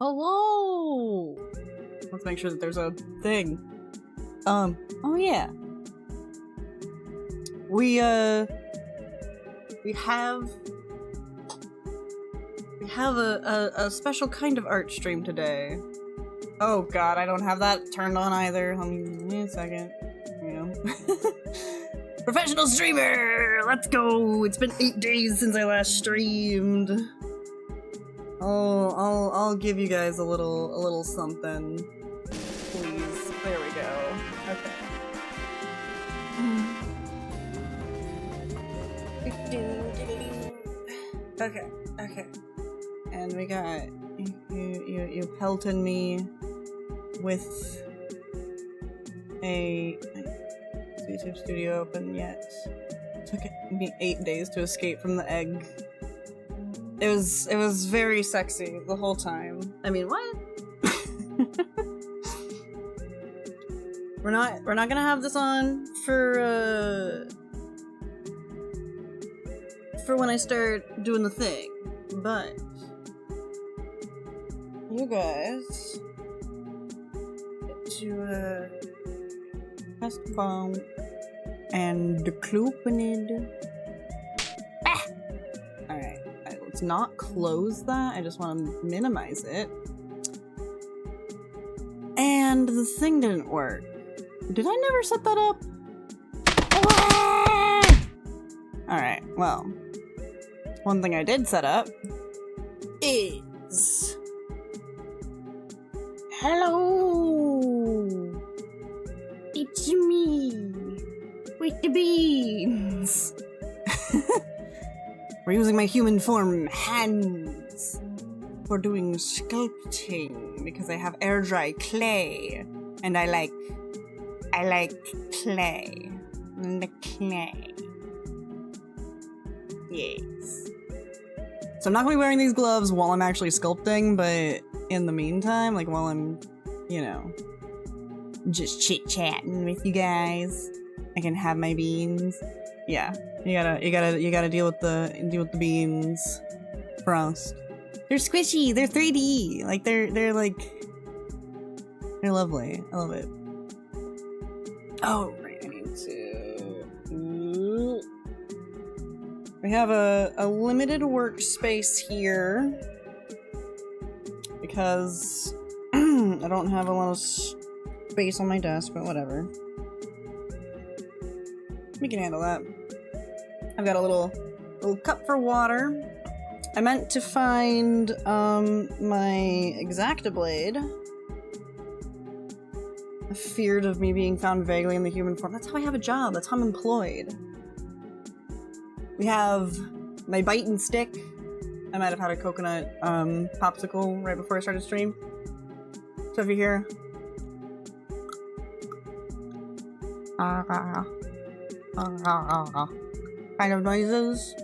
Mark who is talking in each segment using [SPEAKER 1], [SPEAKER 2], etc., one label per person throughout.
[SPEAKER 1] Hello! Let's make sure that there's a thing. Oh yeah. We have a special kind of art stream today. Oh god, I don't have that turned on either. Give me a second. Yeah. Professional streamer! Let's go! It's been 8 days since I last streamed. I'll give you guys a little something. Please. There we go. Okay. Okay. And we got you pelted me with a YouTube studio open yet. It took me 8 days to escape from the egg. It was very sexy the whole time. I mean, what? We're not gonna have this on for when I start doing the thing, but you guys get to test bomb and declupinid. Alright, let's not close that. I just want to minimize it. And the thing didn't work. Did I never set that up? Alright, well. One thing I did set up is... Hello! It's me! With the beans! We're using my human form hands for doing sculpting because I have air dry clay and I like clay. And the clay. Yes. So I'm not gonna be wearing these gloves while I'm actually sculpting, but in the meantime, like while I'm, you know, just chit-chatting with you guys, I can have my beans. Yeah, you gotta deal with the beans. Frost. They're squishy. They're 3D. Like they're lovely. I love it. Oh right, I need to. We have a limited workspace here because I don't have a lot of space on my desk, but whatever. We can handle that. I've got a little cup for water. I meant to find my X-Acto blade. I feared of me being found vaguely in the human form. That's how I have a job. That's how I'm employed. We have my bite and stick. I might have had a coconut popsicle right before I started stream. So if you hear kind of noises,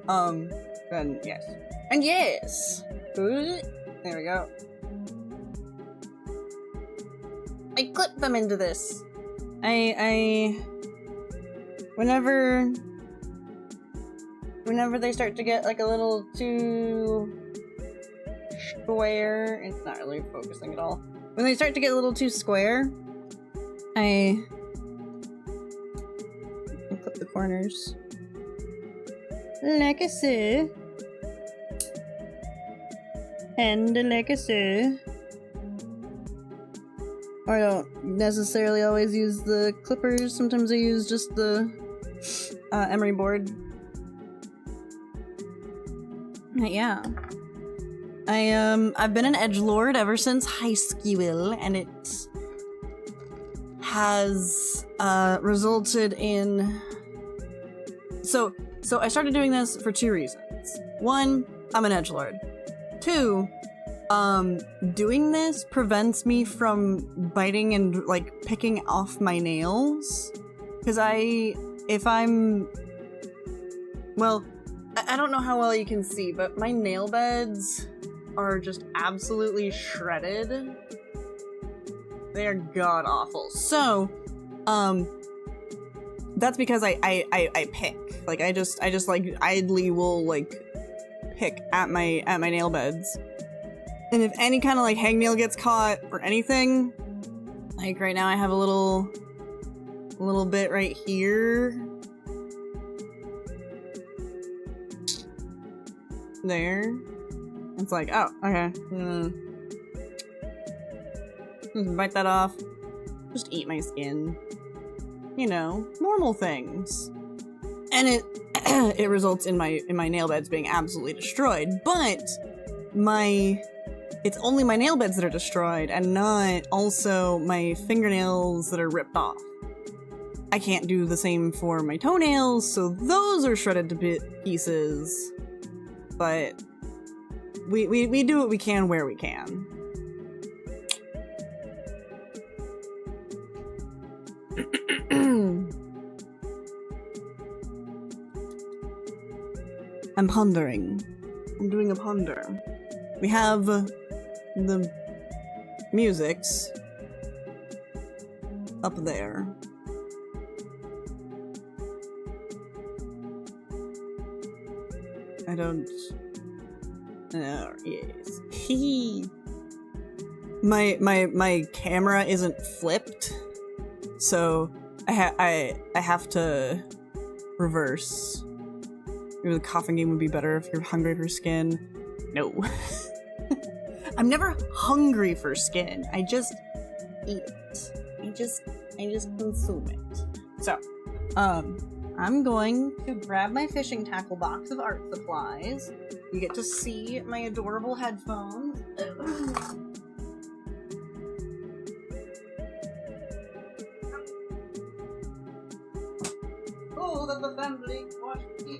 [SPEAKER 1] then yes. And yes! There we go. I clip them into this. Whenever they start to get like a little too square, it's not really focusing at all. When they start to get a little too square, I clip the corners. Like I say. And like I say. I don't necessarily always use the clippers. Sometimes I use just the emery board. Yeah. I've been an edgelord ever since high school, and it has resulted in so I started doing this for 2 reasons. 1, I'm an edgelord. 2, doing this prevents me from biting and like picking off my nails. Because I don't know how well you can see, but my nail beds are just absolutely shredded. They are god awful. So, that's because I pick. Like I just like idly will like pick at my nail beds. And if any kind of like hangnail gets caught or anything, like right now I have a little bit right here. There. It's like, oh, okay. Just bite that off. Just eat my skin. You know, normal things. And it it results in my nail beds being absolutely destroyed, but it's only my nail beds that are destroyed and not also my fingernails that are ripped off. I can't do the same for my toenails, so those are shredded to pieces. But we do what we can where we can. I'm pondering. I'm doing a ponder. We have the musics up there. I don't... Oh, yes. My camera isn't flipped, so I have to reverse. Maybe the coughing game would be better if you're hungry for skin. No. I'm never hungry for skin. I just eat it. I just consume it. So, I'm going to grab my fishing tackle box of art supplies. You get to see my adorable headphones. Oh, that the family washed it.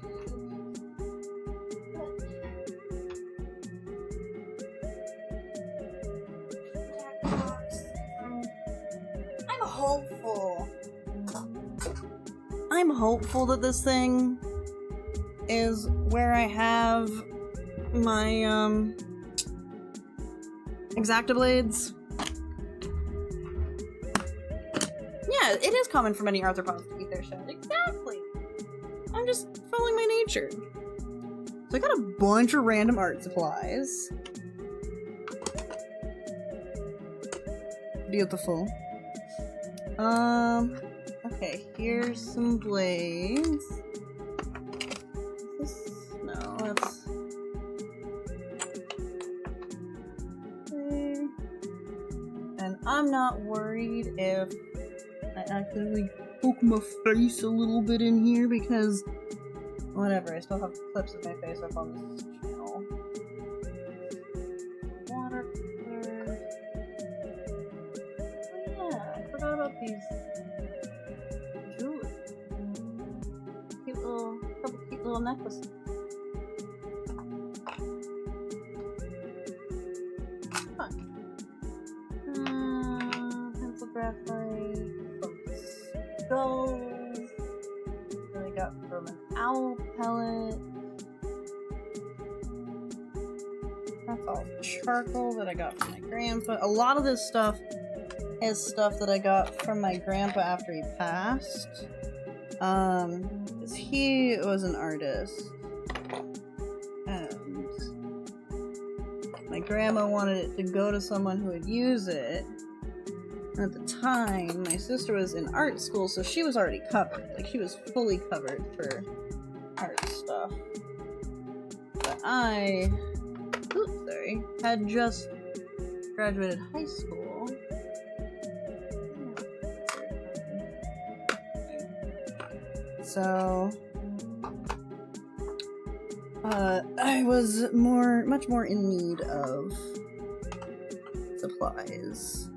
[SPEAKER 1] I'm hopeful that this thing is where I have my X-Acto blades. Yeah, it is common for many arthropods to eat their shed. Exactly. I'm just following my nature. So I got a bunch of random art supplies. Beautiful. Okay, here's some blades. No, that's... Okay. And I'm not worried if I accidentally poke my face a little bit in here because... Whatever, I still have clips of my face up on this channel. Watercolor. Oh yeah, I forgot about these. Couple cute little necklaces. Fun. Pencil graphite, some skulls that I got from an owl pellet. That's all charcoal that I got from my grandpa. A lot of this stuff is stuff that I got from my grandpa after he passed. Because he was an artist, and my grandma wanted it to go to someone who would use it. And at the time, my sister was in art school, so she was already covered. Like, she was fully covered for art stuff. But I, had just graduated high school. So, I was much more in need of supplies.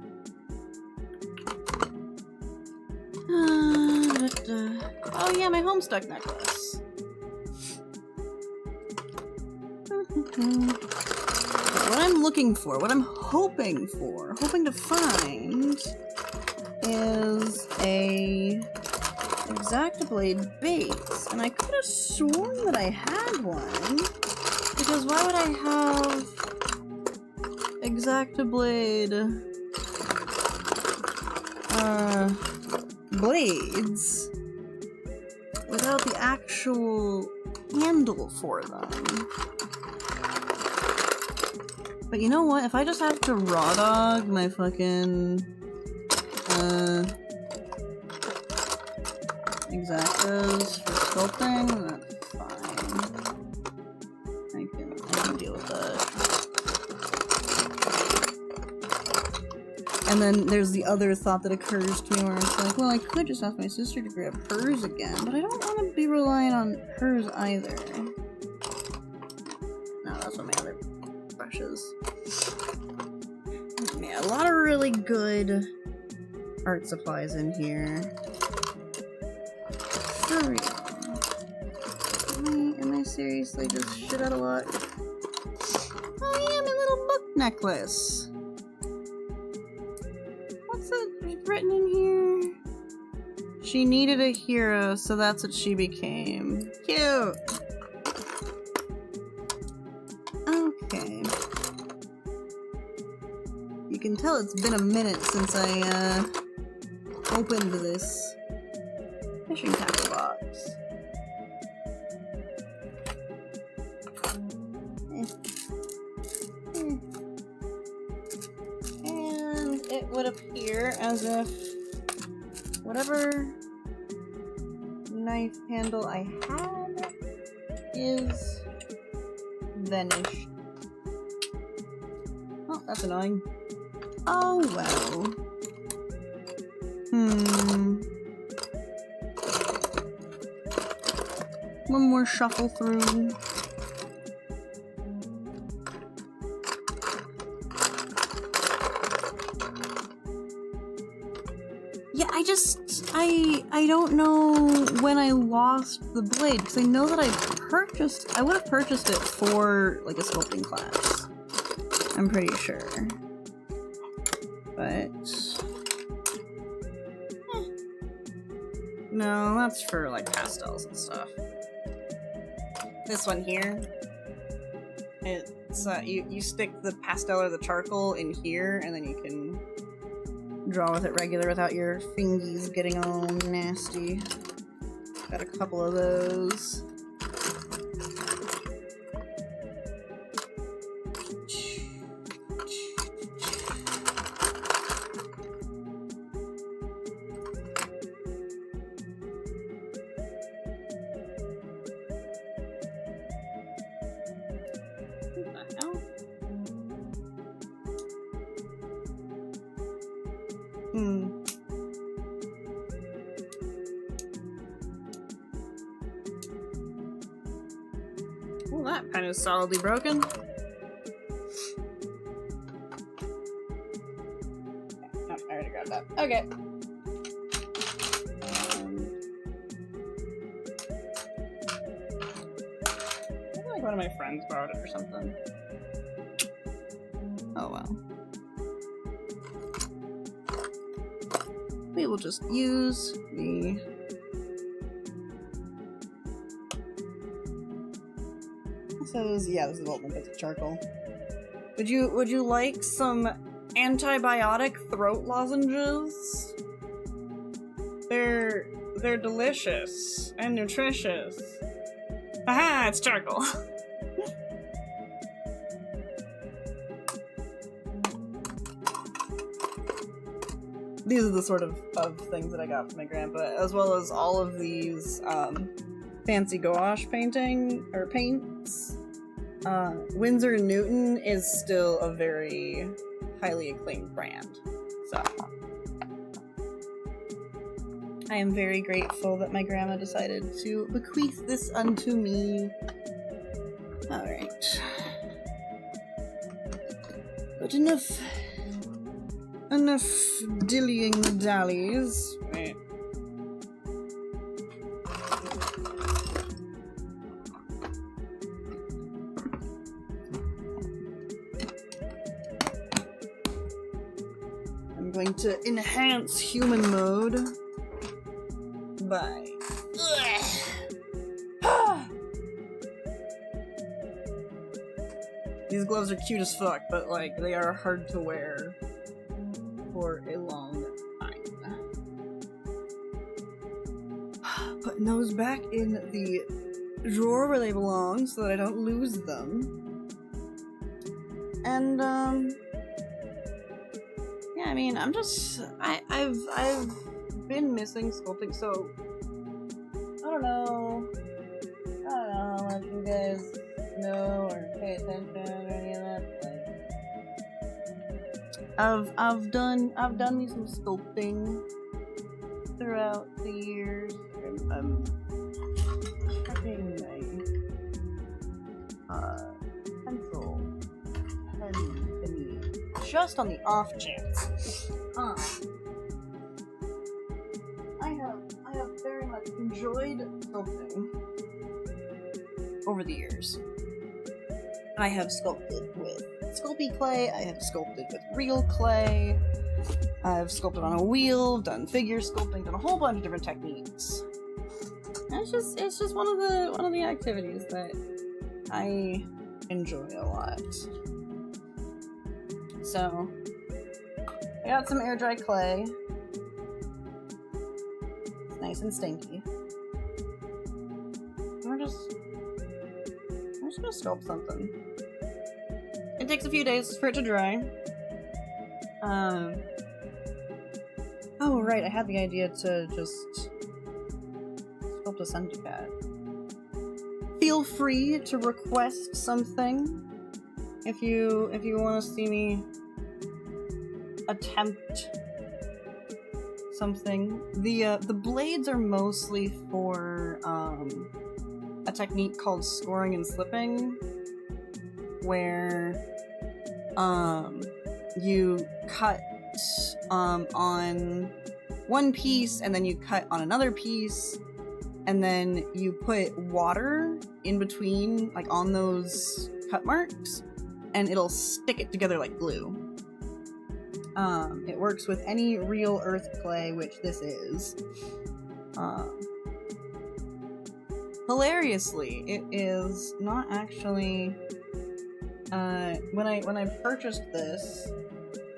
[SPEAKER 1] Oh yeah, my Homestuck necklace. What I'm looking for, what I'm hoping to find, is a X-Acto blade base, and I could have sworn that I had one, because why would I have X-Acto blade blades without the actual handle for them? But you know what? If I just have to raw dog my fucking exactas for sculpting, that's fine. I can deal with that. And then there's the other thought that occurs to me where it's like, well, I could just ask my sister to grab hers again, but I don't want to be relying on hers either. No, that's one of my other brushes. Yeah, a lot of really good art supplies in here. For real. Am I seriously just shit out of luck? Oh yeah, my little book necklace. What's it written in here? She needed a hero, so that's what she became. Cute! Okay. You can tell it's been a minute since I, opened this fishing tackle box. And it would appear as if whatever knife handle I had is vanished. Oh, that's annoying. Oh well. One more shuffle through. Yeah, I don't know when I lost the blade, because I know that I would have purchased it for, like, a sculpting class. I'm pretty sure. But... no, that's for, like, pastels and stuff. This one here, it's, you stick the pastel or the charcoal in here, and then you can draw with it regular without your fingies getting all nasty. Got a couple of those. Well, that kind of solidly broken. Oh, I already grabbed that. Okay. I feel like one of my friends borrowed it or something. Oh well. We will just use the yeah, this is what bits of charcoal. Would you like some antibiotic throat lozenges? They're delicious and nutritious. Aha, it's charcoal. These are the sort of things that I got from my grandpa, as well as all of these fancy gouache painting or paints. Winsor & Newton is still a very highly acclaimed brand, so I am very grateful that my grandma decided to bequeath this unto me. Alright. But enough dillying dallies. Wait. I'm going to enhance human mode by these gloves are cute as fuck, but like they are hard to wear for a long time. Putting those back in the drawer where they belong so that I don't lose them. And yeah, I mean, I've been missing sculpting, so I don't know how much you guys know or pay attention or any of that. Like, I've done me some sculpting throughout the years. I'm checking my pencil pen just on the off chance. I have very much enjoyed sculpting over the years. I have sculpted with Sculpey clay, I have sculpted with real clay, I've sculpted on a wheel, done figure sculpting, done a whole bunch of different techniques. And it's just one of the activities that I enjoy a lot. So I got some air dry clay. It's nice and stinky. We're just gonna sculpt something. It takes a few days for it to dry. Oh right, I had the idea to just sculpt a centicat. Feel free to request something if you want to see me attempt something. The blades are mostly for a technique called scoring and slipping, where you cut on one piece and then you cut on another piece, and then you put water in between, like on those cut marks, and it'll stick it together like glue. It works with any real earth clay, which this is. Hilariously, it is not actually. When I purchased this,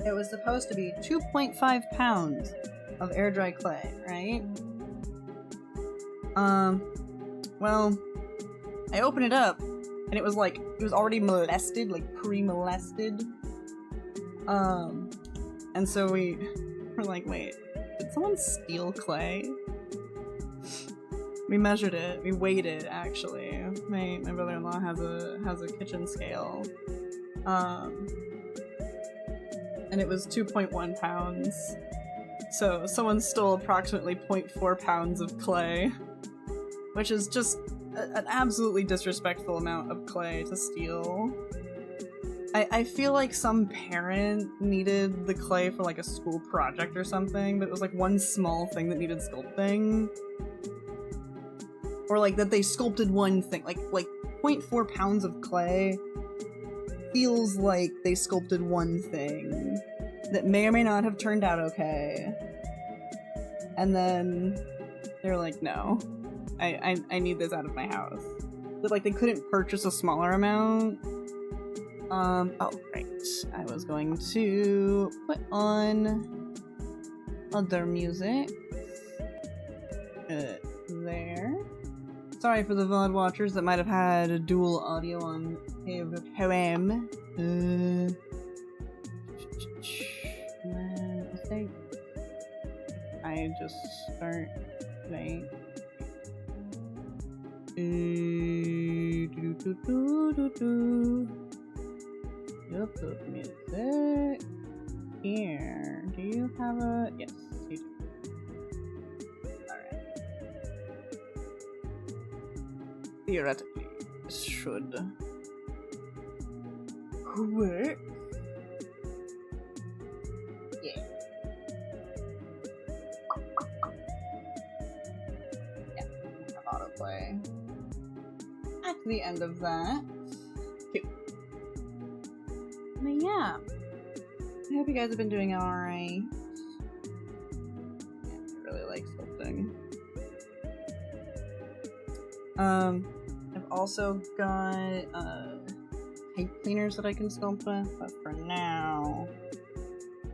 [SPEAKER 1] it was supposed to be 2.5 pounds of air dry clay, right? Well, I opened it up, and it was already molested, like pre-molested. And so we were like, wait, did someone steal clay? We measured it, we weighed it, actually. My brother-in-law has a kitchen scale. And it was 2.1 pounds. So someone stole approximately 0.4 pounds of clay, which is just an absolutely disrespectful amount of clay to steal. I feel like some parent needed the clay for like a school project or something, but it was like one small thing that needed sculpting. Or like that they sculpted one thing, like 0.4 pounds of clay feels like they sculpted one thing that may or may not have turned out okay. And then they're like, no, I need this out of my house. But like they couldn't purchase a smaller amount. Oh, right. I was going to put on other music. There. Sorry for the VOD watchers that might have had a dual audio on poem. I think I just start right. YouTube music. Here. Do you have a? Yes, you do. Alright. Theoretically, this should work. Yeah. Yeah, have autoplay. At the end of that. Cute. But yeah. I hope you guys have been doing alright. Yeah, I really like sculpting. I've also got pipe cleaners that I can sculpt with, but for now,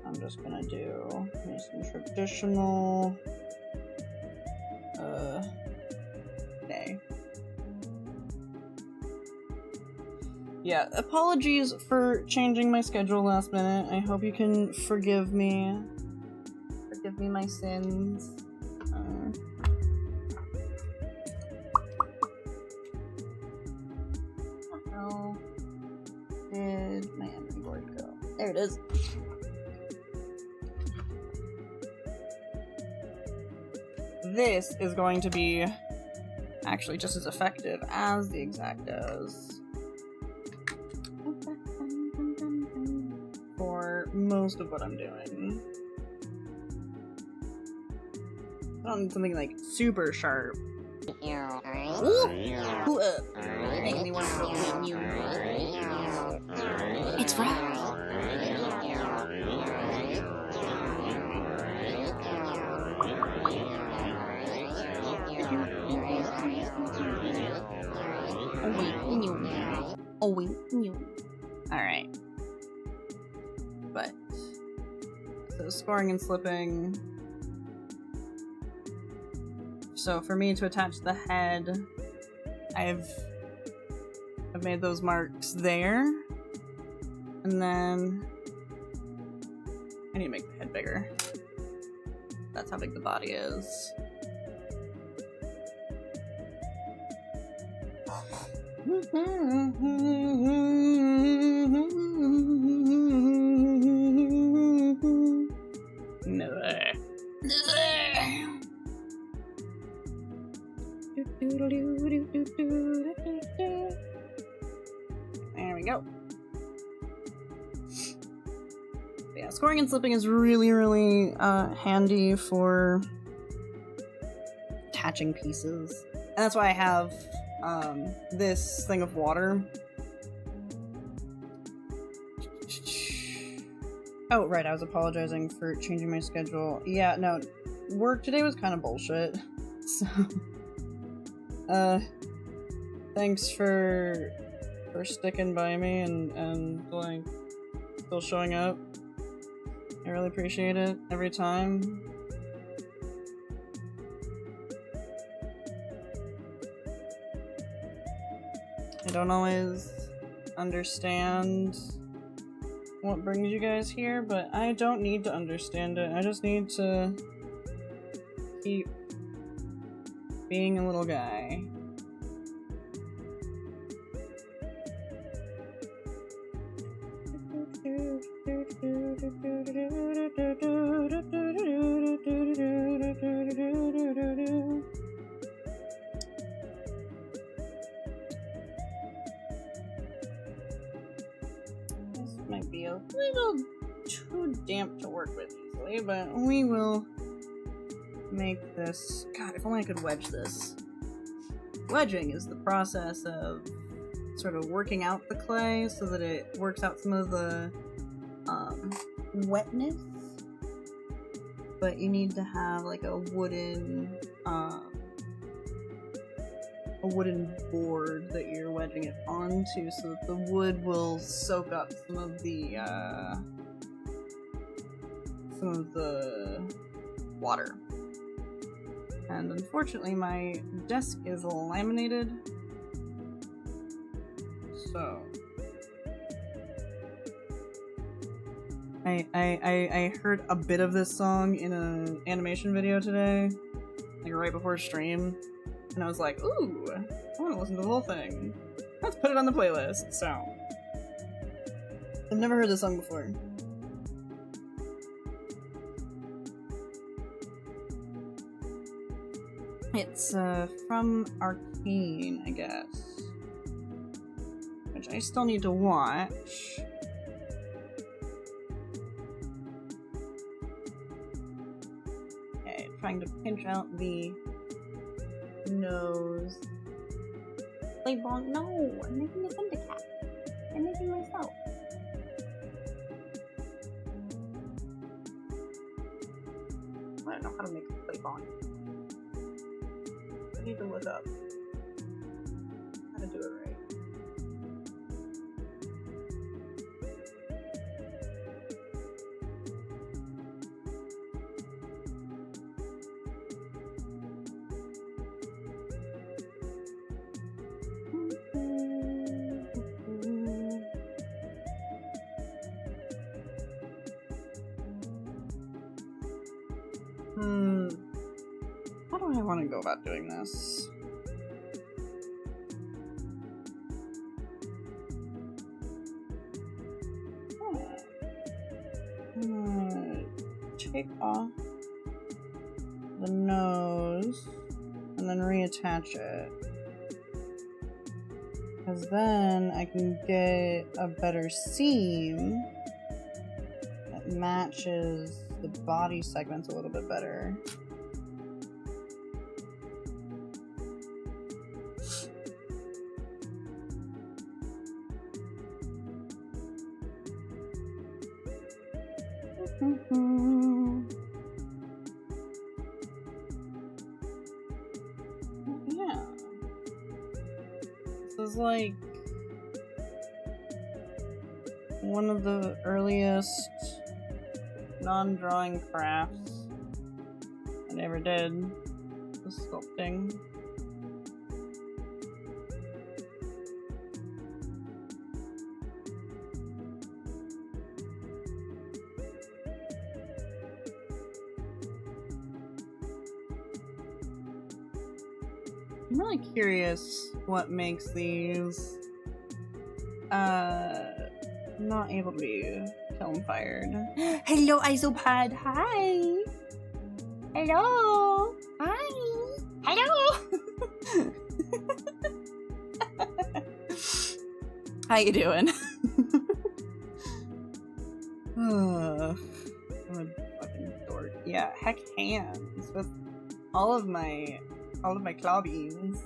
[SPEAKER 1] I'm just gonna do some traditional day. Yeah, apologies for changing my schedule last minute. I hope you can forgive me. Forgive me my sins. Where did my memory board go? There it is. This is going to be actually just as effective as the Exactos for most of what I'm doing. I don't need something like super sharp. Ooh, make me want to go eat you. It's right. Oh wait, alright. But so scoring and slipping. So for me to attach the head, I've made those marks there. And then I need to make the head bigger. That's how big the body is. There we go. But yeah, scoring and slipping is really handy for attaching pieces. And that's why I have this thing of water. Oh, right, I was apologizing for changing my schedule. Yeah, no, work today was kind of bullshit. So, thanks for sticking by me and like, still showing up. I really appreciate it every time. I don't always understand what brings you guys here, but I don't need to understand it. I just need to keep being a little guy. Might be a little too damp to work with easily, but we will make this. God, if only I could wedge this. Wedging is the process of sort of working out the clay so that it works out some of the wetness, but you need to have like a wooden board that you're wedging it onto so that the wood will soak up some of the water. And unfortunately my desk is laminated, so I heard a bit of this song in an animation video today, like right before stream. And I was like, ooh, I want to listen to the whole thing. Let's put it on the playlist, so. I've never heard this song before. It's from Arcane, I guess. Which I still need to watch. Okay, trying to pinch out the nose. Play bong? No! I'm making a centicat. I'm making myself. I don't know how to make a play bong. I need to look up how to do it right. How do I want to go about doing this? Take off the nose and then reattach it. Because then I can get a better seam that matches the body segments a little bit better. Yeah. This is like one of the earliest non-drawing crafts I ever did, the sculpting. I'm really curious what makes these not able to be kiln fired.
[SPEAKER 2] Hello, Isopod. Hi. Hello. Hi. Hello.
[SPEAKER 1] How you doing? I'm a fucking dork. Yeah, heck hands with all of my claw beans.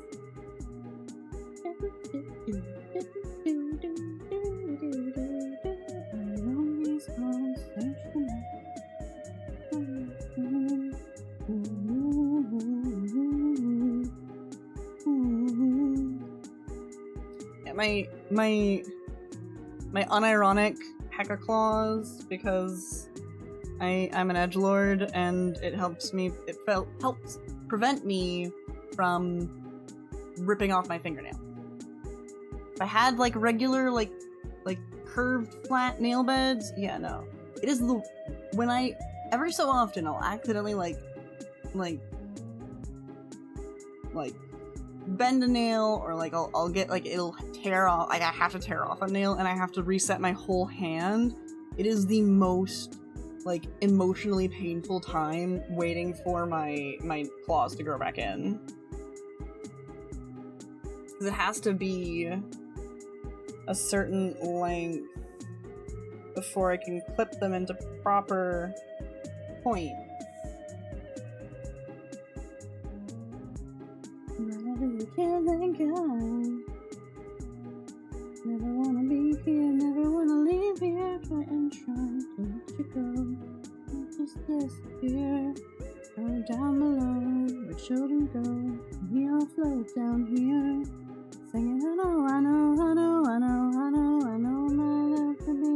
[SPEAKER 1] Yeah, my unironic hacker claws, because I'm an edgelord and it helps prevent me from ripping off my fingernail. If I had like regular like curved flat nail beds, yeah, no. It is the when I every so often I'll accidentally like bend a nail, or like I'll get like it'll tear off, like I have to tear off a nail and I have to reset my whole hand. It is the most like emotionally painful time waiting for my claws to grow back in. Because it has to be a certain length before I can clip them into proper points. Never wanna be here, never wanna leave here. Try and try to let you go. Don't just disappear. Go down below where children go. We all float down here. Singing, I know, I know, I know, I know, I know, I know my love to be.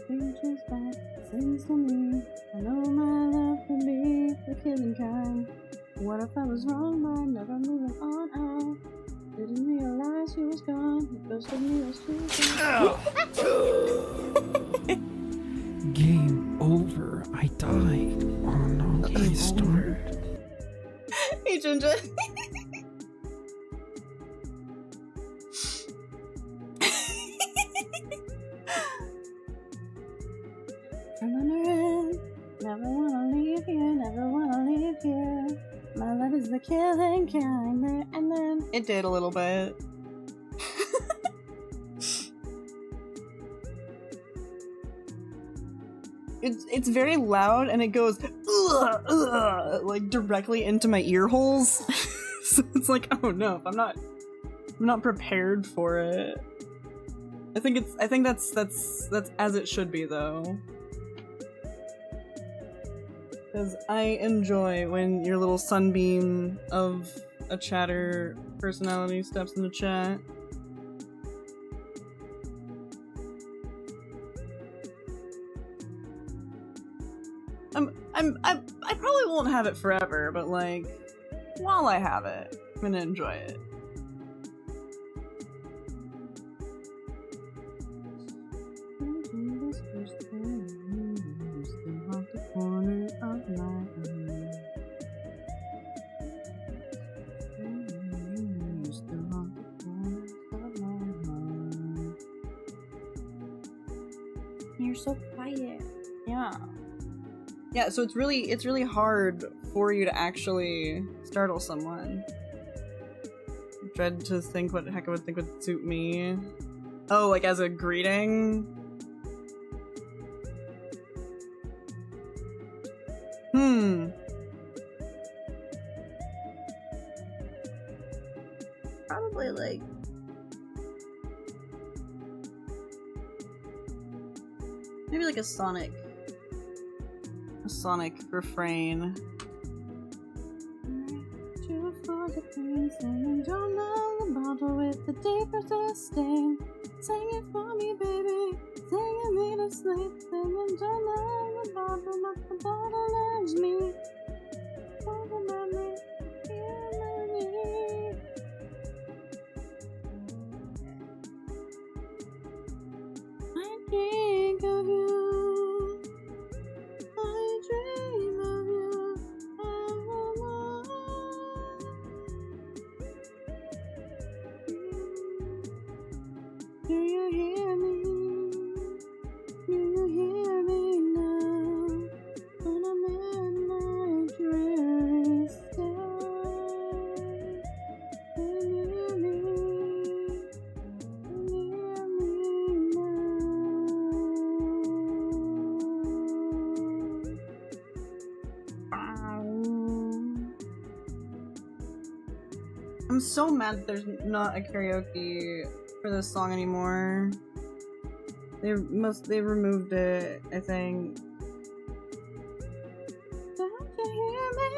[SPEAKER 1] Reaches back, sings to me. I know my love to be the killing kind. What if I was wrong by never moving on out? Didn't realize he was gone. The ghost of me was too
[SPEAKER 3] Game over. I died. Oh no, I started.
[SPEAKER 1] Hey, Ginger. Remembering, never wanna leave here, never wanna leave here. My love is the killing kind there, and then it did a little bit. It's very loud and it goes ugh, ugh, like directly into my ear holes. So it's like, oh no, I'm not prepared for it. I think that's as it should be though. Because I enjoy when your little sunbeam of a chatter personality steps in the chat. I probably won't have it forever, but like, while I have it, I'm gonna enjoy it. The corner of my
[SPEAKER 2] you're so quiet.
[SPEAKER 1] Yeah. Yeah, so it's really hard for you to actually startle someone. Dread to think what the heck I would think would suit me. Oh, like as a greeting? Probably like... maybe like a sonic refrain. For the things and don't know the bottle with the deep resisting. Sing it for me, baby. Sing me to sleep. Sing and don't know the bottle, but the bottle loves me. Talk about me, hear me. I think of you. I dream of you. Evermore. Do you hear me? Do you hear me now? When I'm in my dreary state. Can you hear me? Can you hear me now? I'm so mad that there's not a karaoke for this song anymore. They removed it, I think. Don't you hear me?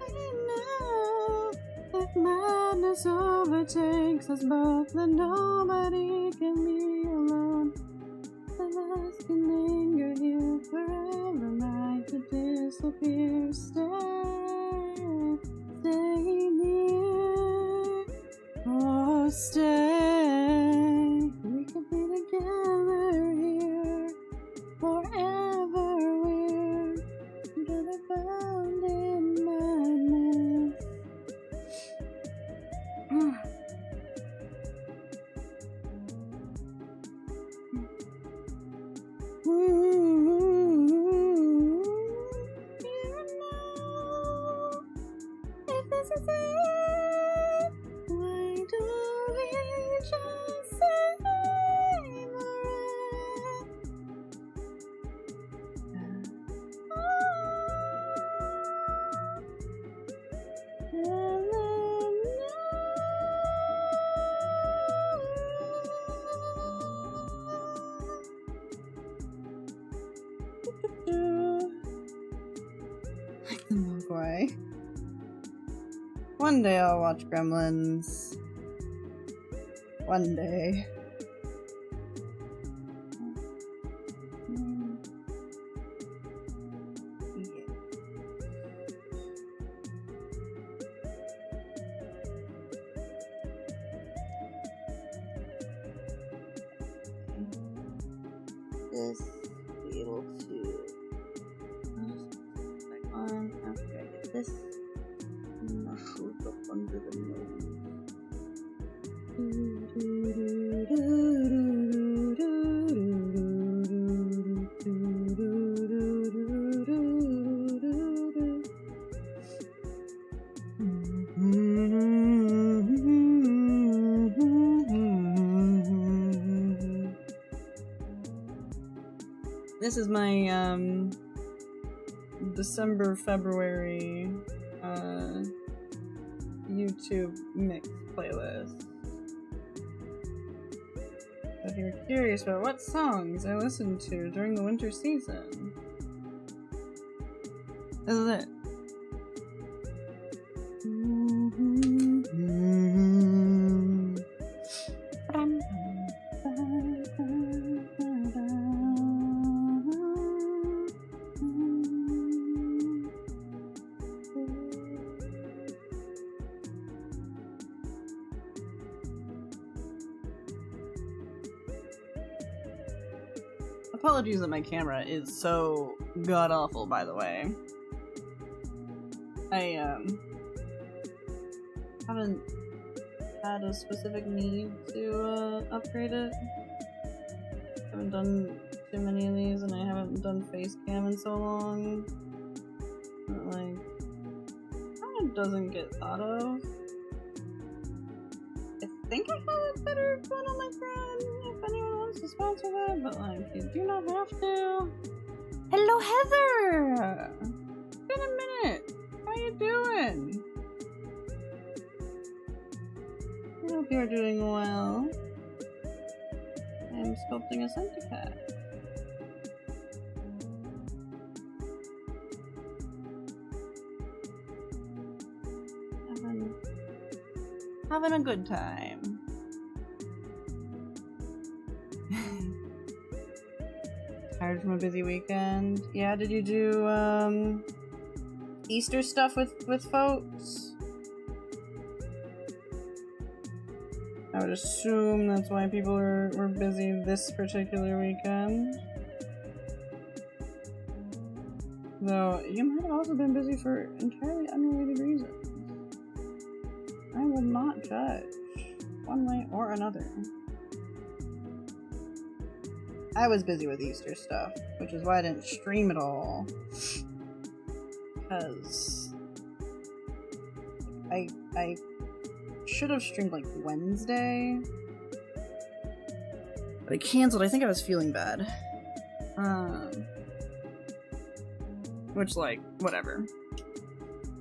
[SPEAKER 1] I know if madness overtakes us both, then nobody can be alone. Some of us can linger here forever, night to disappear. Stay near, oh stay. We could be together here forever. We're together bound in madness. If this is it, why don't we just savor it? Like the Mogwai. One day I'll watch Gremlins. One day. This be able to on after I get this muscle up under the nose. This is my December, February YouTube mix playlist. If you're curious about what songs I listened to during the winter season, this is it. Apologies that my camera is so god-awful, by the way. I, haven't had a specific need to, upgrade it. I've haven't done too many of these, and I haven't done face cam in so long. But, like, kind of doesn't get thought of. I think I have a better one on my phone if anyone wants to sponsor that, but like, you do not have to. Hello, Heather! It's been a minute. How you doing? I hope you're doing well. I'm sculpting a centicat. Having a good time. Tired from a busy weekend. Yeah, did you do Easter stuff with folks? I would assume that's why people were busy this particular weekend. Though you might have also been busy for entirely unrelated reasons. I will not judge, one way or another. I was busy with Easter stuff, which is why I didn't stream at all. Because I should have streamed like Wednesday, but I canceled. I think I was feeling bad. Which, like, whatever.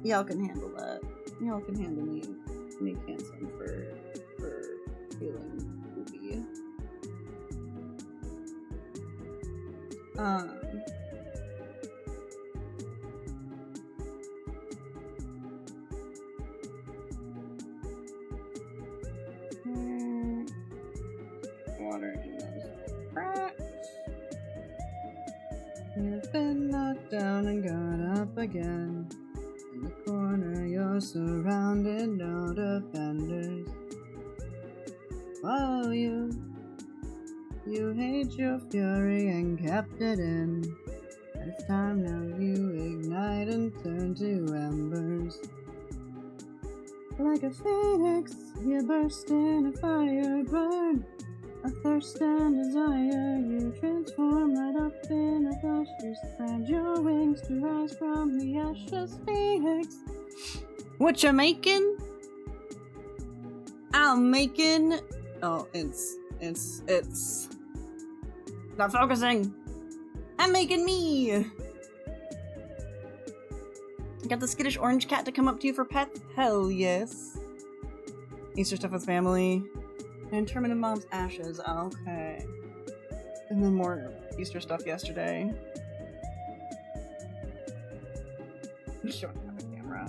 [SPEAKER 1] Y'all can handle that. Y'all can handle me canceling for feeling poopy. Water in those cracks. You've been knocked down and got up again. In the corner, you're surrounded, no defenders. While you hate your fury and kept it in. It's time now you ignite and turn to embers. Like a phoenix, you burst in a fire burn. A thirst and desire, you transform right up in a flash. You spread your wings to rise from the ashes, phoenix. What you making? I'm making. Oh, it's not focusing. I'm making me. Got the skittish orange cat to come up to you for pets? Hell yes. Easter stuff with family. And interment of mom's ashes. Okay. And then more Easter stuff yesterday. You don't have a camera.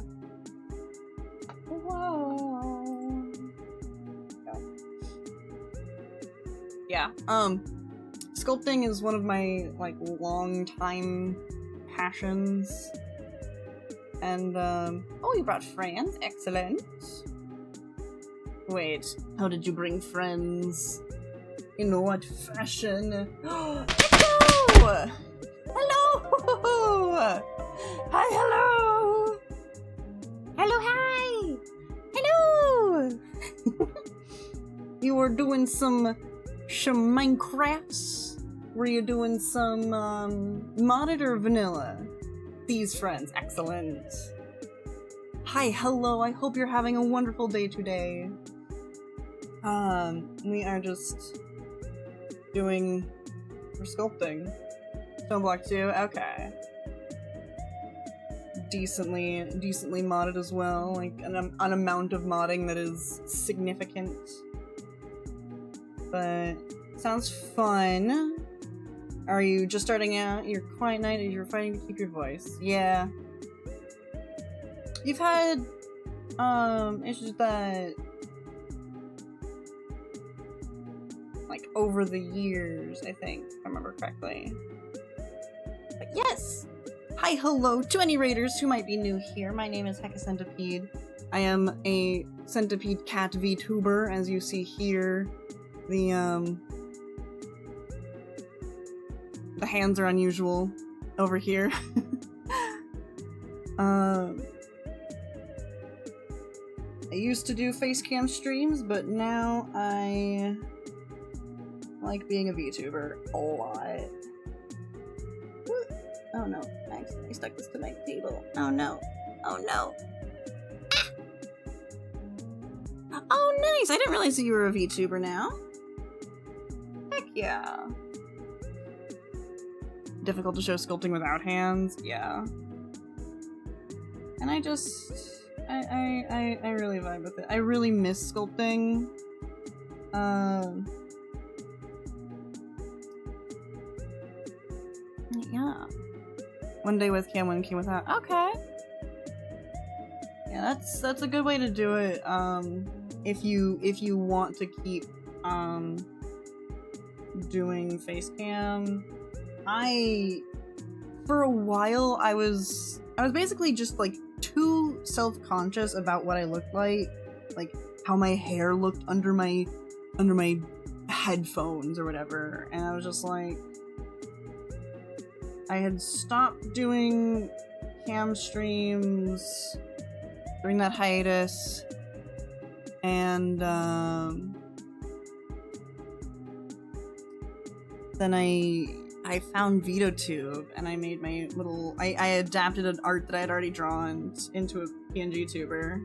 [SPEAKER 1] Whoa. Yeah. Sculpting is one of my, like, long time passions. And, oh, you brought friends. Excellent. Wait, how did you bring friends? In what fashion? Hello! Hello! Hi, hello!
[SPEAKER 2] Hello, hi!
[SPEAKER 1] Hello! You were doing some Minecrafts? Were you doing some, modded or vanilla? These friends, excellent. Hi, hello, I hope you're having a wonderful day today. We are just doing, we're sculpting. Stone block 2, okay. Decently modded as well, like an amount of modding that is significant. But, sounds fun. Are you just starting out? You're quiet night and you're fighting to keep your voice. Yeah. You've had, issues that, like, over the years, I think, if I remember correctly. But yes! Hi, hello to any raiders who might be new here. My name is Centipede. I am a centipede cat VTuber, as you see here. The hands are unusual over here. I used to do face cam streams, but now I I like being a VTuber a lot. Oh no, I accidentally stuck this to my table. Oh no. Oh no. Ah! Oh nice! I didn't realize that you were a VTuber now. Heck yeah. Difficult to show sculpting without hands, yeah. And I really vibe with it. I really miss sculpting. Yeah. One day with cam, one cam without. Okay. Yeah, that's a good way to do it. If you want to keep doing face cam. For a while I was basically just like too self-conscious about what I looked like how my hair looked under my headphones or whatever, and I was just like, I had stopped doing cam streams during that hiatus, and then I found VitoTube and I made my little. I adapted an art that I had already drawn into a PNG tuber.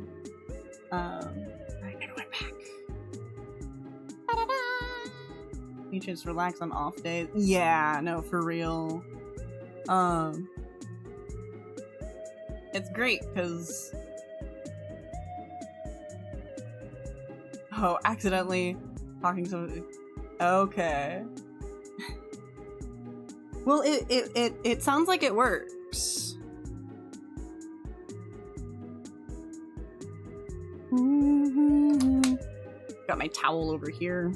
[SPEAKER 1] I never went back. You just relax on off days. Yeah, no, for real. It's great because. Oh, accidentally talking to. Okay. Well, it sounds like it works. Got my towel over here,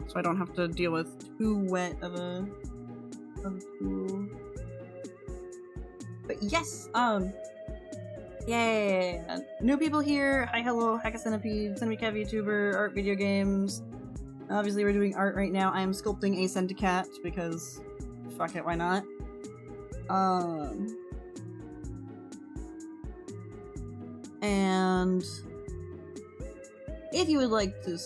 [SPEAKER 1] so I don't have to deal with too wet of a tool. But yes, yay! New people here. Hi, hello, Hack a Centipede, Centicat VTuber, art, video games. Obviously, we're doing art right now. I am sculpting a centicat because. Fuck it, why not? And if you would like to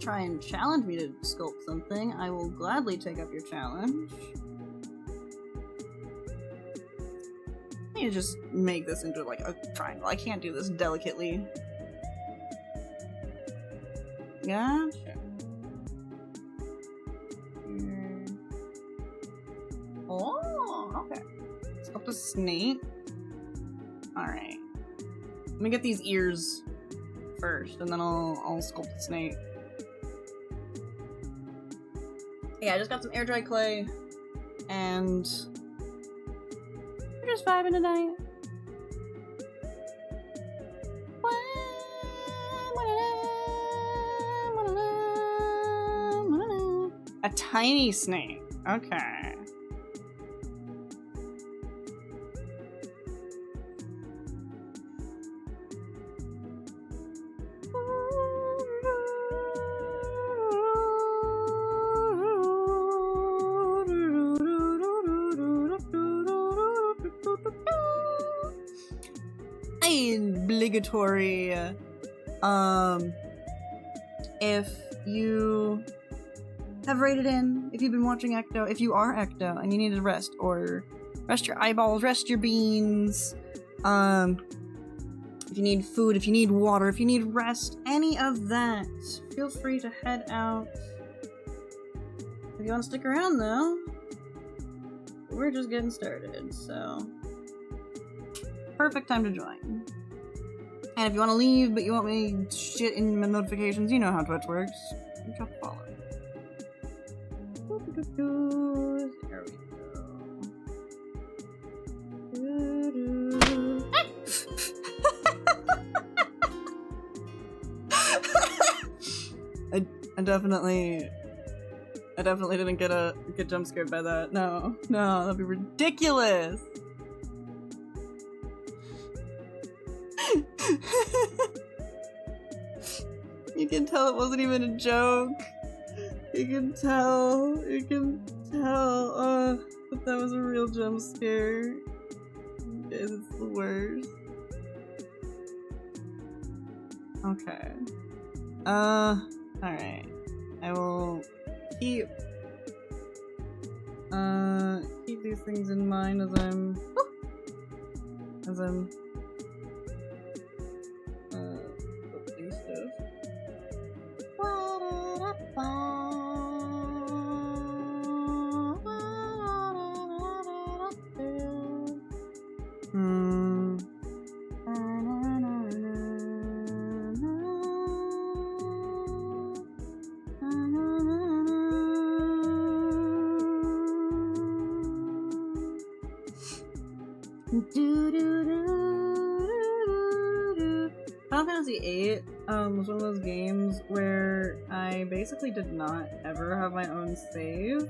[SPEAKER 1] try and challenge me to sculpt something, I will gladly take up your challenge. I need to just make this into like a triangle. I can't do this delicately. Gotcha. Oh, okay. Sculpt a snake. Alright. Let me get these ears first, and then I'll sculpt the snake. Yeah, I just got some air dry clay, and we're just vibing tonight. A tiny snake. Okay. Obligatory. If you have rated in, if you've been watching Ecto, if you are Ecto and you need to rest, or rest your eyeballs, rest your beans, if you need food, if you need water, if you need rest, any of that, feel free to head out. If you want to stick around though, we're just getting started, so perfect time to join. And if you want to leave, but you want me shit in my notifications, you know how Twitch works. You drop a follow. There we go. I definitely didn't get jump scared by that. No, that'd be ridiculous. You can tell it wasn't even a joke. You can tell that that was a real jump scare. Guys, it's the worst. Okay. Alright. I will keep these things in mind as I'm sculpting stuff. Final Fantasy VIII was one of those games where I basically did not ever have my own save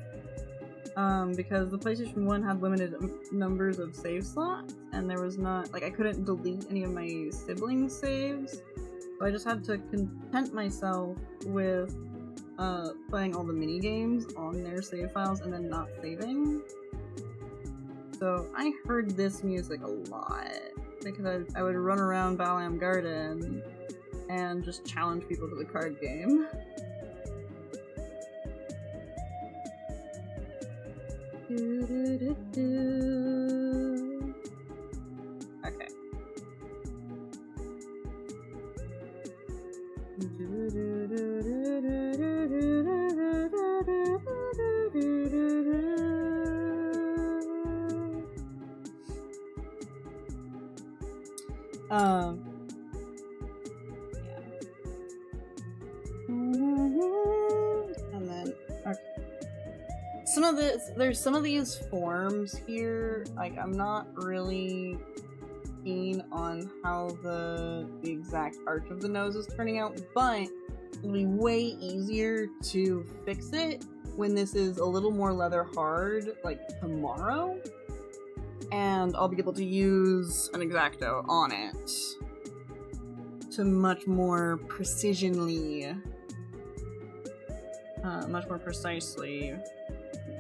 [SPEAKER 1] because the PlayStation 1 had limited numbers of save slots, and there was not, like, I couldn't delete any of my siblings' saves, so I just had to content myself with playing all the mini games on their save files and then not saving. So I heard this music a lot because I would run around Balam Garden and just challenge people to the card game. Okay. Yeah. And then, okay. There's some of these forms here, like, I'm not really keen on how the exact arch of the nose is turning out, but it'll be way easier to fix it when this is a little more leather hard, like tomorrow. And I'll be able to use an X-Acto on it to much more precisely do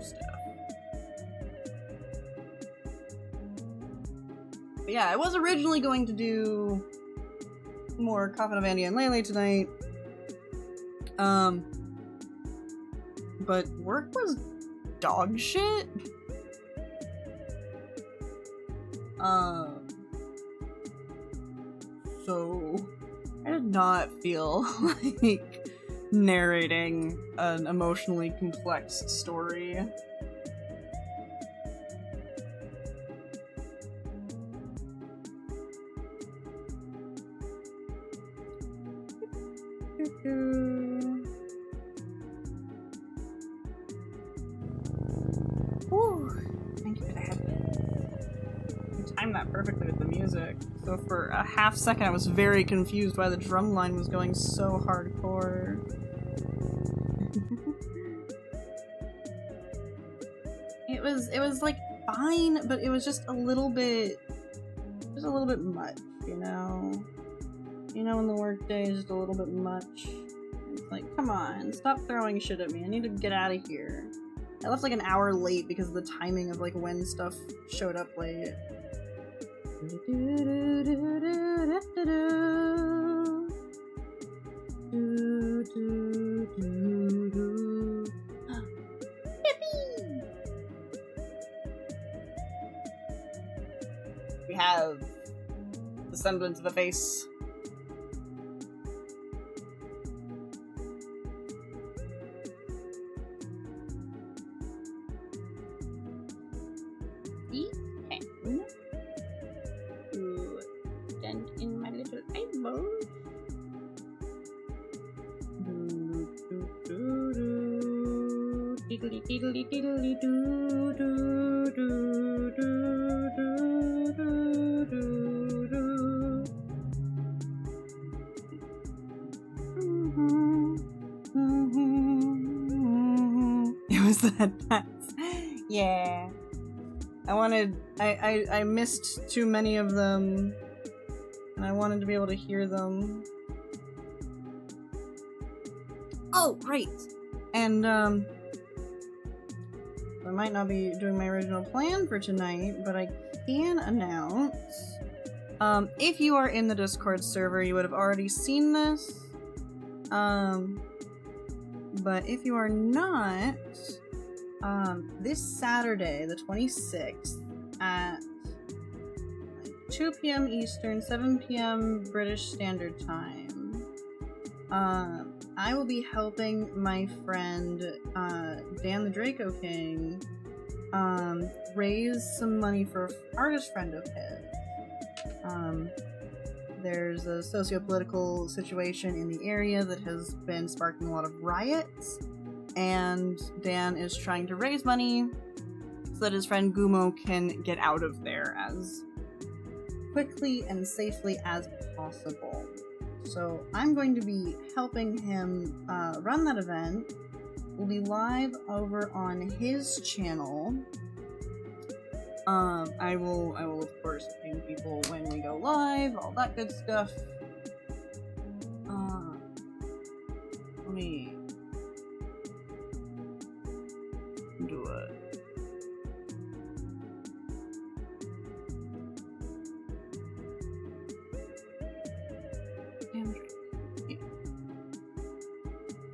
[SPEAKER 1] stuff. But yeah, I was originally going to do more Coffin of Andy and Lele tonight, but work was dog shit. So I did not feel like narrating an emotionally complex story. Ooh, thank you for the headband. Timed that perfectly with the music. So for a half second I was very confused why the drum line was going so hardcore. It was like fine, but it was just a little bit much, you know? You know, when the workday is just a little bit much. It's like, come on, stop throwing shit at me. I need to get out of here. I left like an hour late because of the timing of like when stuff showed up late. We have the semblance of a face. In my little eyeball. Diddly diddly diddly doo doo doo doo doo doo doo. It was that. Yeah. I missed too many of them, and I wanted to be able to hear them. Oh, right! And, I might not be doing my original plan for tonight, but I can announce, if you are in the Discord server, you would have already seen this, But if you are not, this Saturday, the 26th, at 2 p.m. Eastern, 7 p.m. British Standard Time, I will be helping my friend, Dan the Draco King, raise some money for an artist friend of his. There's a socio-political situation in the area that has been sparking a lot of riots, and Dan is trying to raise money so that his friend Gumo can get out of there as quickly and safely as possible. So I'm going to be helping him run that event. We'll be live over on his channel. I will of course ping people when we go live, all that good stuff. Let me do it.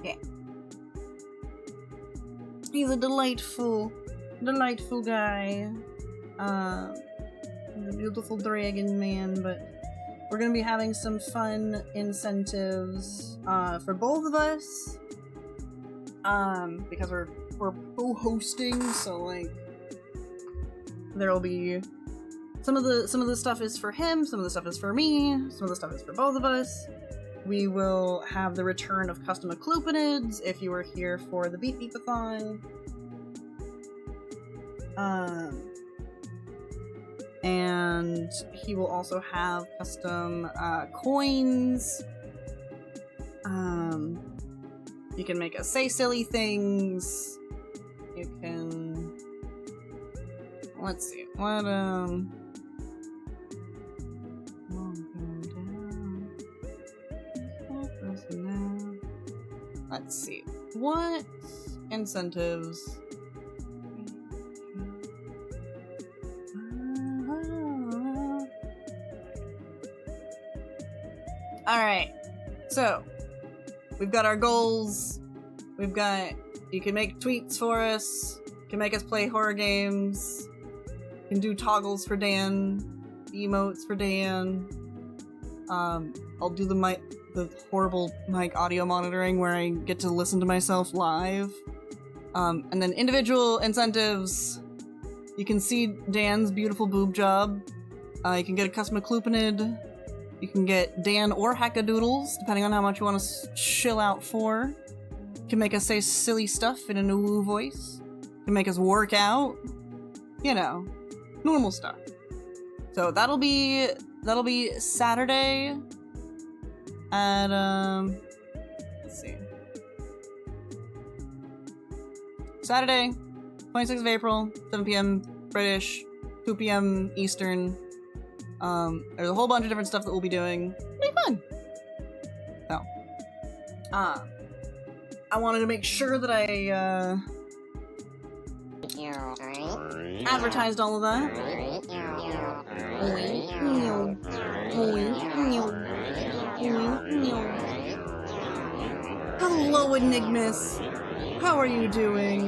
[SPEAKER 1] Yeah. He's a delightful guy. He's a beautiful dragon man, but we're gonna be having some fun incentives for both of us. Because we're co-hosting, so like there'll be some of the stuff is for him, some of the stuff is for me, some of the stuff is for both of us. We will have the return of custom acclupinids if you were here for the Beat Beepathon. And he will also have custom coins. You can make us say silly things. You can... Let's see. What, Let's see. What incentives... Alright, so we've got our goals. We've got, you can make tweets for us, you can make us play horror games, you can do toggles for Dan, emotes for Dan. I'll do the horrible mic audio monitoring where I get to listen to myself live. And then individual incentives. You can see Dan's beautiful boob job. You can get a custom acclupinid. You can get Dan or hackadoodles, depending on how much you want to chill out for. You can make us say silly stuff in a new voice. You can make us work out. You know, normal stuff. So that'll be Saturday at let's see. Saturday, 26th of April, 7 p.m. British, 2 p.m. Eastern. There's a whole bunch of different stuff that we'll be doing. It'll be fun. So, I wanted to make sure that I, advertised all of that. Hello, Enigmus. How are you doing?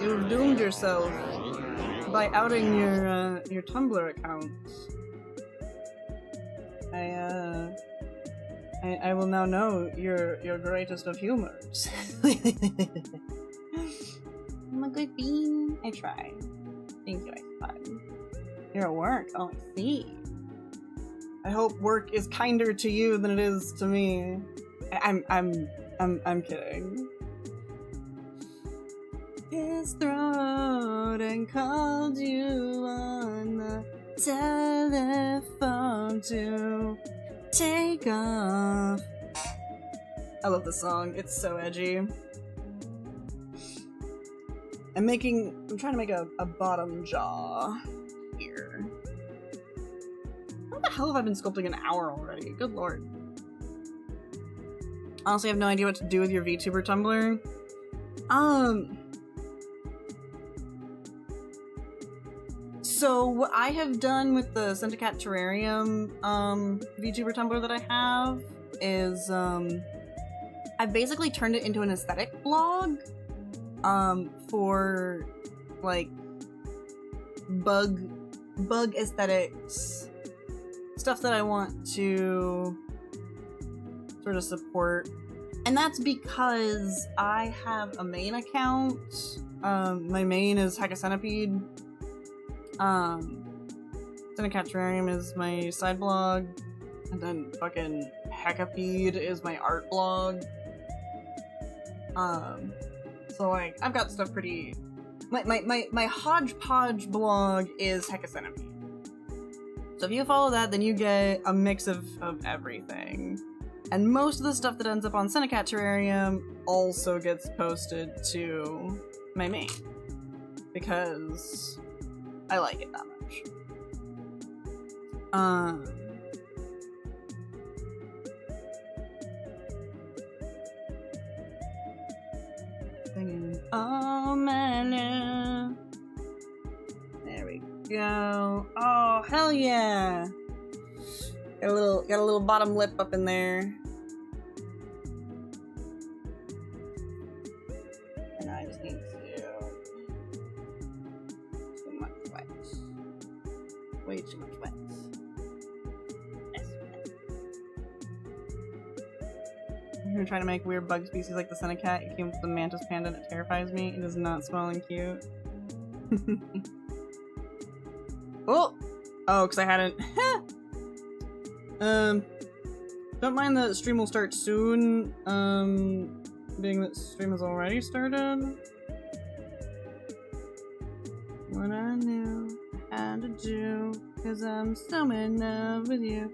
[SPEAKER 1] You've doomed yourself by outing your Tumblr account. I will now know your greatest of humors. I'm a good bean. I try. Thank you, I fun. You're at work. Oh, I see. I hope work is kinder to you than it is to me. I'm kidding. His throat and called you on the telephone to take off. I love this song. It's so edgy. I'm trying to make a bottom jaw here. How the hell have I been sculpting an hour already? Good lord. Honestly, I have no idea what to do with your VTuber Tumblr. So what I have done with the Centicat Terrarium VTuber Tumblr that I have is I've basically turned it into an aesthetic blog, for, like, bug aesthetics, stuff that I want to sort of support. And that's because I have a main account. My main is Heckacenipede. Centicat Terrarium is my side blog. And then fucking Heckapede is my art blog. So like, I've got stuff pretty... My hodgepodge blog is Heckacenipede. So if you follow that, then you get a mix of everything. And most of the stuff that ends up on Centicat Terrarium also gets posted to my main. Because I like it that much. Singing, oh my love. There we go. Oh, hell yeah. Got a little bottom lip up in there. And I just need to... Too much wet. Way too much wet. I'm gonna try to make weird bug species like the Senticat. It came with the mantis panda and it terrifies me. It is not small and cute. Oh! Oh, because I hadn't... Don't mind that stream will start soon, being that stream has already started. What I knew I had to do, cause I'm so in love with you.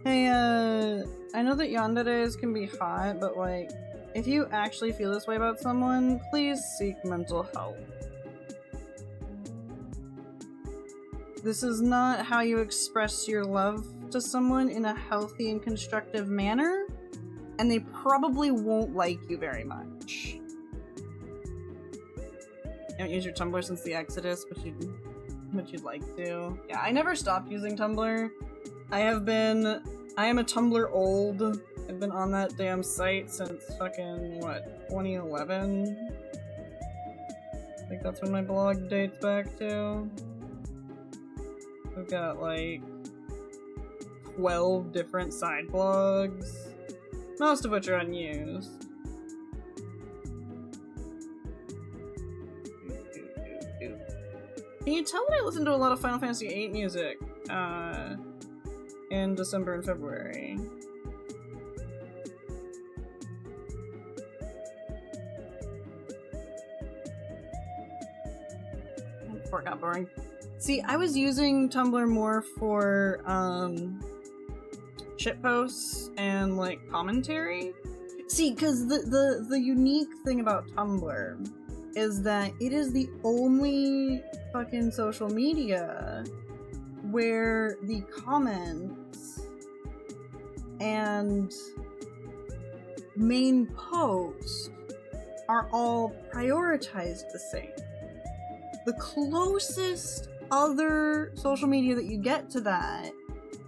[SPEAKER 1] Hey, I know that yanderes can be hot, but like, if you actually feel this way about someone, please seek mental help. This is not how you express your love to someone in a healthy and constructive manner, and they probably won't like you very much. You haven't used your Tumblr since the Exodus, but you'd like to. Yeah, I never stopped using Tumblr. I am a Tumblr old. I've been on that damn site since fucking, what, 2011? I think that's when my blog dates back to. We've got like 12 different side blogs, most of which are unused. Can you tell that I listen to a lot of Final Fantasy VIII music in December and February? Before it got boring. See, I was using Tumblr more for shitposts and like commentary. See, because the unique thing about Tumblr is that it is the only fucking social media where the comments and main post are all prioritized the same. The closest other social media that you get to that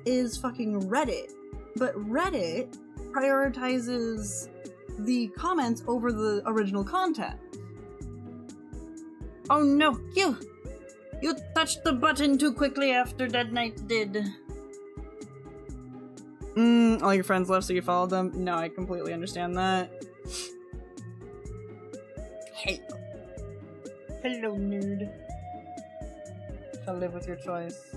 [SPEAKER 1] is fucking Reddit. But Reddit prioritizes the comments over the original content. Oh no, you touched the button too quickly after Dead Knight did. All your friends left so you followed them? No, I completely understand that. Hello, nerd. Shall live with your choice.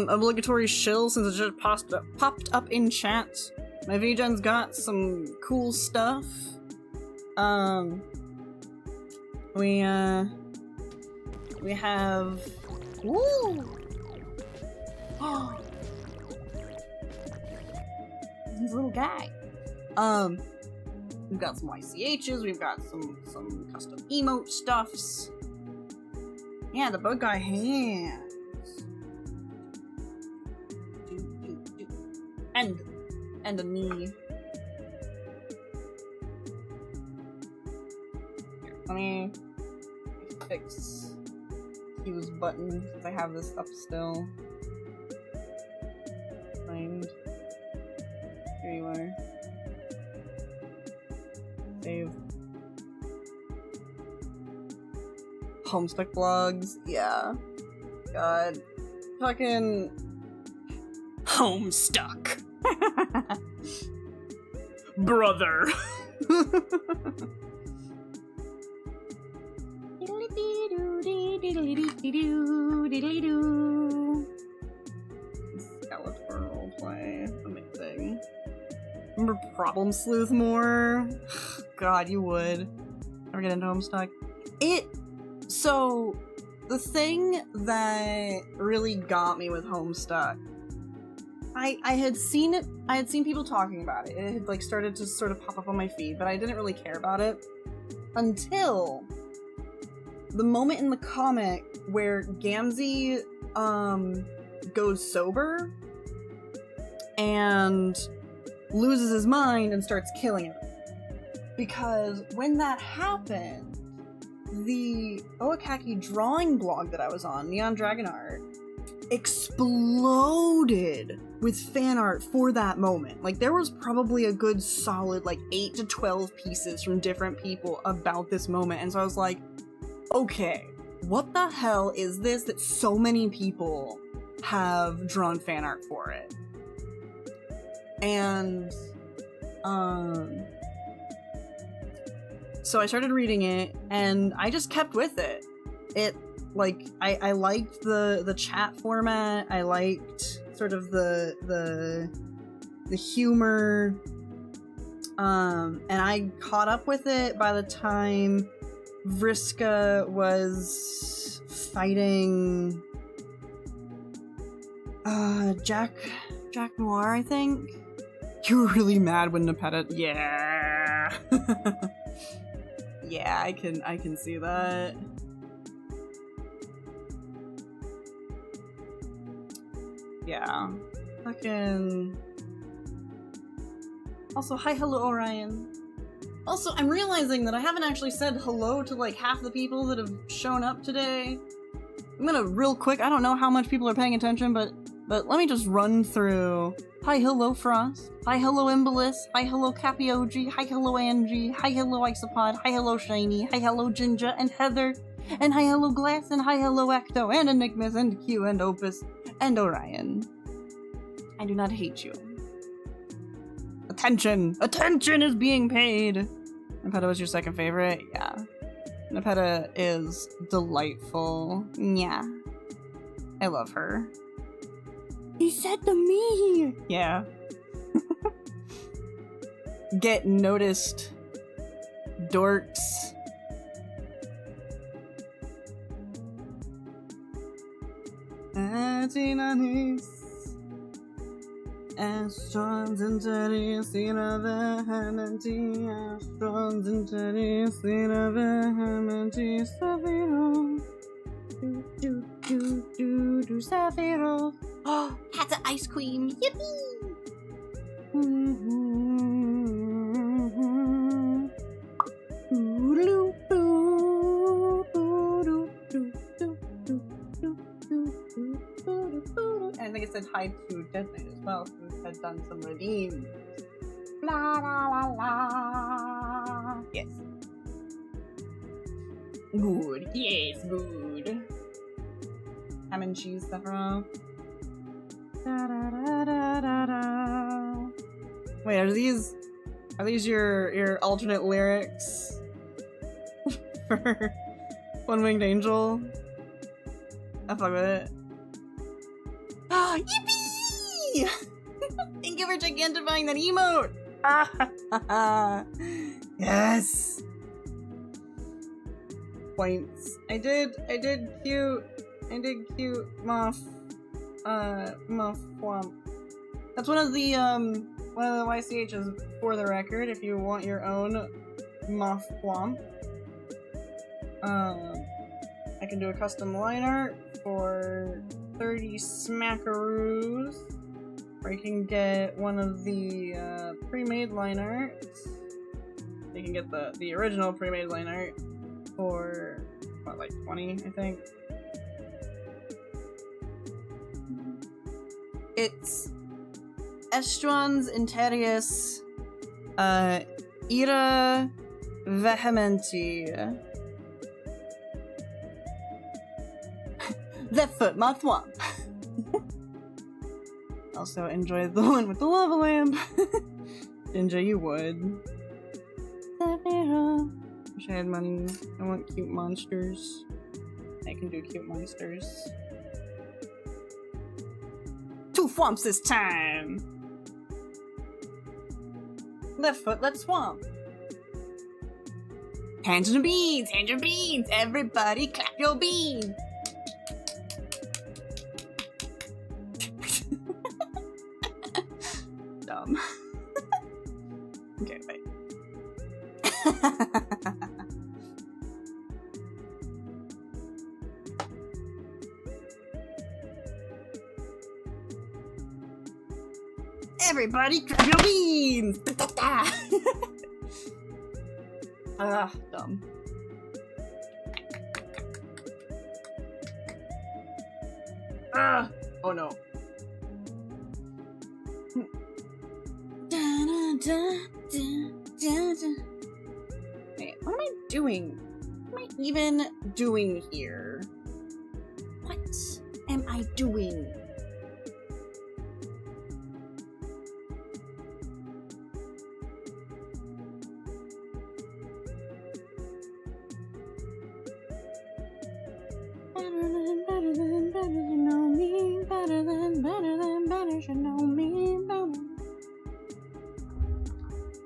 [SPEAKER 1] Obligatory shill since it just popped up in chat. My VGen's got some cool stuff. We have... Woo! Oh! He's a little guy. We've got some YCHs, we've got some custom emote stuffs. Yeah, the bug guy hands. And a knee. Here, let me fix use button since I have this up still. Find. Here you are. Save. Homestuck blogs, yeah. God. Fucking Homestuck. Brother. Skeleton roleplay. Amazing. Remember Problem Sleuth more? God, you would. Ever get into Homestuck? So, the thing that really got me with Homestuck, I had seen it, I had seen people talking about it. It had like started to sort of pop up on my feed, but I didn't really care about it until the moment in the comic where Gamzee goes sober and loses his mind and starts killing him. Because when that happened, the Oakaki drawing blog that I was on, Neon Dragon Art, exploded with fan art for that moment. Like, there was probably a good solid, like, 8 to 12 pieces from different people about this moment, and so I was like, okay, what the hell is this that so many people have drawn fan art for it? And, so I started reading it, and I just kept with it. I liked the chat format, I liked sort of the humor, and I caught up with it by the time Vriska was fighting Jack Noir, I think. You were really mad when Nepeta. Yeah. Yeah, I can see that. Yeah. Fucking. Also, hi, hello, Orion. Also, I'm realizing that I haven't actually said hello to like half the people that have shown up today. I'm gonna real quick, I don't know how much people are paying attention, but let me just run through. Hi, hello, Frost. Hi, hello, Imbolus. Hi, hello, Capioji. Hi, hello, Angie. Hi, hello, Isopod. Hi, hello, Shiny. Hi, hello, Jinja and Heather. And hi, hello, Glass. And hi, hello, Ecto. And Enigmas. And Q. And Opus. And Orion. I do not hate you. Attention! Attention is being paid! Nepeta was your second favorite? Yeah. Nepeta is delightful. Yeah. I love her. He said to me! Yeah. Get noticed, dorks. Astrons interés in a vehementy, astrons interés in a vehementy, Saphiro. Do Saphiro. Oh, that's an ice cream. Yippee! And I think it said hi to Dead Knight as well, who had done some redeems. La la la la. Yes. Good. Yes, good. Ham and cheese, Sephiroth. Da, da, da, da, da, da. Wait, are these your alternate lyrics for One Winged Angel? I fuck with it. Ah, yippee! Thank you for gigantifying that emote! Yes! Points. I did cute Moth Womp. That's one of the YCHs for the record, if you want your own Moth Womp. I can do a custom line art for 30 smackaroos, or you can get one of the pre-made line arts. You can get the original pre-made line art for what, like 20, I think. It's estrons interius ira vehementi. Left foot, my thwomp. Also enjoy the one with the lava lamp. Ginger, you would. Wish I had money. I want cute monsters. I can do cute monsters. 2 thwomps this time! Left foot, let's swamp. Tangerine beans! Tangerine beans! Everybody clap your beans! Dumb. Okay, wait. Everybody grab your beans! Ah, dumb. Ah! Oh no. Wait, what am I doing? What am I even doing here? What am I doing?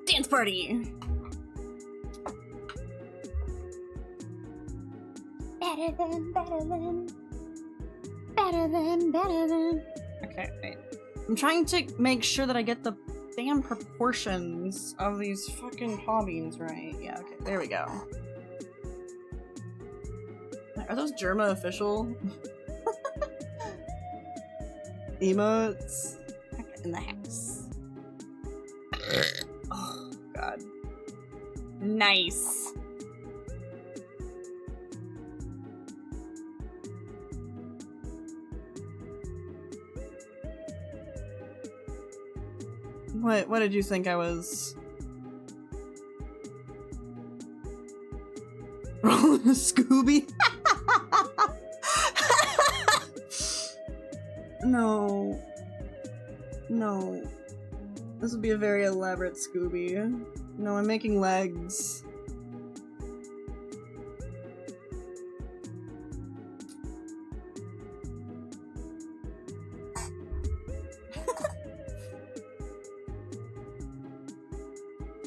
[SPEAKER 1] Dance party!
[SPEAKER 2] Better than.
[SPEAKER 1] Okay, wait. I'm trying to make sure that I get the damn proportions of these fucking paw beans right. Yeah, okay, there we go. Are those Germa official? Emotes? In the house. Oh, God. Nice. What did you think I was? Rolling a Scooby? No. No. This would be a very elaborate Scooby. No, I'm making legs.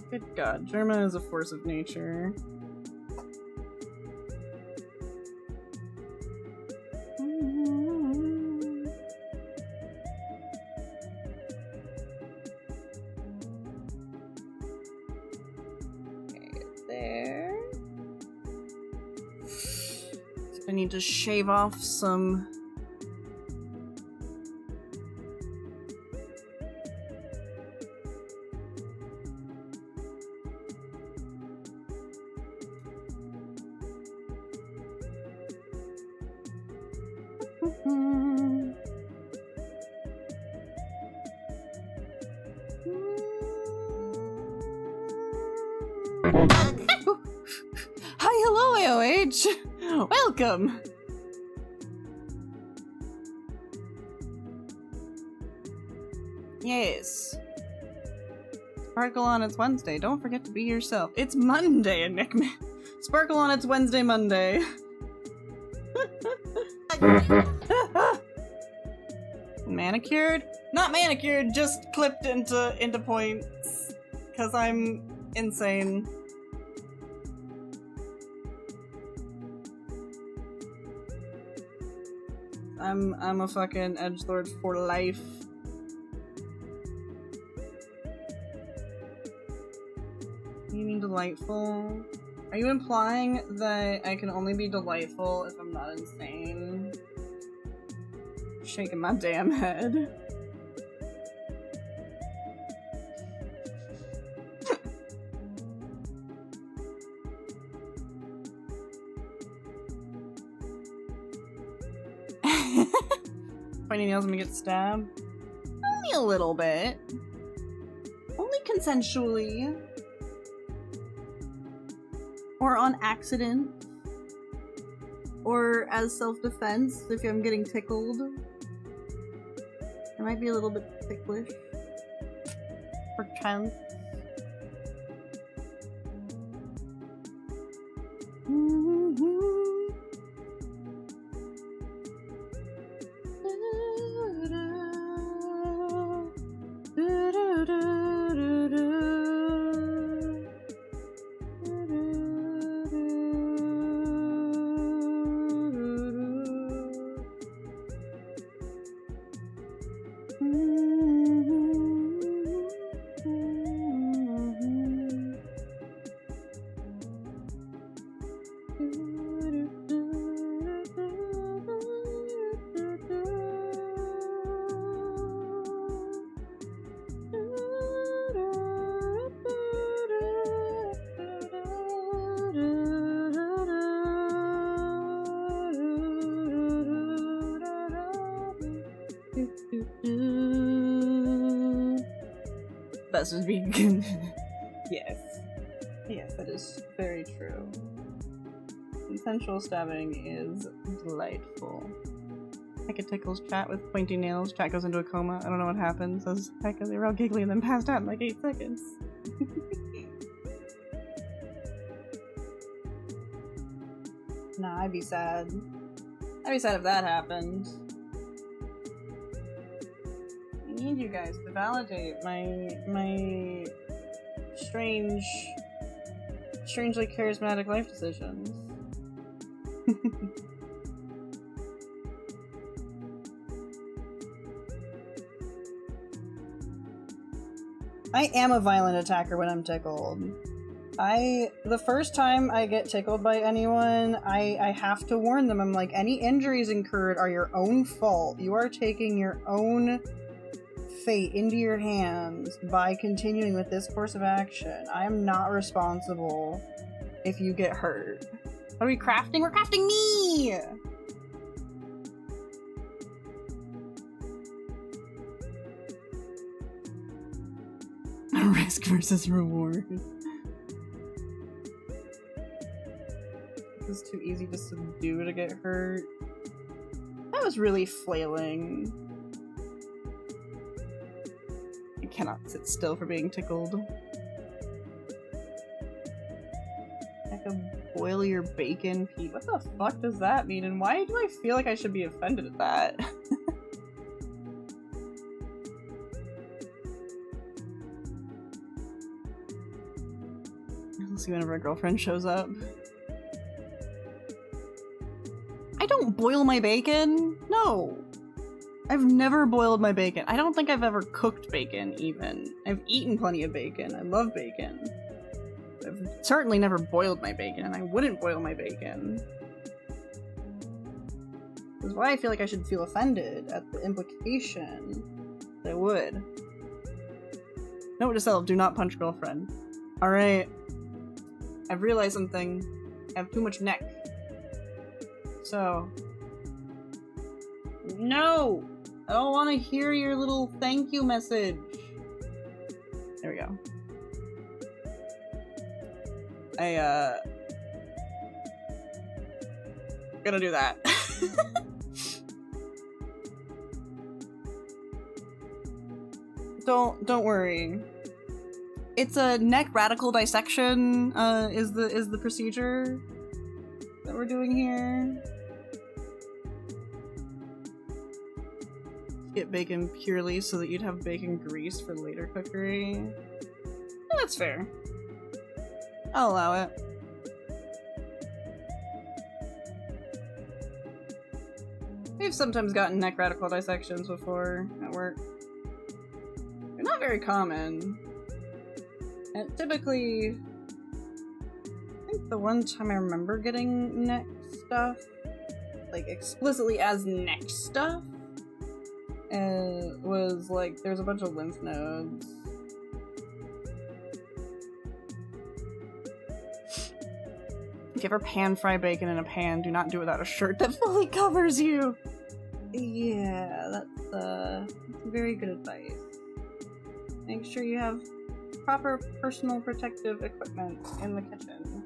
[SPEAKER 1] Good God, Germa is a force of nature. I need to shave off some. Hi, hello, AOH! Welcome! Yes. Sparkle on its Wednesday. Don't forget to be yourself. It's Monday, Nickman. Sparkle on its Wednesday, Monday. Manicured? Not manicured, just clipped into points. Cause I'm insane. I'm a fucking edgelord for life. You mean delightful? Are you implying that I can only be delightful if I'm not insane? Shaking my damn head. Pointy nails when we get stabbed. Only a little bit. Only consensually. Or on accident. Or as self-defense if I'm getting tickled. I might be a little bit ticklish. For chance. That's just being yes. Yes, that is very true. Consensual stabbing is delightful. Hecka tickles chat with pointy nails. Chat goes into a coma. I don't know what happens. Says Hecka, they were all giggly and then passed out in like 8 seconds. Nah, I'd be sad. I'd be sad if that happened. I need you guys to validate my strangely charismatic life decisions. I am a violent attacker when I'm tickled. The first time I get tickled by anyone, I have to warn them. I'm like, any injuries incurred are your own fault. You are taking your own fate into your hands by continuing with this course of action. I am not responsible if you get hurt. What are we crafting? We're crafting me! Risk versus reward. It was too easy to subdue to get hurt. That was really flailing. I cannot sit still for being tickled. I can boil your bacon, Pete. What the fuck does that mean? And why do I feel like I should be offended at that? We'll see whenever a girlfriend shows up. I don't boil my bacon! No! I've never boiled my bacon. I don't think I've ever cooked bacon, even. I've eaten plenty of bacon. I love bacon. I've certainly never boiled my bacon, and I wouldn't boil my bacon. Which is why I feel like I should feel offended at the implication that I would. Note to self, do not punch girlfriend. Alright. I've realized something. I have too much neck. So... No! I don't want to hear your little thank you message. There we go. Gonna do that. Don't worry. It's a neck radical dissection, is the procedure that we're doing here. Get bacon purely so that you'd have bacon grease for later cookery. Oh, that's fair. I'll allow it. We've sometimes gotten neck radical dissections before at work. They're not very common. And typically, I think the one time I remember getting neck stuff, like explicitly as neck stuff, was like there's a bunch of lymph nodes. If you ever pan fry bacon in a pan, do not do it without a shirt that fully covers you. Yeah, that's very good advice. Make sure you have proper personal protective equipment in the kitchen.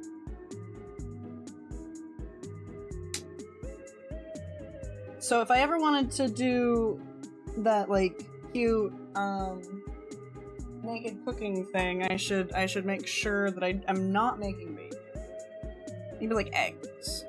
[SPEAKER 1] So if I ever wanted to do that, like, cute, naked cooking thing, I should make sure that I'm not making bacon. Maybe like eggs.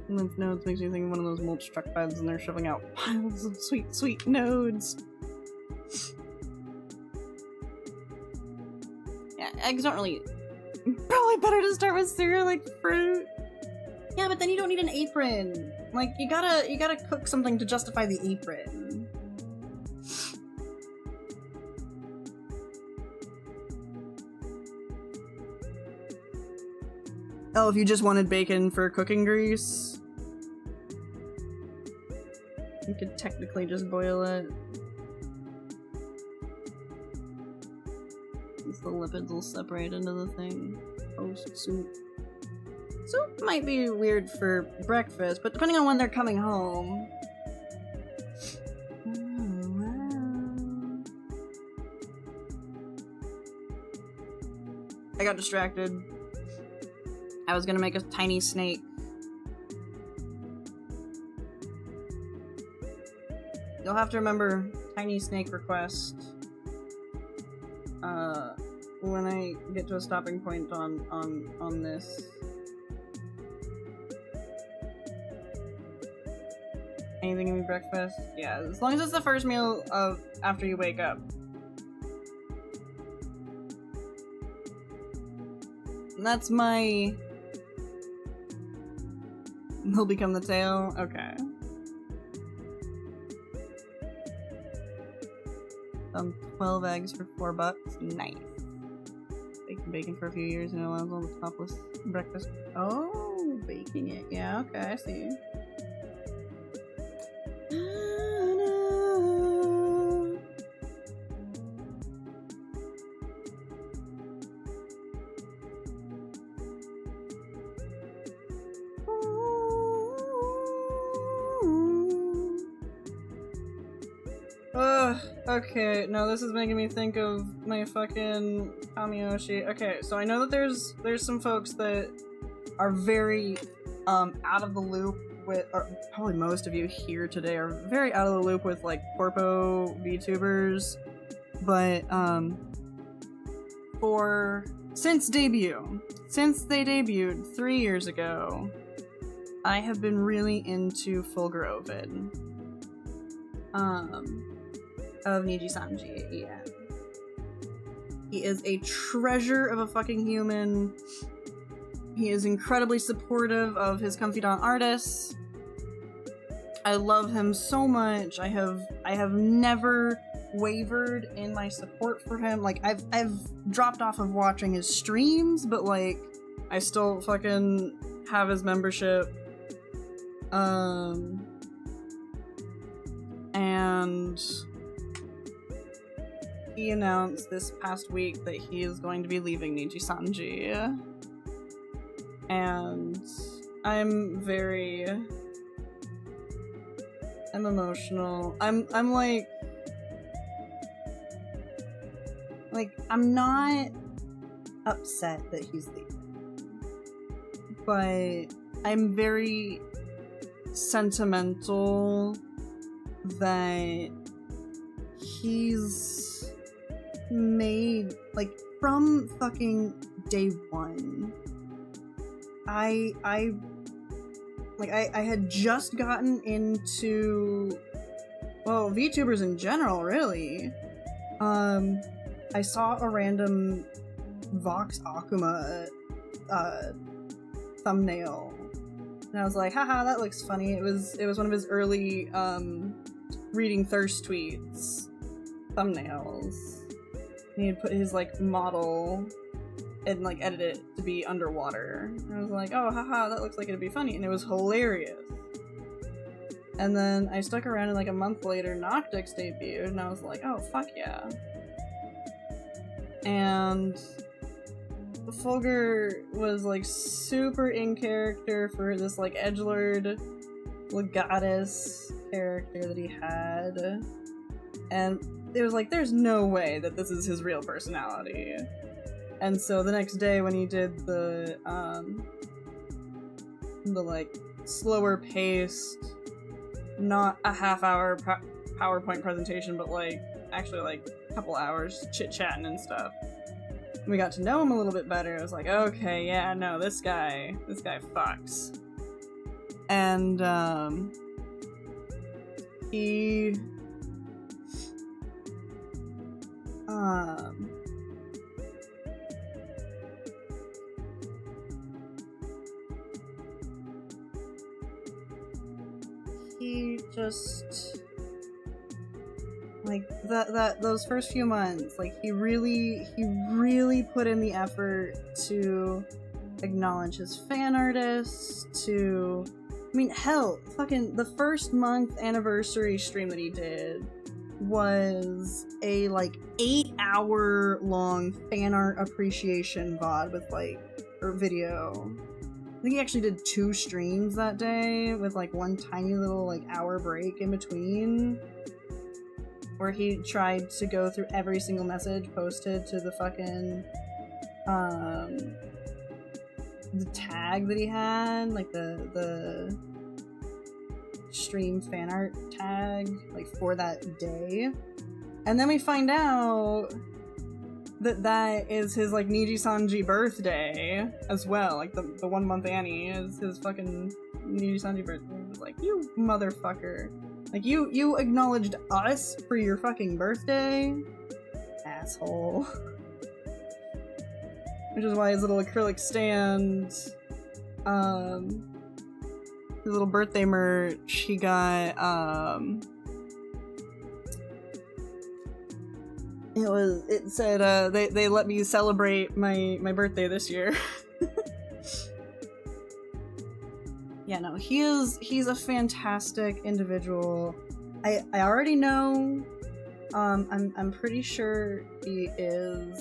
[SPEAKER 1] Lymph nodes makes me think of one of those mulch truck beds and they're shoving out piles of sweet, sweet nodes. Yeah, eggs don't really... Probably better to start with cereal like fruit. Yeah, but then you don't need an apron. Like, you gotta cook something to justify the apron. Oh, if you just wanted bacon for cooking grease? You could technically just boil it. The lipids will separate into the thing. Post soup. Soup might be weird for breakfast, but depending on when they're coming home. I got distracted. I was gonna make a tiny snake. You'll have to remember tiny snake request. When I get to a stopping point on this. Anything can be breakfast? Yeah, as long as it's the first meal of after you wake up. And that's my... He'll become the tail? Okay. 12 eggs for $4. Nice. Baking for a few years and it allows all the topless breakfast. Oh, baking it. Yeah, okay, I see. Okay, no, this is making me think of my fucking Kamiyoshi. Okay, so I know that there's some folks that are very out of the loop with, or probably most of you here today are very out of the loop with like corpo VTubers, but since they debuted 3 years ago, I have been really into Fulgurovid. Of Niji Sanji, yeah. He is a treasure of a fucking human. He is incredibly supportive of his confidant artists. I love him so much. I have never wavered in my support for him. Like, I've dropped off of watching his streams, but like, I still fucking have his membership. And he announced this past week that he is going to be leaving Niji Sanji. And I'm emotional. I'm like I'm not upset that he's leaving, but I'm very sentimental that he's made, like, from fucking day one. I had just gotten into, well, VTubers in general, really. I saw a random Vox Akuma thumbnail, and I was like, haha, that looks funny. It was one of his early reading thirst tweets thumbnails. And he had put his like model and like edit it to be underwater. And I was like, oh haha, that looks like it'd be funny, and it was hilarious. And then I stuck around and like a month later, Noctix debuted, and I was like, oh, fuck yeah. And Fulgur was like super in character for this like edgelord goddess character that he had. And it was like, there's no way that this is his real personality. And so the next day when he did the like slower paced, not a half-hour PowerPoint presentation, but like actually like a couple hours chit-chatting and stuff. We got to know him a little bit better. I was like, okay, yeah, no, this guy fucks. And he just like those first few months, like he really put in the effort to acknowledge his fan artists, to, I mean, hell, fucking the first month anniversary stream that he did was a like 8-hour long fan art appreciation VOD with like, or video. I think he actually did 2 streams that day with like one tiny little like hour break in between, where he tried to go through every single message posted to the fucking the tag that he had, like the stream fan art tag, like for that day. And then we find out that that is his like Niji-sanji birthday as well. Like the 1 month Annie is his fucking Niji-sanji birthday. It was like, you motherfucker. Like you acknowledged us for your fucking birthday? Asshole. Which is why his little acrylic stand, his little birthday merch, he got, it said, they let me celebrate my birthday this year. Yeah, no, he's a fantastic individual. I already know, I'm pretty sure he is,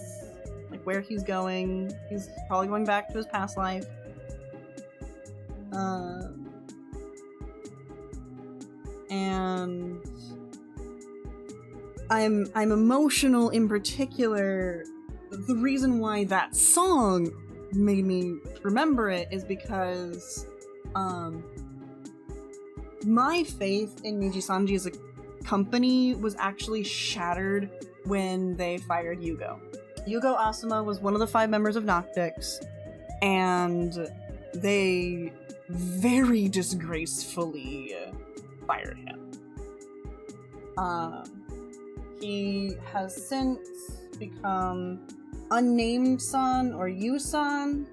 [SPEAKER 1] like, where he's going. He's probably going back to his past life. And I'm emotional in particular. The reason why that song made me remember it is because my faith in Niji-sanji as a company was actually shattered when they fired Yugo. Yugo Asuma was one of the 5 members of Noctix, and they very disgracefully fired him. He has since become Unnamed San, or Yu-san.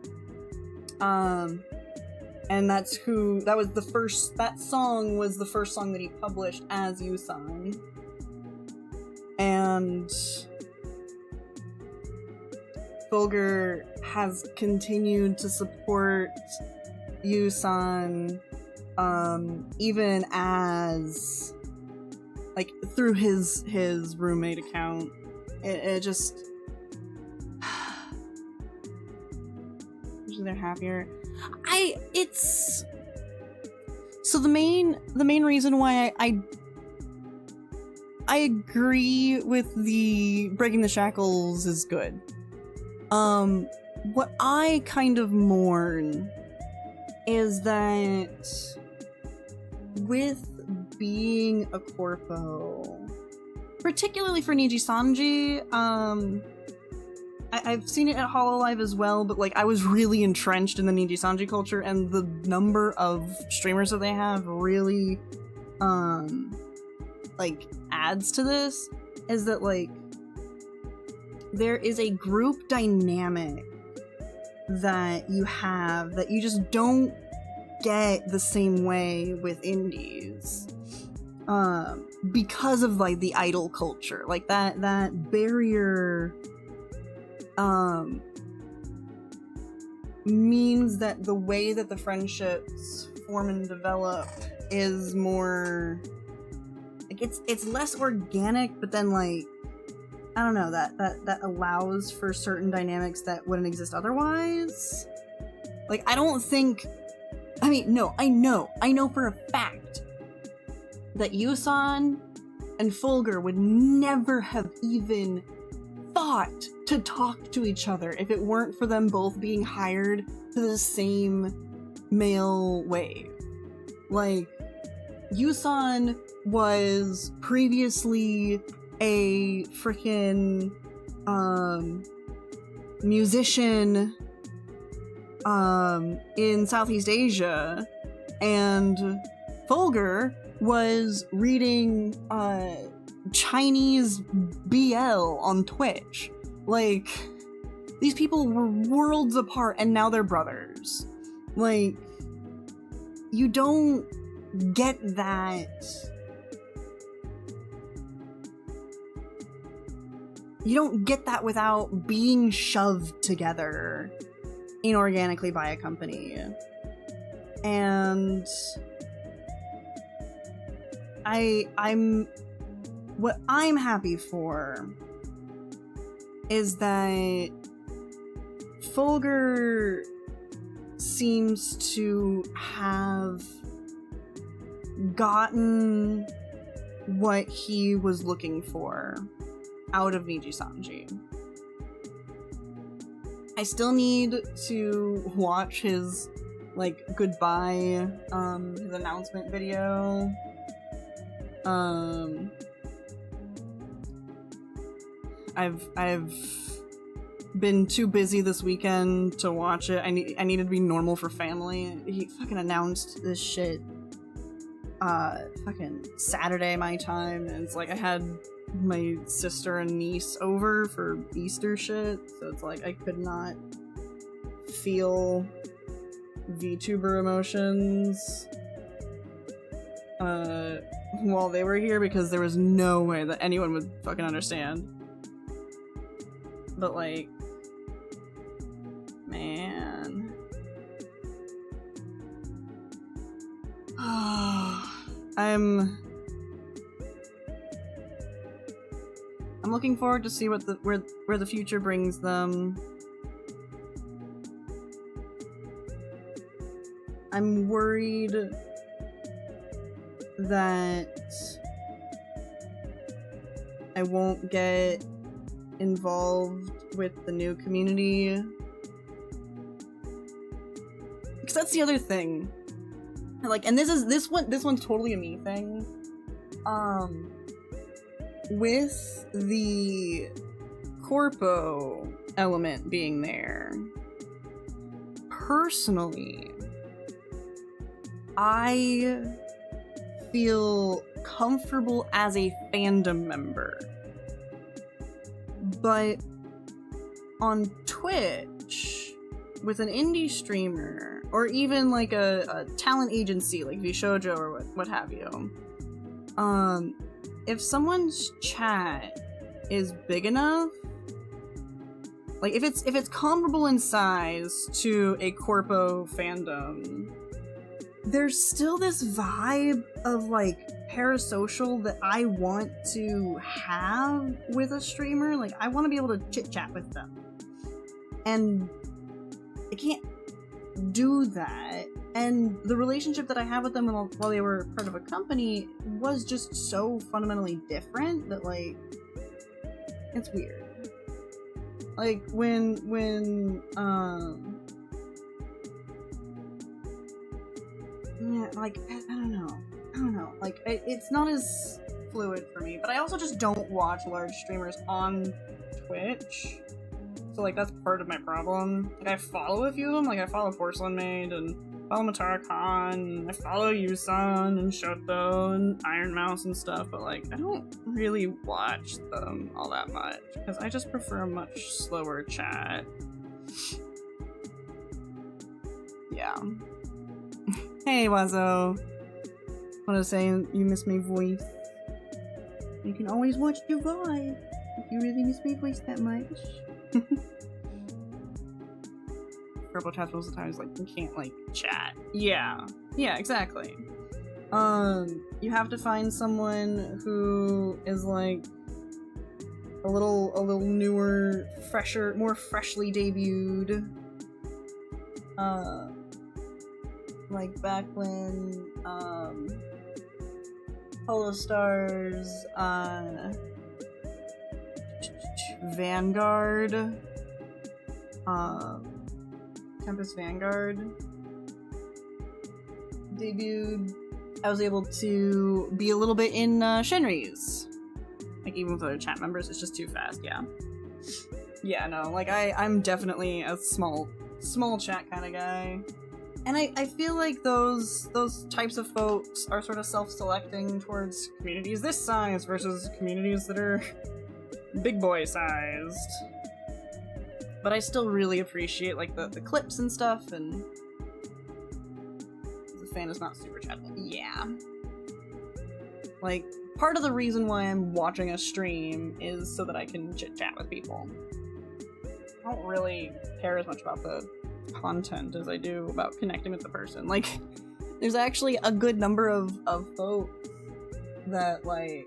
[SPEAKER 1] And that song was the first song that he published as Yu-san. And Fulgur has continued to support Yu-san, even as, like, through his roommate account. It just, usually they're happier. So the main reason why I agree with the breaking the shackles is good. What I kind of mourn is that with being a corpo, particularly for Niji-sanji, I've seen it at Hololive as well, but like I was really entrenched in the Niji-sanji culture, and the number of streamers that they have really like adds to this, is that like there is a group dynamic that you have that you just don't get the same way with indies, because of like the idol culture, like that barrier means that the way that the friendships form and develop is more like it's less organic, but then like I don't know, that allows for certain dynamics that wouldn't exist otherwise. Like I don't think I know for a fact that Yusan and Fulgur would never have even thought to talk to each other if it weren't for them both being hired to the same male wave. Like, Yusan was previously a freaking musician in Southeast Asia, and Fulgur was reading Chinese BL on Twitch. Like, these people were worlds apart and now they're brothers. Like, you don't get that. You don't get that without being shoved together inorganically by a company. And what I'm happy for is that Fulgur seems to have gotten what he was looking for out of Niji Sanji. I still need to watch his like goodbye his announcement video. I've been too busy this weekend to watch it. I needed to be normal for family. He fucking announced this shit fucking Saturday my time, and it's like I had my sister and niece over for Easter shit, so it's like I could not feel VTuber emotions while they were here because there was no way that anyone would fucking understand. But like, man. I'm looking forward to see what where the future brings them. I'm worried that I won't get involved with the new community, because that's the other thing. Like, and this one's totally a me thing. With the corpo element being there, personally, I feel comfortable as a fandom member. But on Twitch, with an indie streamer, or even like a talent agency like VShojo or what have you, if someone's chat is big enough, like if it's comparable in size to a corpo fandom, there's still this vibe of like parasocial that I want to have with a streamer. Like, I want to be able to chit chat with them, and I can't do that. And the relationship that I had with them while they were part of a company was just so fundamentally different that, like, it's weird. Like, when yeah, like, I don't know, like, it's not as fluid for me, but I also just don't watch large streamers on Twitch, so, like, that's part of my problem. Like, I follow a few of them, like, I follow Porcelain Maid, and follow Matara Khan, and I follow Yusan, and Shoto, and Iron Mouse, and stuff, but, like, I don't really watch them all that much, because I just prefer a much slower chat. Yeah. Hey, Wazo. Want to say you miss my voice? You can always watch your vibe if you really miss my voice that much. Purple chats most of the time is like you can't like chat. Yeah, exactly. You have to find someone who is like a little newer, fresher, more freshly debuted. Like back when Polo Stars, Vanguard, Tempest Vanguard debuted. I was able to be a little bit in Shenry's. Like, even with other chat members, it's just too fast, yeah. Yeah, no, like, I'm definitely a small chat kind of guy. And I feel like those types of folks are sort of self-selecting towards communities this size versus communities that are big boy sized. But I still really appreciate, like, the clips and stuff, and the fan is not super chatable. Yeah. Like, part of the reason why I'm watching a stream is so that I can chit-chat with people. I don't really care as much about the content as I do about connecting with the person. Like, there's actually a good number of folks that, like,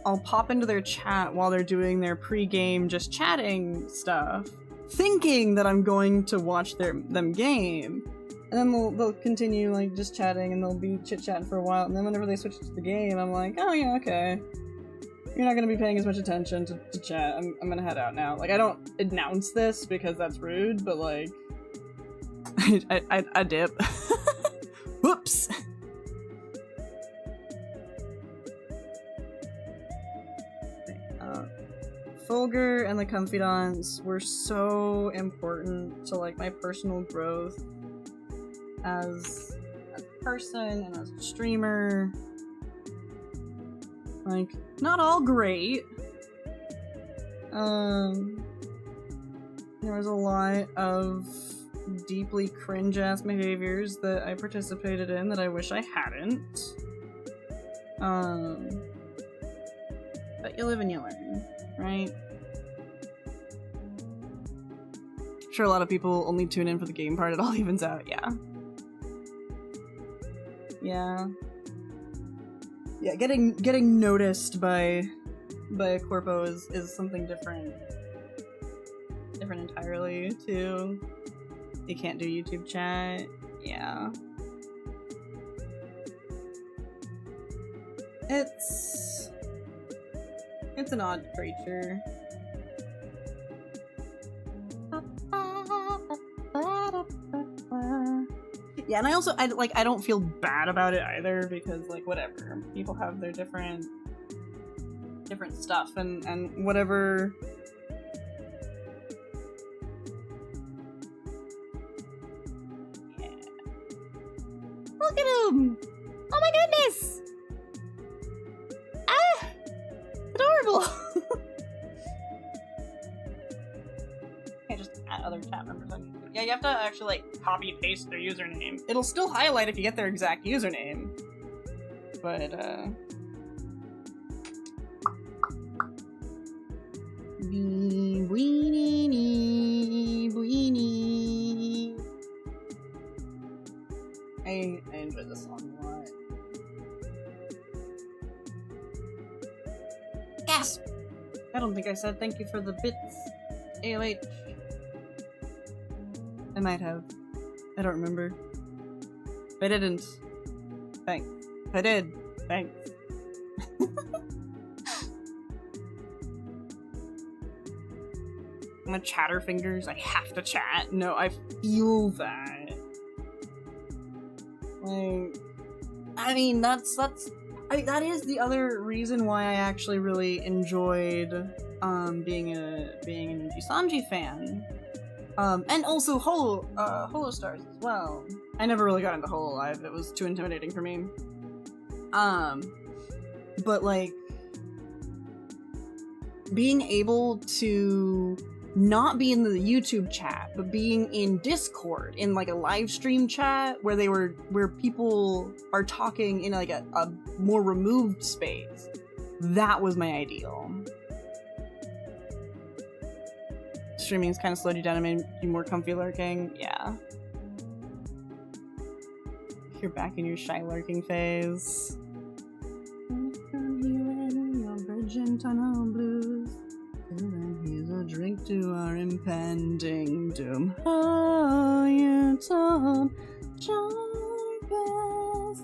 [SPEAKER 1] I'll pop into their chat while they're doing their pre-game just chatting stuff, thinking that I'm going to watch them game, and then they'll continue like just chatting, and they'll be chit-chatting for a while, and then whenever they switch to the game, I'm like, oh yeah, okay. You're not gonna be paying as much attention to chat. I'm gonna head out now. Like, I don't announce this because that's rude, but like, I dip. Whoops. Fulgur and the Confidants were so important to like my personal growth as a person and as a streamer. Like, not all great. There was a lot of deeply cringe-ass behaviors that I participated in that I wish I hadn't. But you live and you learn, right? Sure, a lot of people only tune in for the game part. It all evens out, yeah. Yeah. Yeah, getting noticed by a corpo is something different. Different entirely, too. You can't do YouTube chat. Yeah. It's an odd creature. Yeah, and I don't feel bad about it either, because like whatever, people have their different stuff and whatever. Yeah. Look at him! Oh my goodness! Ah! Adorable! Can't just add other chat members on YouTube. Yeah, you have to actually like copy paste their username. It'll still highlight if you get their exact username. But I enjoy this song a lot. Gasp! I don't think I said thank you for the bits. AOH. I might have. I don't remember. If I didn't, thanks. If I did, thanks. I'm a chatterfingers. I have to chat. No, I feel that. Like, I mean, that is the other reason why I actually really enjoyed being an Sanji fan. And also Holo Stars as well. I never really got into Hololive. It was too intimidating for me. But like, being able to not be in the YouTube chat, but being in Discord, in like a live stream chat where people are talking in like a more removed space, that was my ideal. streaming's kind of slowed you down and made you more comfy lurking. Yeah. You're back in your shy lurking phase. Your virgin tunnel blues. Here's a drink to our impending doom. Oh, you told sharpest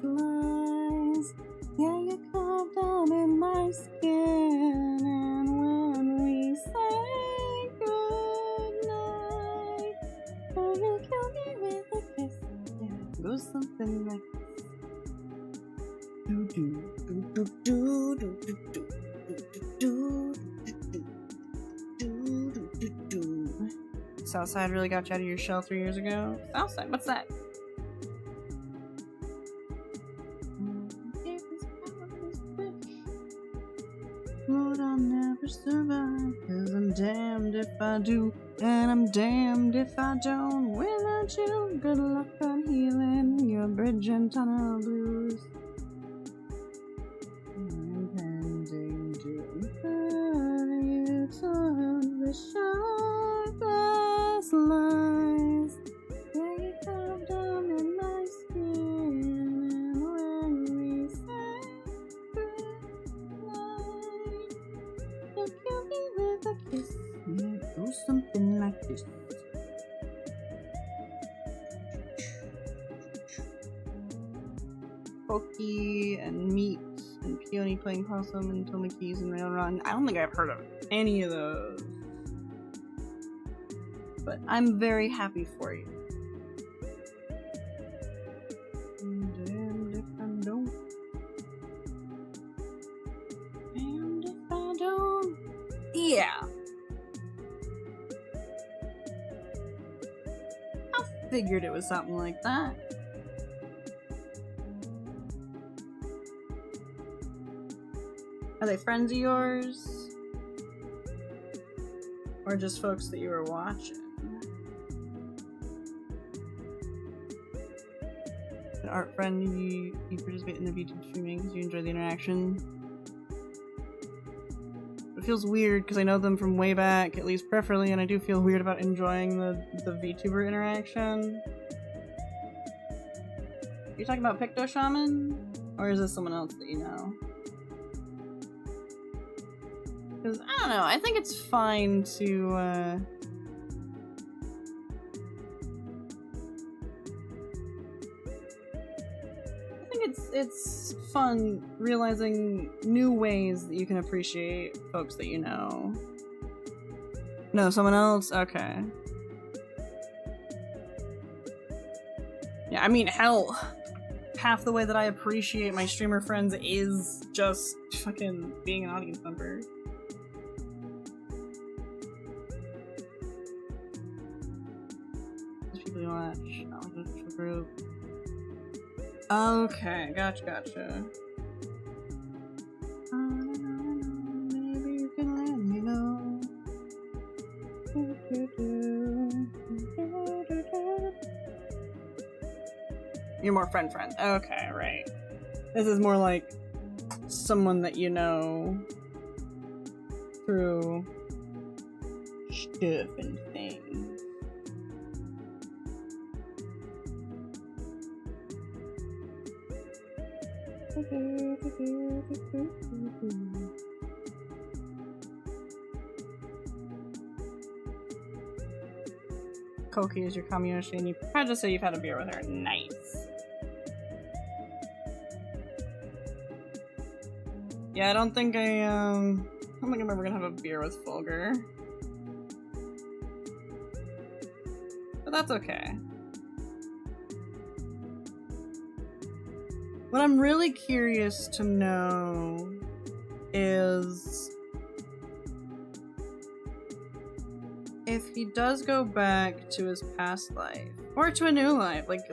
[SPEAKER 1] lies. Yeah, you carved down in my skin, and when we say goodnight, oh, you kill me with a kiss. Yeah, it goes something like this. Do do do do do do do do do do do. Southside really got you out of your shell 3 years ago. Southside, what's that? Lord, I'll never survive, 'cause I'm damned if I do, and I'm damned if I don't. Without you, good luck on healing your bridge and tunnel blues. Impending doom. You told the sharpest lies. Yeah, you carved down in my skin, and when we say goodnight, you kill me with a kiss. Yeah, it goes something like this. Pokey and Meat and Peony playing possum and Tomakeys and Rail Run. I don't think I've heard of any of those. But I'm very happy for you. Damned if I don't. Damned if I don't. Yeah. I figured it was something like that. Are they friends of yours? Or just folks that you were watching? An art friend, you participate in the VTube streaming because you enjoy the interaction. It feels weird because I know them from way back, at least preferably, and I do feel weird about enjoying the VTuber interaction. Are you talking about Picto Shaman? Or is this someone else that you know? Because, I don't know, I think it's fine to, I think it's fun realizing new ways that you can appreciate folks that you know. No, someone else? Okay. Yeah, I mean, hell, half the way that I appreciate my streamer friends is just fucking being an audience member. Watch. Group. Okay, gotcha. Maybe you can let me know. You're more friend. Okay, right. This is more like someone that you know through stuff and things. Koki is your Kamiyoshi, and you had to say you've had a beer with her. Nice. Yeah, I don't think I'm ever gonna have a beer with Fulgur. But that's okay. What I'm really curious to know is if he does go back to his past life or to a new life, like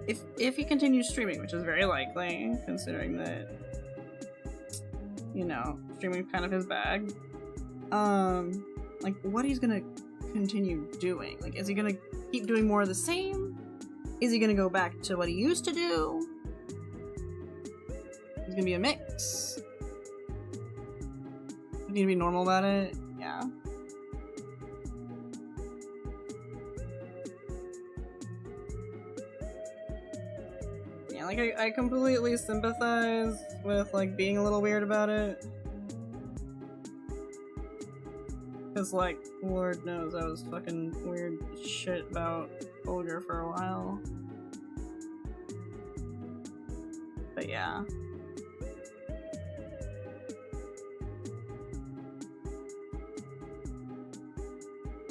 [SPEAKER 1] if he continues streaming, which is very likely considering that, you know, streaming's kind of his bag. Like what he's gonna continue doing? Like, is he gonna keep doing more of the same? Is he gonna go back to what he used to do? It's gonna be a mix. You need to be normal about it. Yeah. Yeah, like, I completely sympathize with, like, being a little weird about it. Cause, like, Lord knows I was fucking weird shit about Olga for a while. But yeah.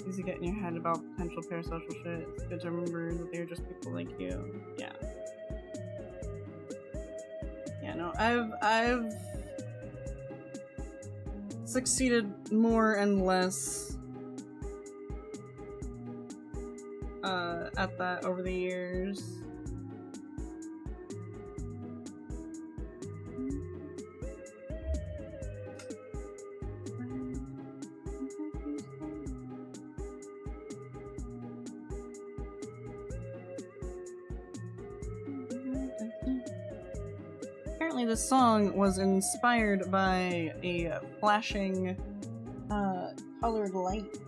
[SPEAKER 1] Easy to get in your head about potential parasocial shit. It's good to remember that they're just people like you. Yeah. Yeah, no, I've succeeded more and less at that over the years. Apparently this song was inspired by a flashing colored light.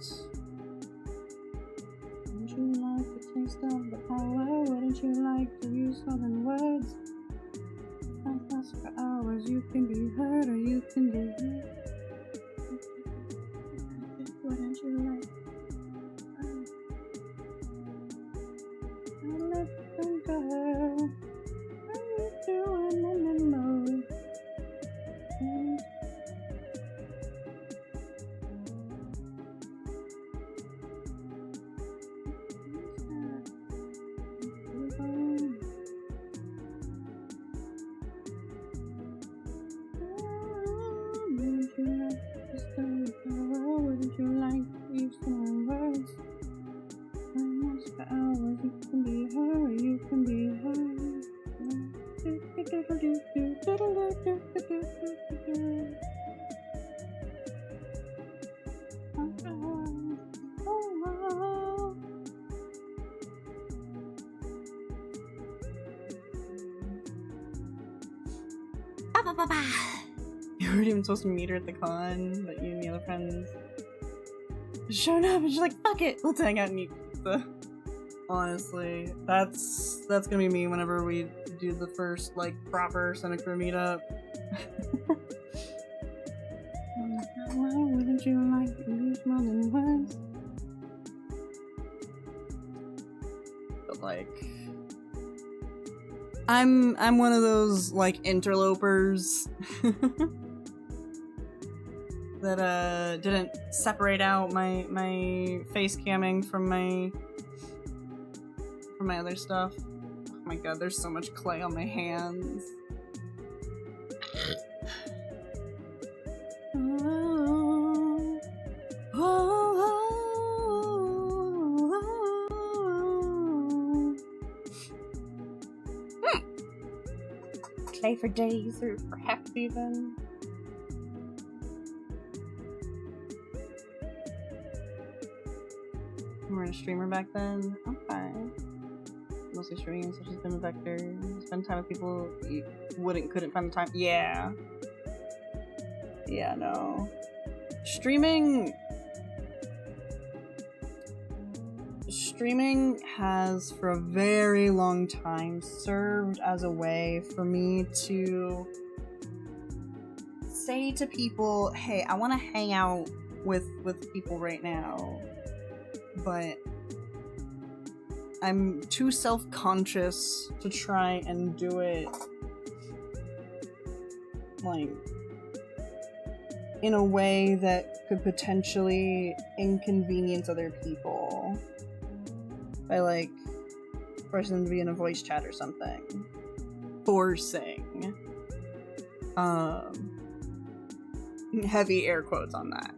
[SPEAKER 1] Wouldn't you like the taste of the power? Wouldn't you like to use more than words? If I last for hours, you can be heard or you can be heard. Wouldn't you like to let them go? What are you doing in the mode? Wouldn't you like to stay power? Wouldn't you like to use some words? When for hours, you can be her, or you can be her. You weren't even supposed to meet her at the con, but you and the other friends showed up and she's like, fuck it, let's hang out and eat pizza. Honestly, that's gonna be me whenever we do the first, like, proper Sonic Crew meetup. Why wouldn't you like to use more than words? But, like, I'm one of those, like, interlopers that didn't separate out my face camming from my other stuff. Oh my god, there's so much clay on my hands. Oh, oh, oh, oh. Clay for days or perhaps even. You were a streamer back then? Okay. Mostly streaming, such as been a vector. Spend time with people you couldn't find the time. Yeah. Yeah, no. Streaming has for a very long time served as a way for me to say to people, hey, I want to hang out with people right now, but I'm too self-conscious to try and do it, like, in a way that could potentially inconvenience other people by, like, forcing them to be in a voice chat or something. Forcing. Heavy air quotes on that.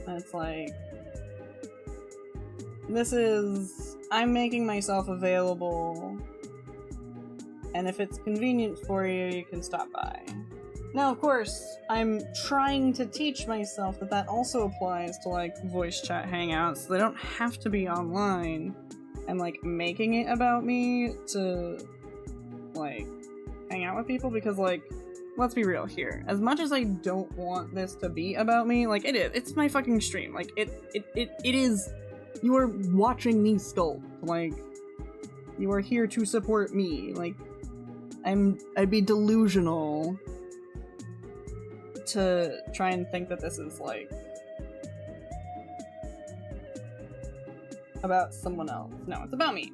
[SPEAKER 1] And it's like, I'm making myself available, and if it's convenient for you, you can stop by. Now, of course, I'm trying to teach myself that also applies to, like, voice chat hangouts, so they don't have to be online, and, like, making it about me to, like, hang out with people, because, like, let's be real here. As much as I don't want this to be about me, like, it is. It's my fucking stream. Like, it is. You are watching me sculpt. Like, You are here to support me. Like, I'd be delusional to try and think that this is, like, about someone else. No, it's about me.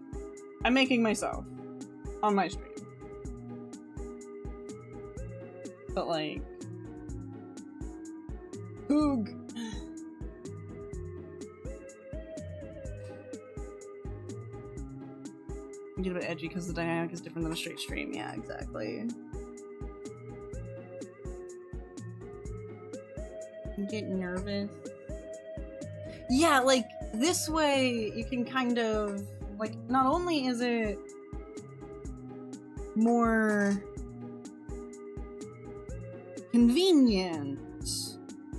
[SPEAKER 1] I'm making myself on my stream. But, like, Hoog. Get a bit edgy because the dynamic is different than a straight stream. Yeah, exactly. I get nervous. Yeah, like, this way you can kind of, like, not only is it more convenient,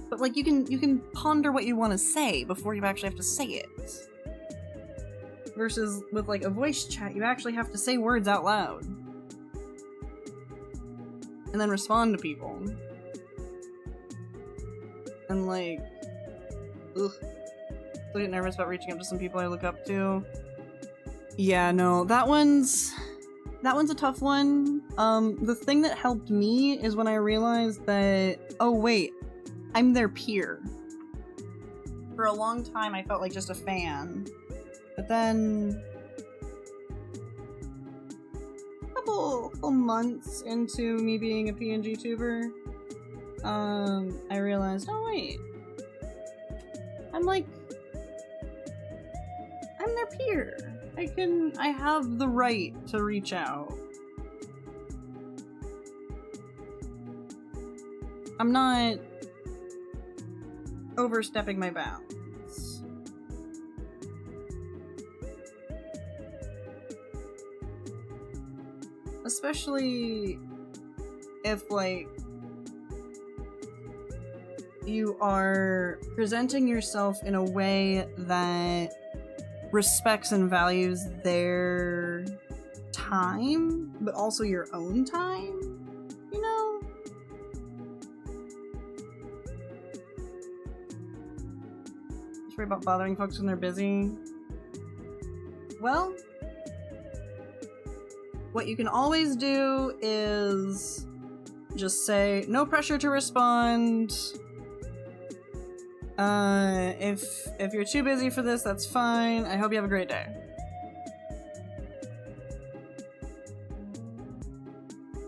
[SPEAKER 1] but, like, you can ponder what you want to say before you actually have to say it. Versus with, like, a voice chat, you actually have to say words out loud. And then respond to people. And, like, ugh. I get nervous about reaching up to some people I look up to. Yeah, no, that one's a tough one. The thing that helped me is when I realized that, oh wait, I'm their peer. For a long time I felt like just a fan. But then a couple months into me being a PNG tuber, I realized, oh wait, I'm their peer. I have the right to reach out. I'm not overstepping my bounds. Especially if, like, you are presenting yourself in a way that respects and values their time, but also your own time, you know? Just worry about bothering folks when they're busy. Well, what you can always do is just say, no pressure to respond. If you're too busy for this, that's fine. I hope you have a great day.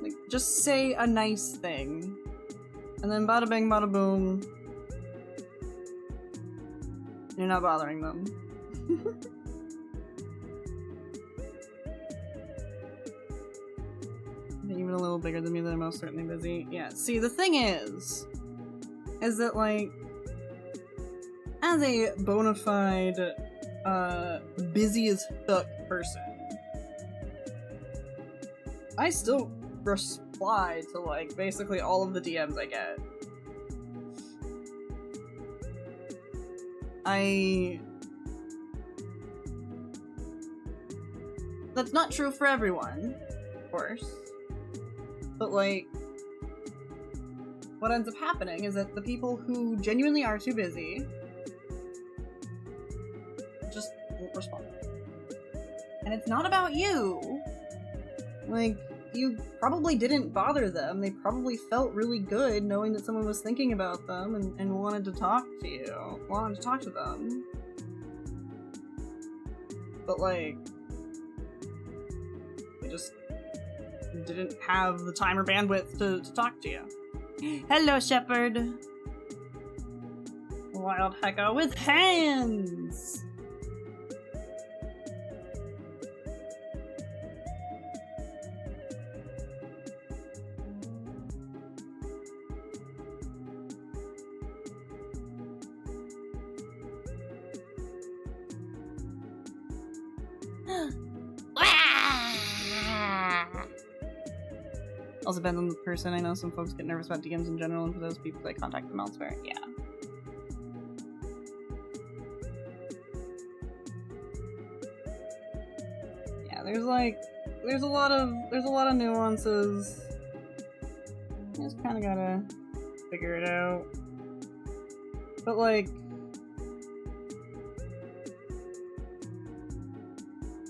[SPEAKER 1] Like, just say a nice thing. And then bada bing, bada boom. You're not bothering them. Even a little bigger than me, they're most certainly busy. Yeah, see, the thing is that, like, as a bona fide, busy as fuck person, I still reply to, like, basically all of the DMs I get. That's not true for everyone, of course. But, like, what ends up happening is that the people who genuinely are too busy just won't respond. And it's not about you. Like, you probably didn't bother them. They probably felt really good knowing that someone was thinking about them and wanted to talk to you. Wanted to talk to them. But, like, they just didn't have the time or bandwidth to talk to you. Hello, Shepherd! Wild Hecko with hands! Also depends on the person. I know some folks get nervous about DMs in general, and for those people, they contact them elsewhere. Yeah. Yeah, there's a lot of nuances. You just kind of gotta figure it out. But, like,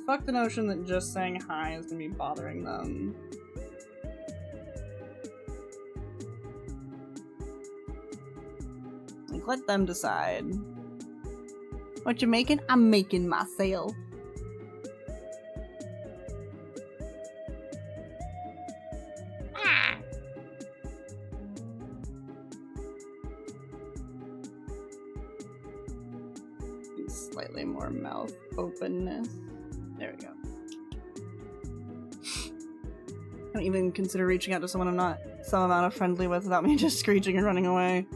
[SPEAKER 1] fuck the notion that just saying hi is gonna be bothering them. Like, let them decide. What you making? I'm making myself. Slightly more mouth openness. There we go. I don't even consider reaching out to someone I'm not some amount of friendly with without me just screeching and running away.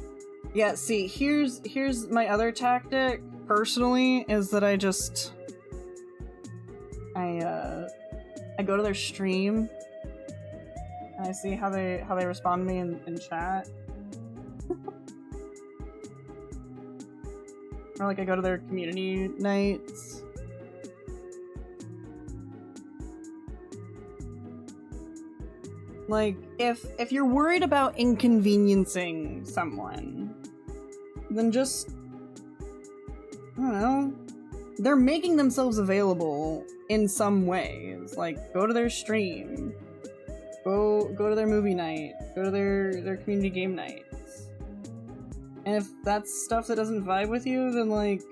[SPEAKER 1] Yeah, see, here's my other tactic, personally, is that I go to their stream and I see how they respond to me in chat. Or like I go to their community nights. Like, if you're worried about inconveniencing someone, then just, I don't know, they're making themselves available in some ways. Like, go to their stream, go to their movie night, go to their community game nights. And if that's stuff that doesn't vibe with you, then like,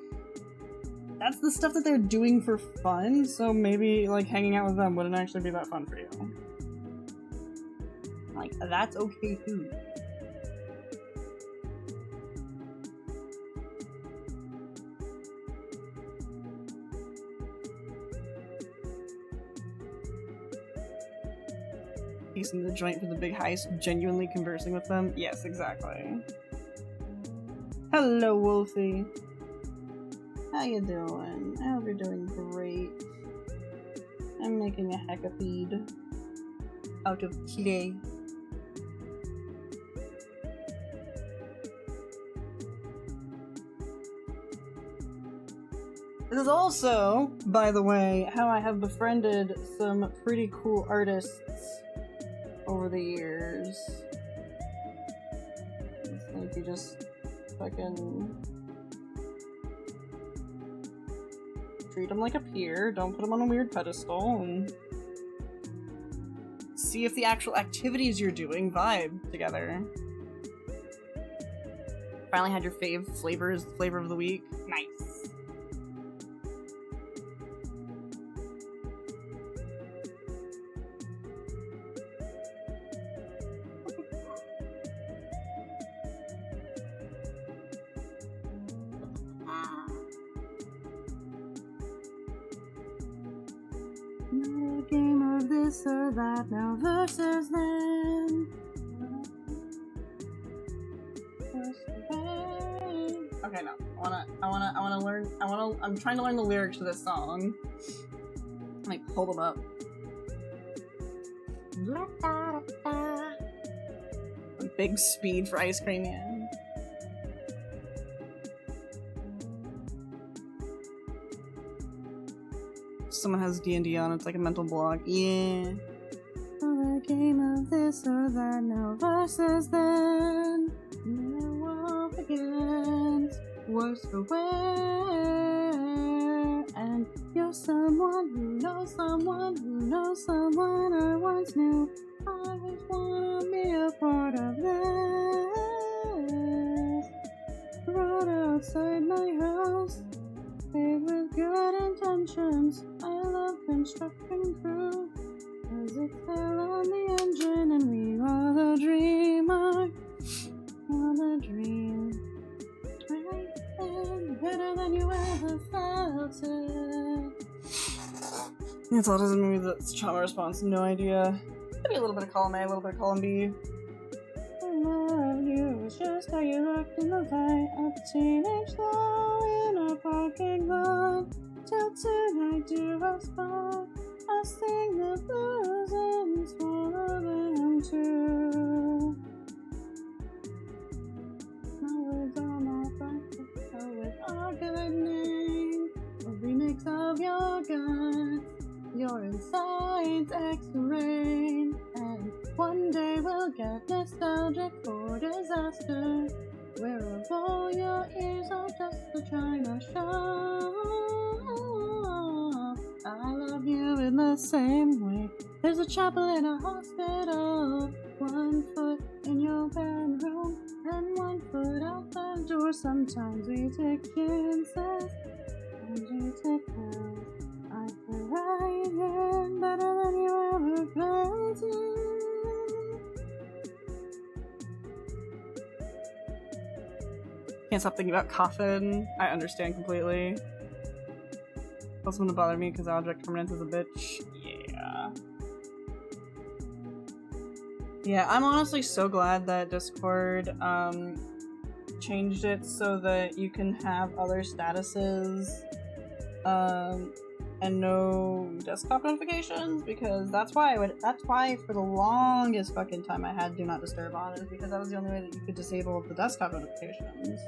[SPEAKER 1] that's the stuff that they're doing for fun, so maybe like hanging out with them wouldn't actually be that fun for you. Like, that's okay too. Piecing the joint for the big heist, genuinely conversing with them? Yes, exactly. Hello, Wolfie. How you doing? I hope you're doing great. I'm making a hackapede out of clay. This is also, by the way, how I have befriended some pretty cool artists over the years. It's like you just fucking treat them like a peer, don't put them on a weird pedestal, and see if the actual activities you're doing vibe together. Finally had your flavor of the week. Nice. Not a game of this or that, now versus then. Okay, no. I'm trying to learn the lyrics to this song. Like, pull them up. Big speed for ice cream, yeah. Someone has D&D on, it's like a mental block. Yeah. Another game of this or that, now versus then. Now off against worse for wear. And you're someone who knows someone who knows someone I once knew. I always wanna be a part of this. Right outside my house, made with good intentions. I love construction crew, as it fell on the engine, and we are the dreamer, are the dream. Right then, better than you ever felt it. That's all doesn't mean that's trauma response, no idea. Could be a little bit of column A, a little bit of column B. I love you, it's just how you looked in the light of the teenage glow in a parking lot. Till tonight do I spot, I sing the blues and swallow them too. My words are my practice, so with our good name, a remix of your guts, your insides X-ray, and one day we'll get nostalgic for disaster, where all your ears are just a china shop. I love you in the same way. There's a chapel in a hospital. 1 foot in your bedroom and 1 foot out the door. Sometimes we take chances and we take pills. I feel right here better than you ever planned to. Can't stop thinking about coffin. I understand completely. Also gonna bother me because object permanence is a bitch. Yeah. Yeah, I'm honestly so glad that Discord changed it so that you can have other statuses and no desktop notifications, because that's why for the longest fucking time I had do not disturb on, is because that was the only way that you could disable the desktop notifications.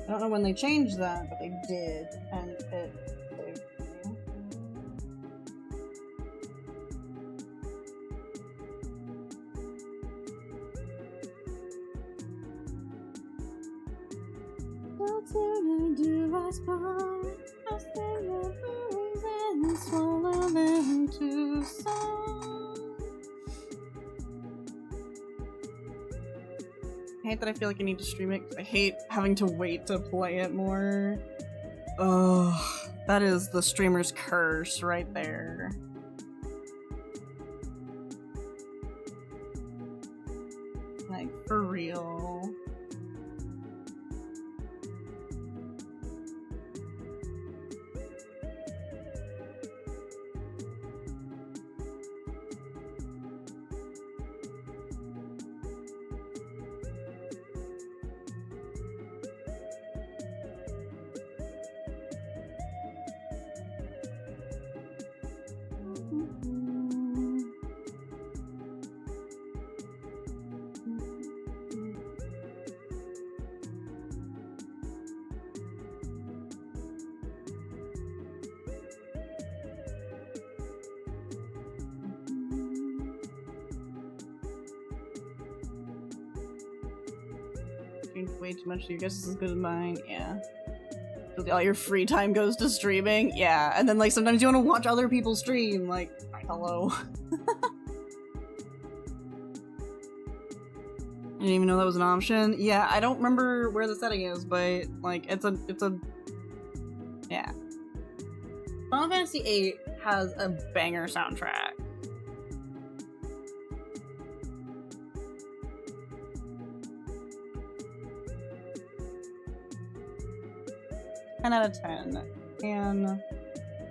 [SPEAKER 1] I don't know when they changed that, but they did, and it saved me. What do I do? I spawn, I sing the words and swallow them to song. I hate that I feel like I need to stream it, because I hate having to wait to play it more. Ugh, that is the streamer's curse right there. Like, for real. Way too much, so your guess is as good as mine. Yeah. All your free time goes to streaming. Yeah, and then like sometimes you want to watch other people stream. Like, hello. I didn't even know that was an option. Yeah, I don't remember where the setting is, but like it's a yeah. Final Fantasy VIII has a banger soundtrack. 10 out of 10. Can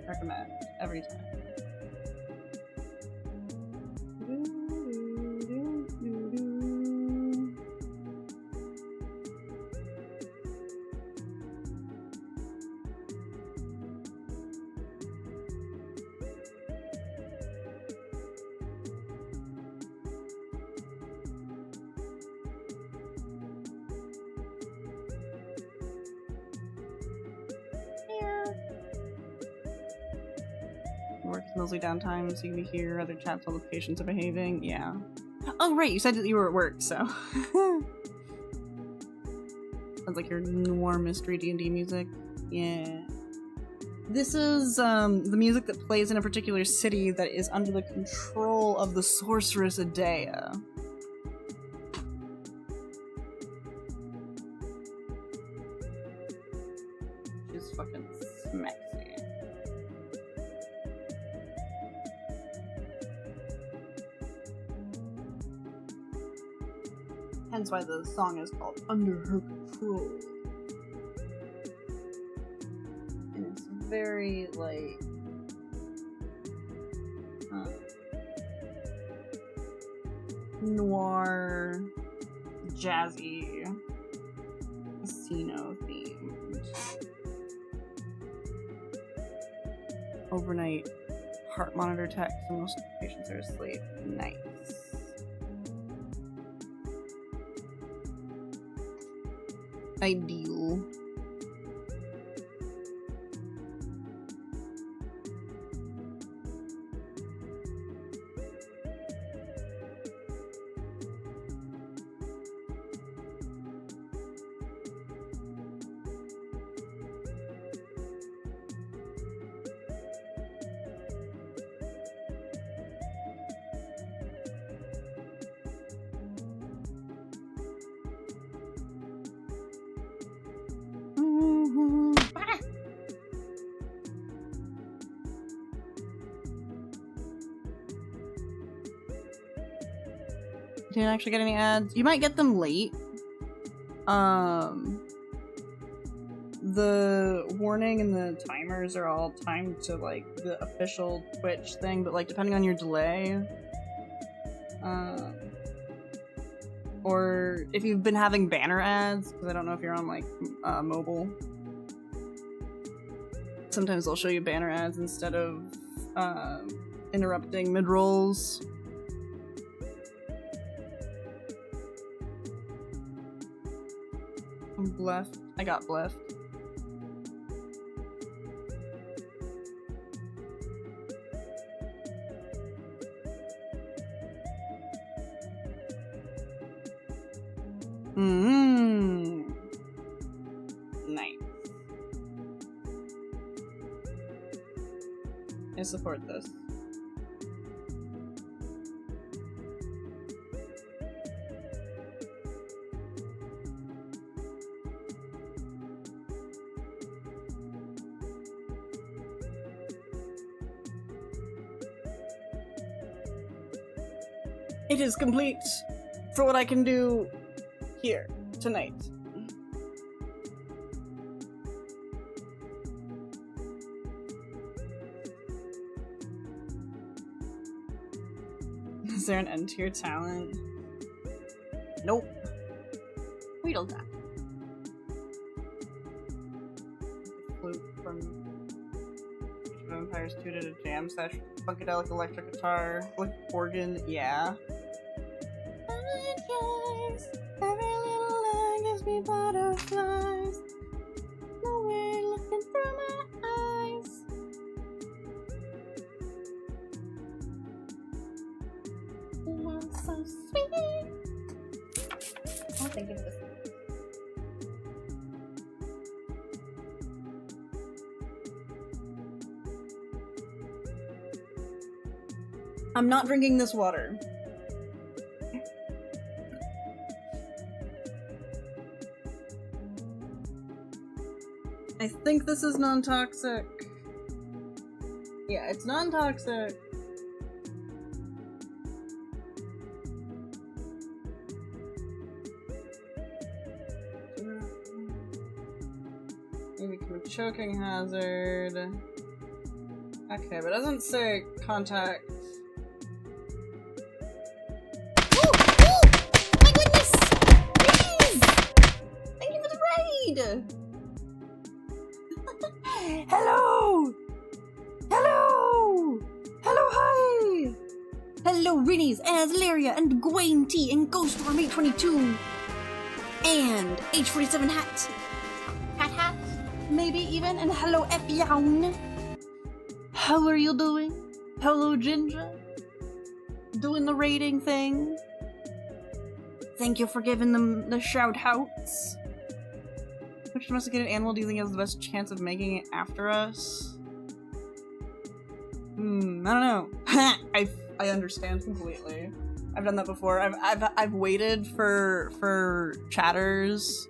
[SPEAKER 1] recommend every time. Work is mostly downtime, so you can hear other chats while the patients are behaving. Yeah. Oh, right, you said that you were at work, so. Sounds like your noir mystery D&D music. Yeah. This is the music that plays in a particular city that is under the control of the sorceress Adea. She's fucking smexy. Hence why the song is called Under Her Control. And it's very, like, noir, jazzy, casino themed. Overnight heart monitor text and most patients are asleep. Nice. Ideal. didn't actually get any ads. You might get them late. The warning and the timers are all timed to like the official Twitch thing, but like depending on your delay, or if you've been having banner ads, because I don't know if you're on like mobile. Sometimes they'll show you banner ads instead of interrupting mid-rolls. I'm blessed. I got blessed. Nice. I support this. It is complete for what I can do here tonight. Is there an end to your talent? Nope. Weedle that. Flute from Vampires 2 to a jam session. Funkadelic electric guitar. Like organ, yeah. Every little line gives me butterflies. No way looking through my eyes. You're so sweet. I'll think of this. I'm not drinking this water. I think this is non-toxic. Yeah, it's non-toxic. Maybe a choking hazard. Okay, but it doesn't say contact.
[SPEAKER 2] My goodness! Please! Thank you for the raid! Hello! Hello! Hello, hi! Hello, Rinnies, Azlaria, and Gwaine T, and Ghostworm 822, and H47 Hat. Hat? Maybe even, and hello, Epion. How are you doing? Hello, Ginger. Doing the rating thing. Thank you for giving them the shout-outs. Which domesticated animal do you think has the best chance of making it after us?
[SPEAKER 1] I don't know. I understand completely. I've done that before. I've waited for chatters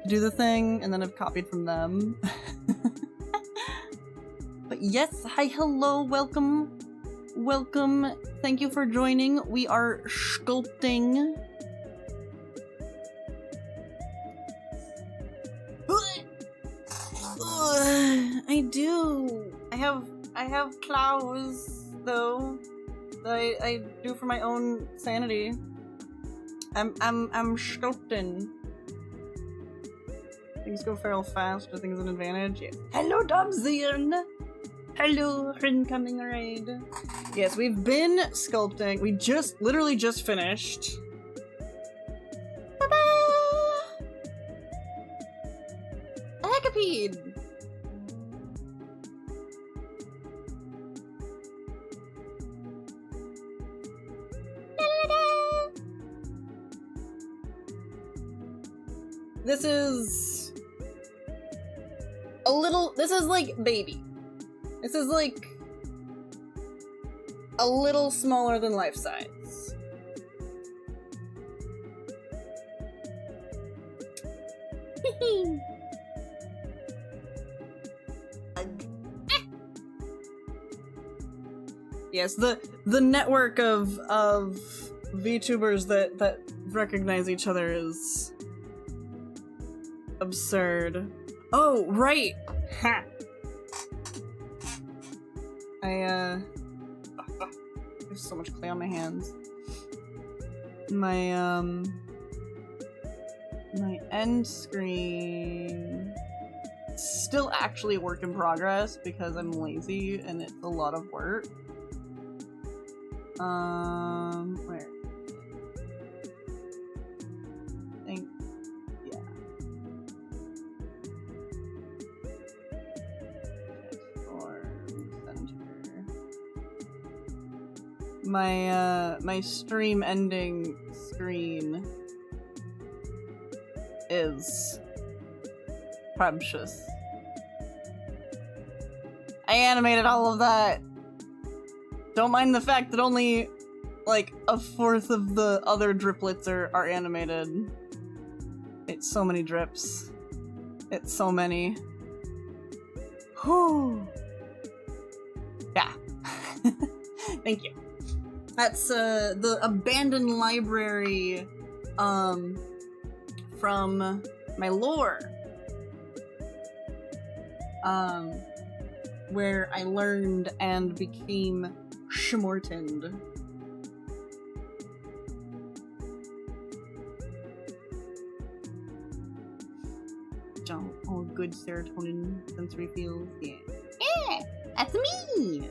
[SPEAKER 1] to do the thing, and then I've copied from them. But yes, hi, hello, welcome. Welcome. Thank you for joining. We are sculpting. I do. I have claws though that I do for my own sanity. I'm sculpting. Things go fairly fast. I think it's an advantage. Yes. Hello, Dobzian. Hello, incoming raid. Yes, we've been sculpting. We literally just finished. A hecapede. This is a little. This is like baby. This is like a little smaller than life size. Yes, the network of VTubers that recognize each other is absurd. Oh, right! Ha! I have so much clay on my hands. My my end screen still actually a work in progress because I'm lazy and it's a lot of work. Where? I think, yeah. Center. My stream ending screen is precious. I animated all of that. Don't mind the fact that only like a fourth of the other driplets are animated. It's so many drips. It's so many. Whew. Yeah. Thank you. That's the abandoned library from my lore. Where I learned and became schmortened. All good serotonin sensory feels. Yeah. Yeah, that's me.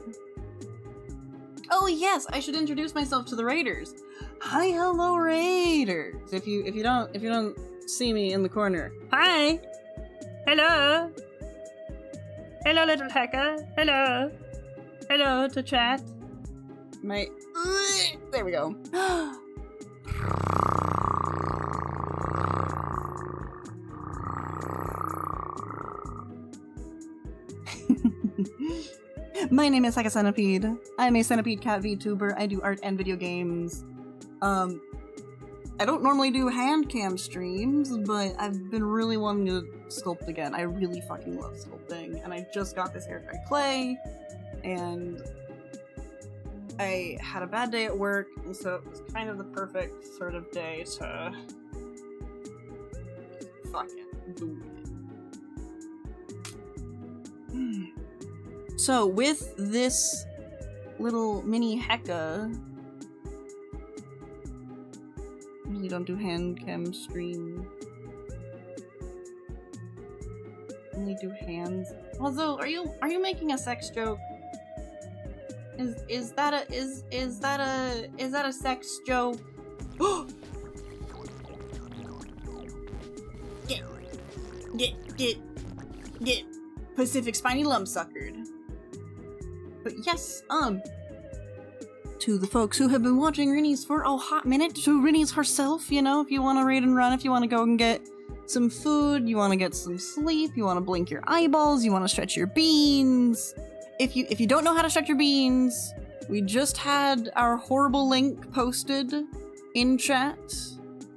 [SPEAKER 1] Oh yes, I should introduce myself to the raiders. Hi, hello, raiders. If you don't see me in the corner. Hi. Hello. Hello, little hacker. Hello. Hello to chat. There we go. My name is Like Centipede. I'm a centipede cat VTuber. I do art and video games. I don't normally do hand cam streams, but I've been really wanting to sculpt again. I really fucking love sculpting, and I just got this air dry clay, and I had a bad day at work, and so it was kind of the perfect sort of day to fucking do it. So with this little mini hecka, really don't do hand cam stream. Only do hands. Although, are you making a sex joke? Is that a sex joke? Get Pacific Spiny Lumpsuckered. But yes, to the folks who have been watching Rinny's for a hot minute, to Rinny's herself, you know, if you want to raid and run, if you want to go and get some food, you want to get some sleep, you want to blink your eyeballs, you want to stretch your beans. If you don't know how to stretch your beans, we just had our horrible link posted in chat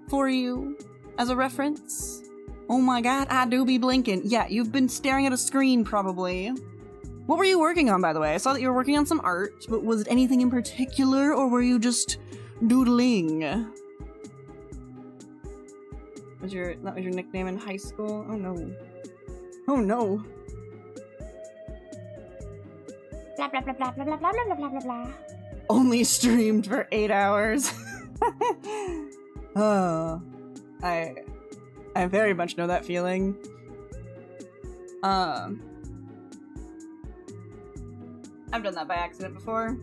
[SPEAKER 1] for you as a reference. Oh my god, I do be blinking. Yeah, you've been staring at a screen probably. What were you working on, by the way? I saw that you were working on some art, but was it anything in particular, or were you just doodling? That was your nickname in high school? Oh no. Oh no.
[SPEAKER 2] Blah blah blah blah blah blah blah blah blah blah blah.
[SPEAKER 1] Only streamed for 8 hours. Oh, I very much know that feeling. I've done that by accident before.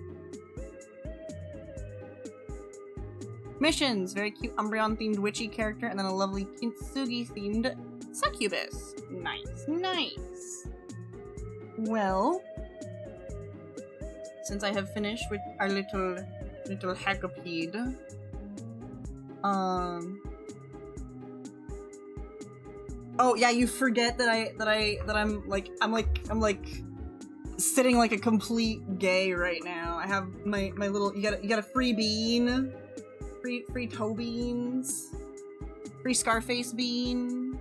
[SPEAKER 1] Missions! Very cute Umbreon-themed witchy character, and then a lovely Kintsugi-themed succubus. Nice, nice. Well, since I have finished with our little hackapede, oh yeah, you forget that I'm like sitting like a complete gay right now. I have my little you got a free bean, free toe beans, free Scarface bean.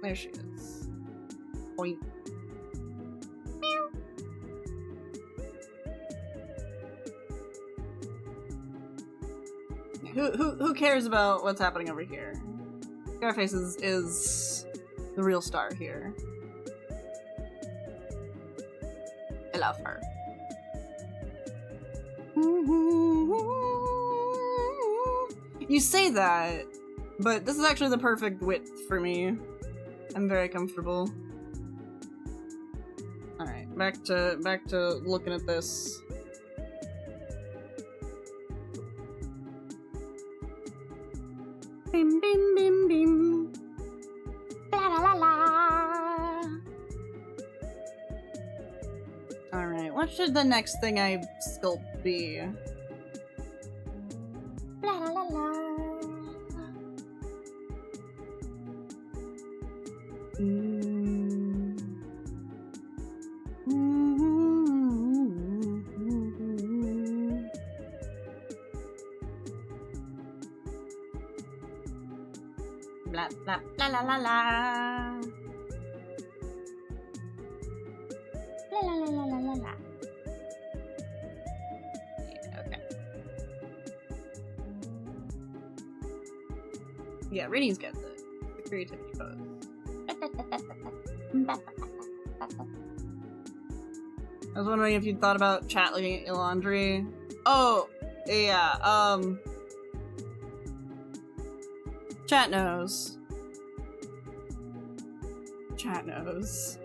[SPEAKER 1] There she is. Point. Who cares about what's happening over here? Scarface is the real star here. I love her. You say that, but this is actually the perfect width for me. I'm very comfortable. Alright, back to looking at this. Bim bim bim bim. La la la la. Alright, what should the next thing I sculpt be? La la la la. Blah blah la la la la. La la la la la la la. Yeah, okay. Yeah, Rinny's got the creativity pose. I was wondering if you'd thought about chat looking at your laundry. Oh, yeah, chat knows. Chat knows.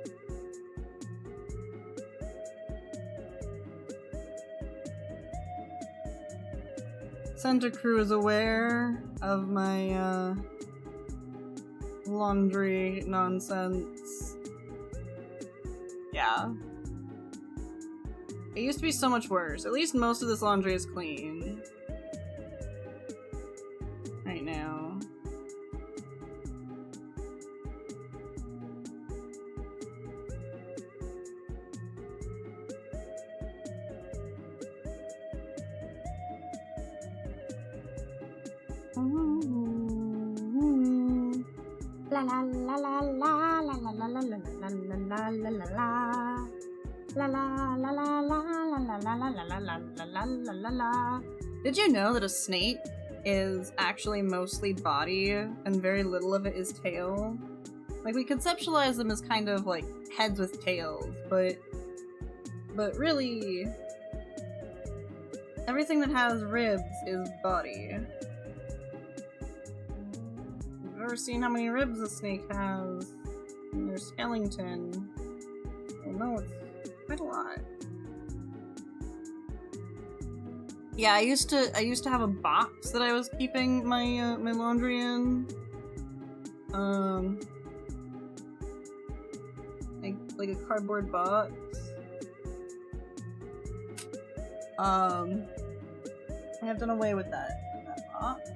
[SPEAKER 1] Center crew is aware of my, laundry nonsense. Yeah. It used to be so much worse. At least most of this laundry is clean. Right now. La la la la la la la la la la la la la la la. La la la la la la la la la la la la la la la la. Did you know that a snake is actually mostly body and very little of it is tail? Like, we conceptualize them as kind of like heads with tails, but really everything that has ribs is body. You've ever seen how many ribs a snake has in their skeleton? Oh no, it's quite a lot. Yeah, I used to have a box that I was keeping my my laundry in. Like a cardboard box. I have done away with that box.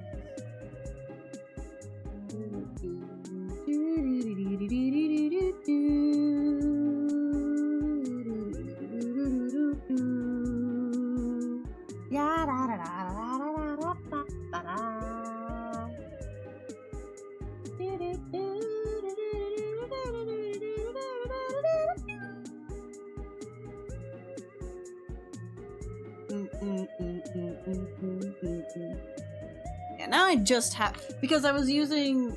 [SPEAKER 1] Yeah, now I just have, because I was using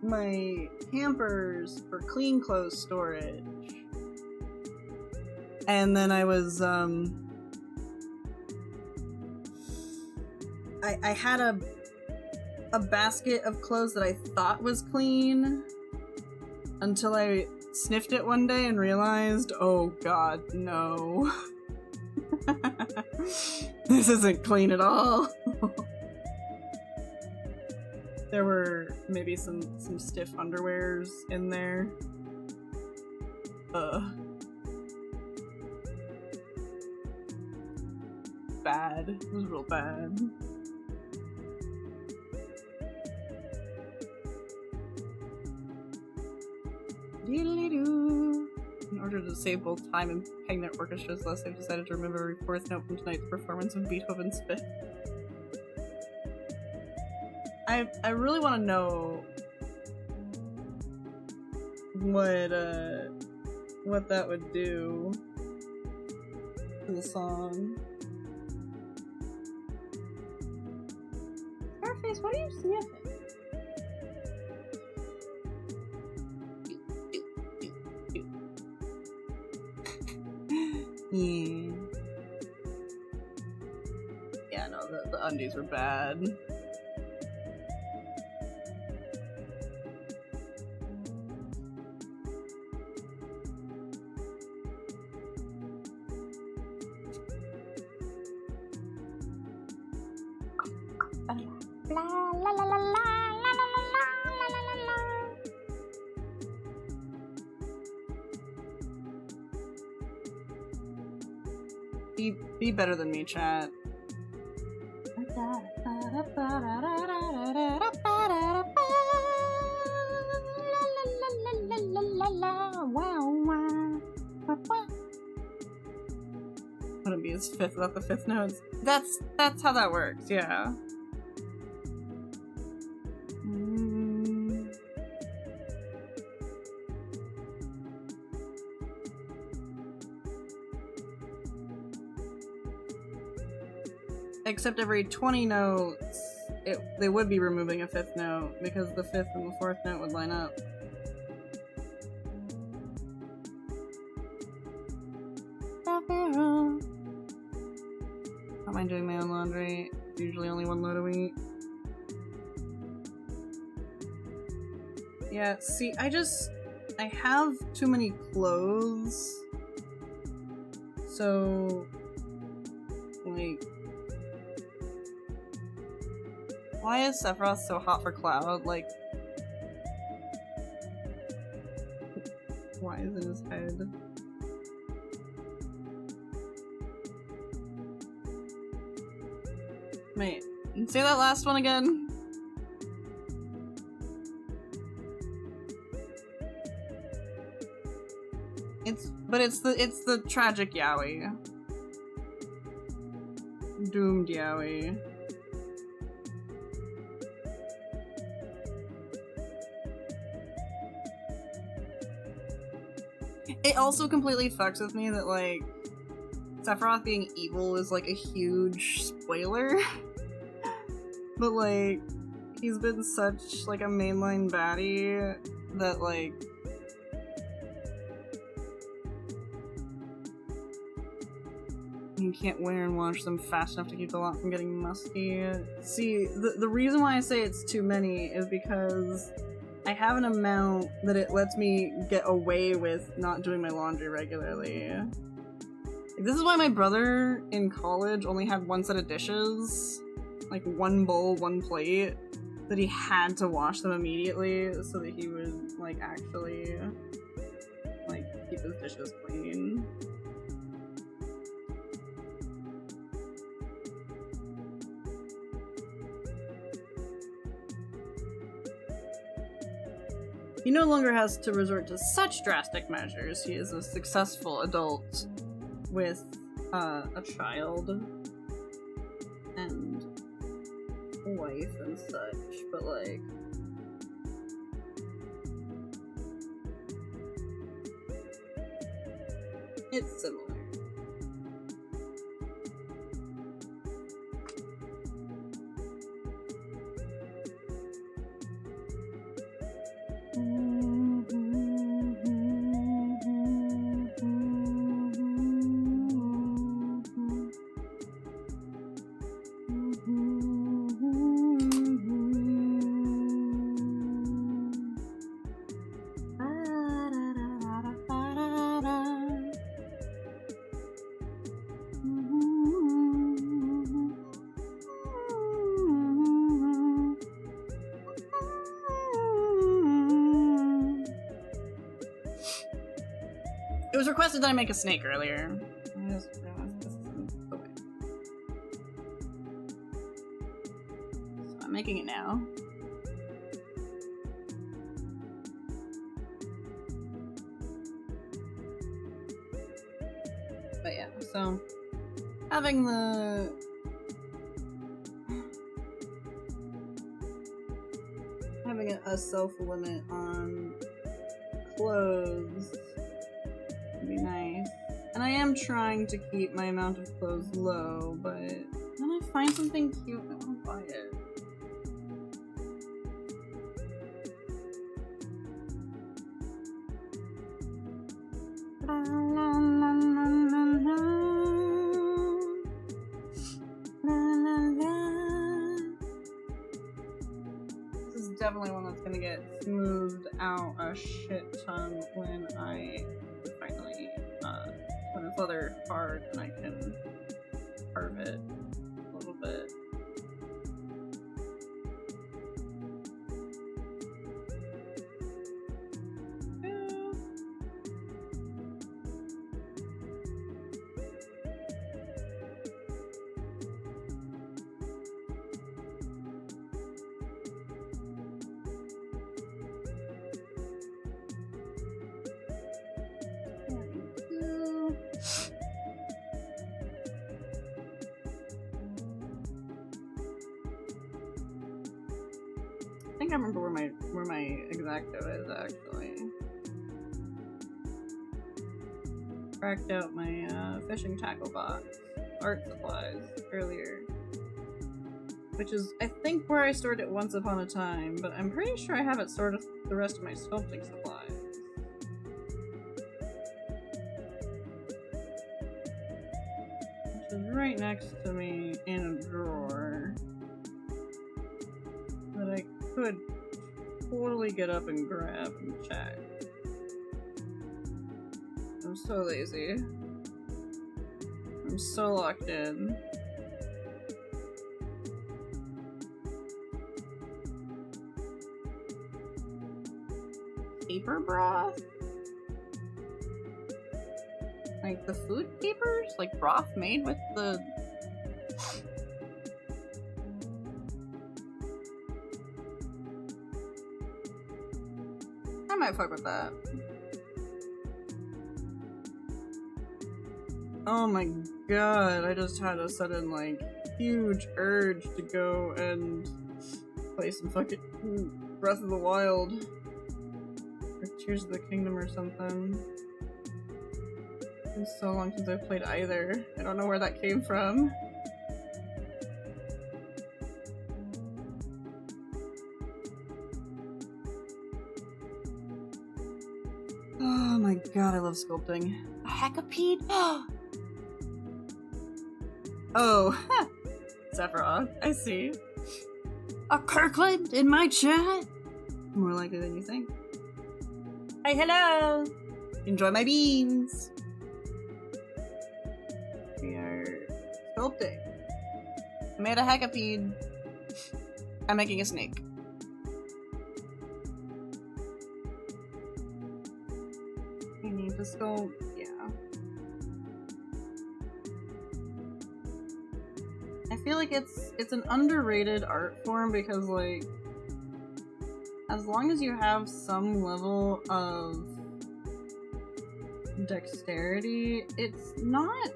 [SPEAKER 1] my hampers for clean clothes storage, and then I was I had a basket of clothes that I thought was clean until I sniffed it one day and realized, oh god, no. This isn't clean at all. There were maybe some stiff underwears in there. Bad. It was real bad. Diddly-doo. In order to save both time and paying their orchestras less, they've decided to remove every fourth note from tonight's performance of Beethoven's Fifth. I really want to know what that would do to the song.
[SPEAKER 2] Scarface, what are you sniffing?
[SPEAKER 1] Yeah. Yeah, no, the undies were bad.
[SPEAKER 2] La la la la la la la la la la.
[SPEAKER 1] Be better than me, chat. Wouldn't be his fifth without the fifth notes. That's how that works, yeah. Except every 20 notes, they would be removing a fifth note because the fifth and the fourth note would line up. Don't mind doing my own laundry. It's usually only one load a week. Yeah, see, I have too many clothes. So, like, why is Sephiroth so hot for Cloud? Like, why is it in his head? Wait, say that last one again? It's the tragic yaoi. Doomed yaoi. It also completely fucks with me that, like, Sephiroth being evil is, like, a huge spoiler. But, like, he's been such, like, a mainline baddie that, like, you can't wear and wash them fast enough to keep the lot from getting musty. See, the reason why I say it's too many is because I have an amount that it lets me get away with not doing my laundry regularly. Like, this is why my brother in college only had one set of dishes, like one bowl, one plate, that he had to wash them immediately so that he would, like, actually, like, keep his dishes clean. He no longer has to resort to such drastic measures. He is a successful adult with a child and a wife and such, but, like, it's similar. It was requested that I make a snake earlier. I just realized this isn't the way. So I'm making it now. But yeah, so having a self-limit on clothes would be nice. And I am trying to keep my amount of clothes low, but when I find something cute, I want to buy it. This is definitely one that's gonna get smoothed out a shit ton when I finally, when it's leather hard and I can carve it a little bit. I think I remember where my Exacto is actually. Cracked out my fishing tackle box, art supplies earlier, which is I think where I stored it once upon a time, but I'm pretty sure I have it stored with the rest of my sculpting supplies. Which is right next to me in a drawer that I could totally get up and grab and check. I'm so lazy. I'm so locked in. Paper broth? Like the food papers? Like broth made with the... I might fuck with that. Oh my god, I just had a sudden, like, huge urge to go and play some fucking Breath of the Wild. Or Tears of the Kingdom or something. It's been so long since I've played either. I don't know where that came from. Oh my god, I love sculpting.
[SPEAKER 2] A hackapede?
[SPEAKER 1] Oh, Sephiroth, I see.
[SPEAKER 2] A Kirkland in my chat?
[SPEAKER 1] More likely than you think.
[SPEAKER 2] Hey, hello!
[SPEAKER 1] Enjoy my beans! We are sculpting. I made a hackapede. I'm making a snake. I need to sculpt, yeah. I feel like it's an underrated art form because, like, as long as you have some level of dexterity, it's not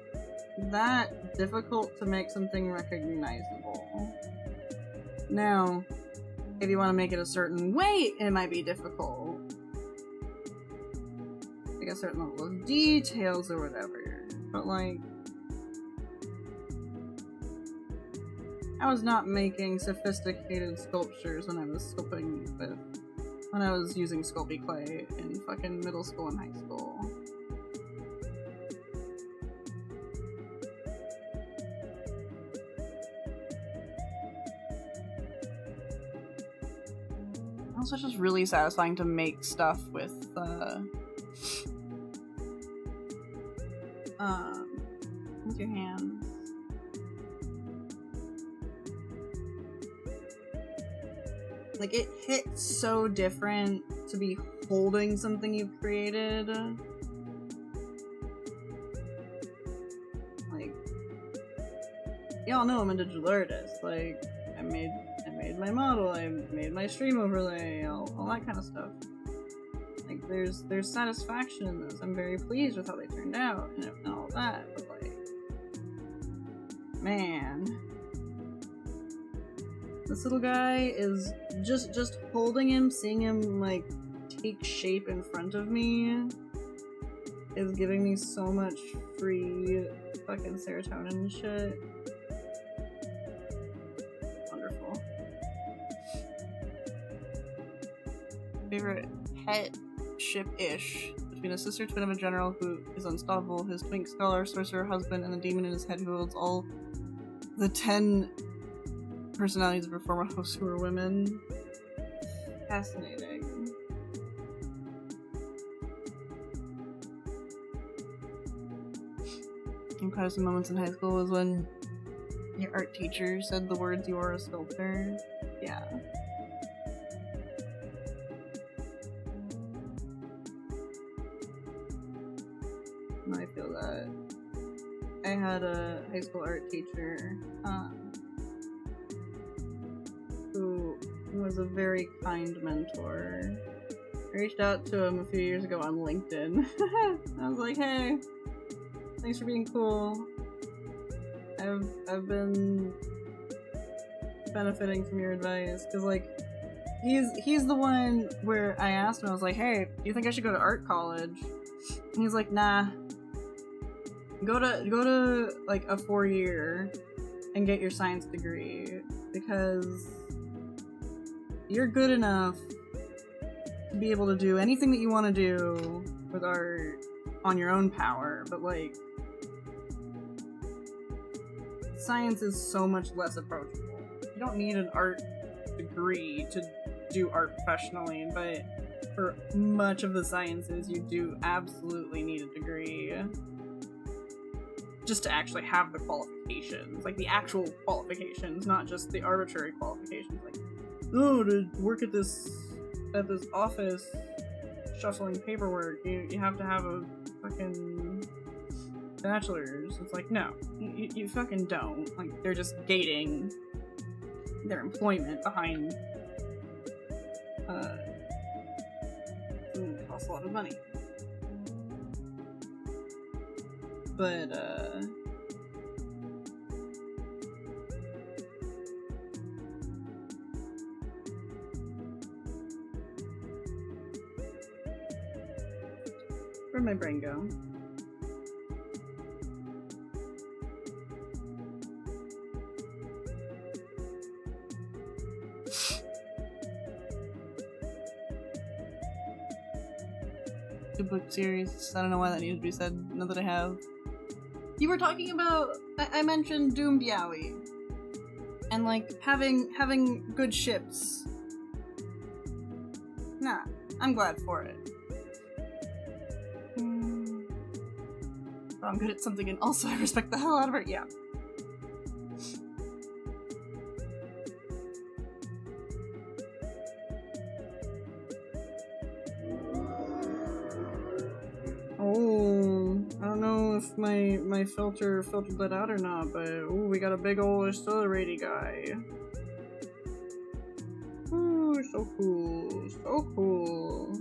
[SPEAKER 1] that difficult to make something recognizable. Now, if you want to make it a certain way, it might be difficult. Like a certain level of details or whatever. But, like, I was not making sophisticated sculptures when I was when I was using Sculpey clay in fucking middle school and high school. Also, it's just really satisfying to make stuff with your hands. Like, it hits so different to be holding something you've created. Like, y'all know I'm a digital artist. Like, I made my model, I made my stream overlay, all that kind of stuff. Like, there's satisfaction in this. I'm very pleased with how they turned out and all that, but like, man. This little guy is just holding him, seeing him like take shape in front of me is giving me so much free fucking serotonin and shit. Wonderful. Favorite pet ship-ish between a sister twin of a general who is unstoppable, his twink scholar, sorcerer husband, and the demon in his head who holds all the 10 personalities of her former hosts who are women. Fascinating. And proudest moments in high school was when your art teacher said the words, "You are a sculptor." Yeah. I feel that. I had a high school art teacher who was a very kind mentor. I reached out to him a few years ago on LinkedIn. I was like, hey, thanks for being cool. I've been benefiting from your advice, because like he's the one where I asked him, I was like, hey, do you think I should go to art college? And he's like, nah. Go to like a 4-year and get your science degree, because you're good enough to be able to do anything that you want to do with art on your own power, but like science is so much less approachable. You don't need an art degree to do art professionally, but for much of the sciences you do absolutely need a degree. Just to actually have the qualifications, like the actual qualifications, not just the arbitrary qualifications. Like, oh, to work at this office shuffling paperwork, you have to have a fucking bachelor's. It's like, no, you fucking don't. Like, they're just gating their employment behind something that costs a lot of money. But, where'd my brain go? Good book series. I don't know why that needed to be said, now that I have. You were talking about, I mentioned Doomed Yaoi, and like having good ships. Nah, I'm glad for it. I'm good at something, and also I respect the hell out of her. Yeah. Oh, I don't know if my filter filtered that out or not, but ooh, we got a big ol' accelerator guy. Ooh, so cool, so cool.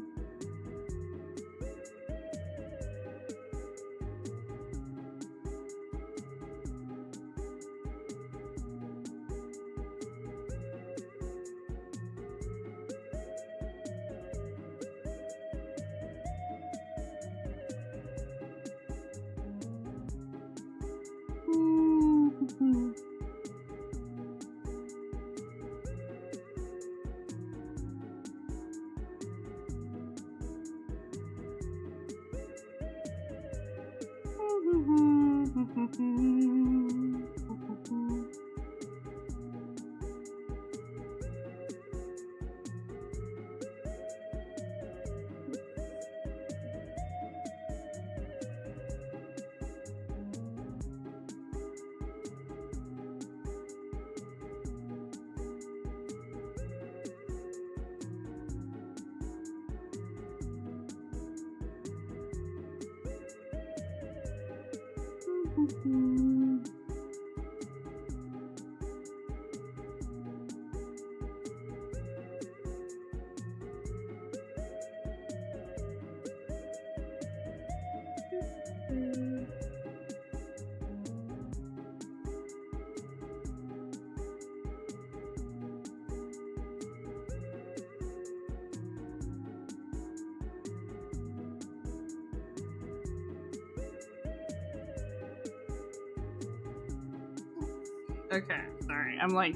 [SPEAKER 1] Okay, sorry. I'm like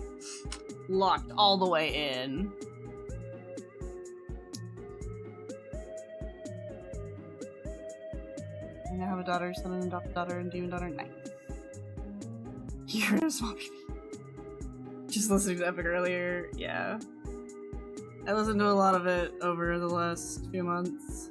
[SPEAKER 1] locked all the way in. I now have a daughter, son, and adopted daughter, and demon daughter. Nice. You're a small baby. Just listening to Epic earlier, yeah. I listened to a lot of it over the last few months.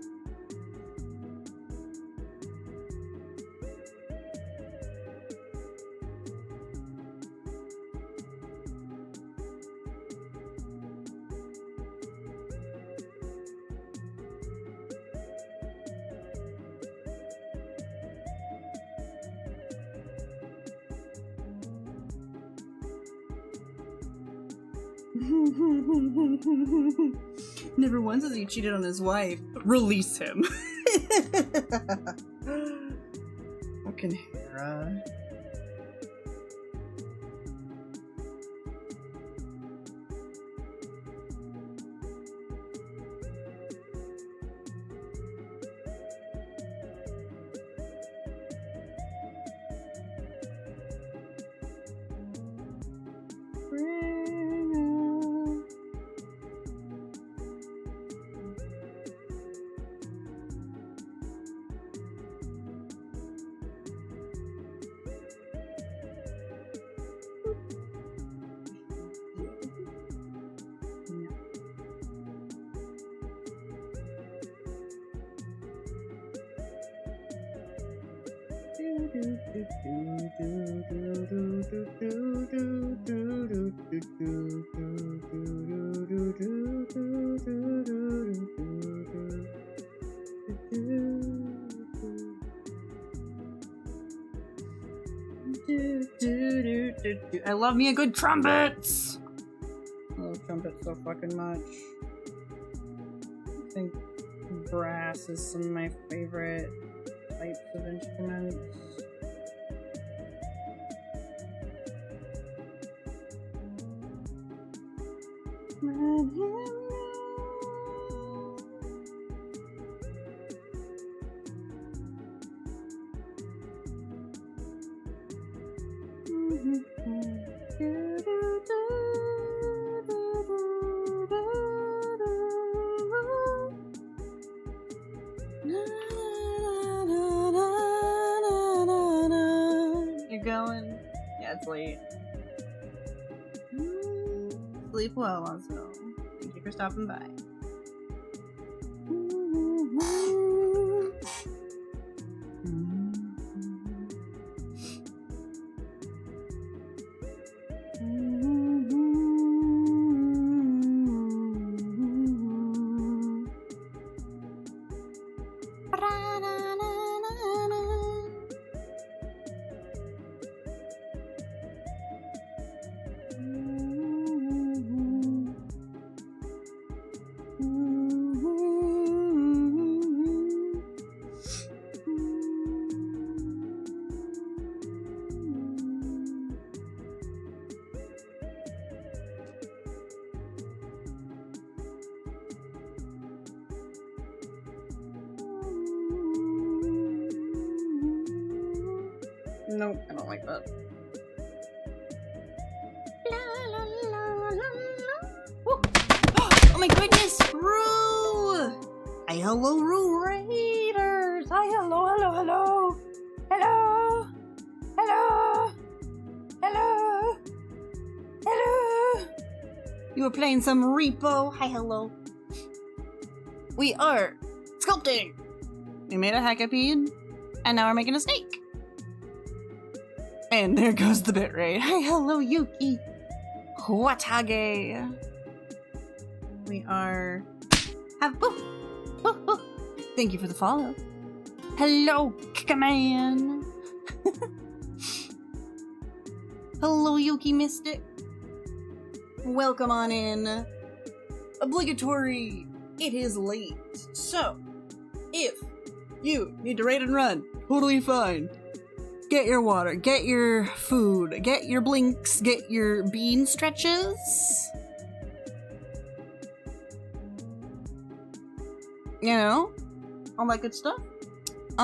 [SPEAKER 1] Never once has he cheated on his wife. Release him. Fucking Hera. I love me a good trumpets! I love trumpets so fucking much. I think brass is some of my favorite types of instruments. You're going? Yeah, it's late. Sleep well, also. Thank you for stopping by. Nope, I don't like that.
[SPEAKER 2] Oh my goodness, Rue! Hi, hello, Rue Raiders! Hi, hello, hello, hello! Hello! Hello! Hello! Hello! You were playing some repo. Hi, hello. We are sculpting!
[SPEAKER 1] We made a hecapede, and now we're making a snake. And there goes the bitrate.
[SPEAKER 2] Hi, hello, Yuki.
[SPEAKER 1] Watage. We are...
[SPEAKER 2] Thank you for the follow. Hello, Kikaman. Hello, Yuki Mystic.
[SPEAKER 1] Welcome on in. Obligatory. It is late. So, if you need to raid and run, totally fine. Get your water, get your food, get your blinks, get your bean stretches. You know, all that good stuff. If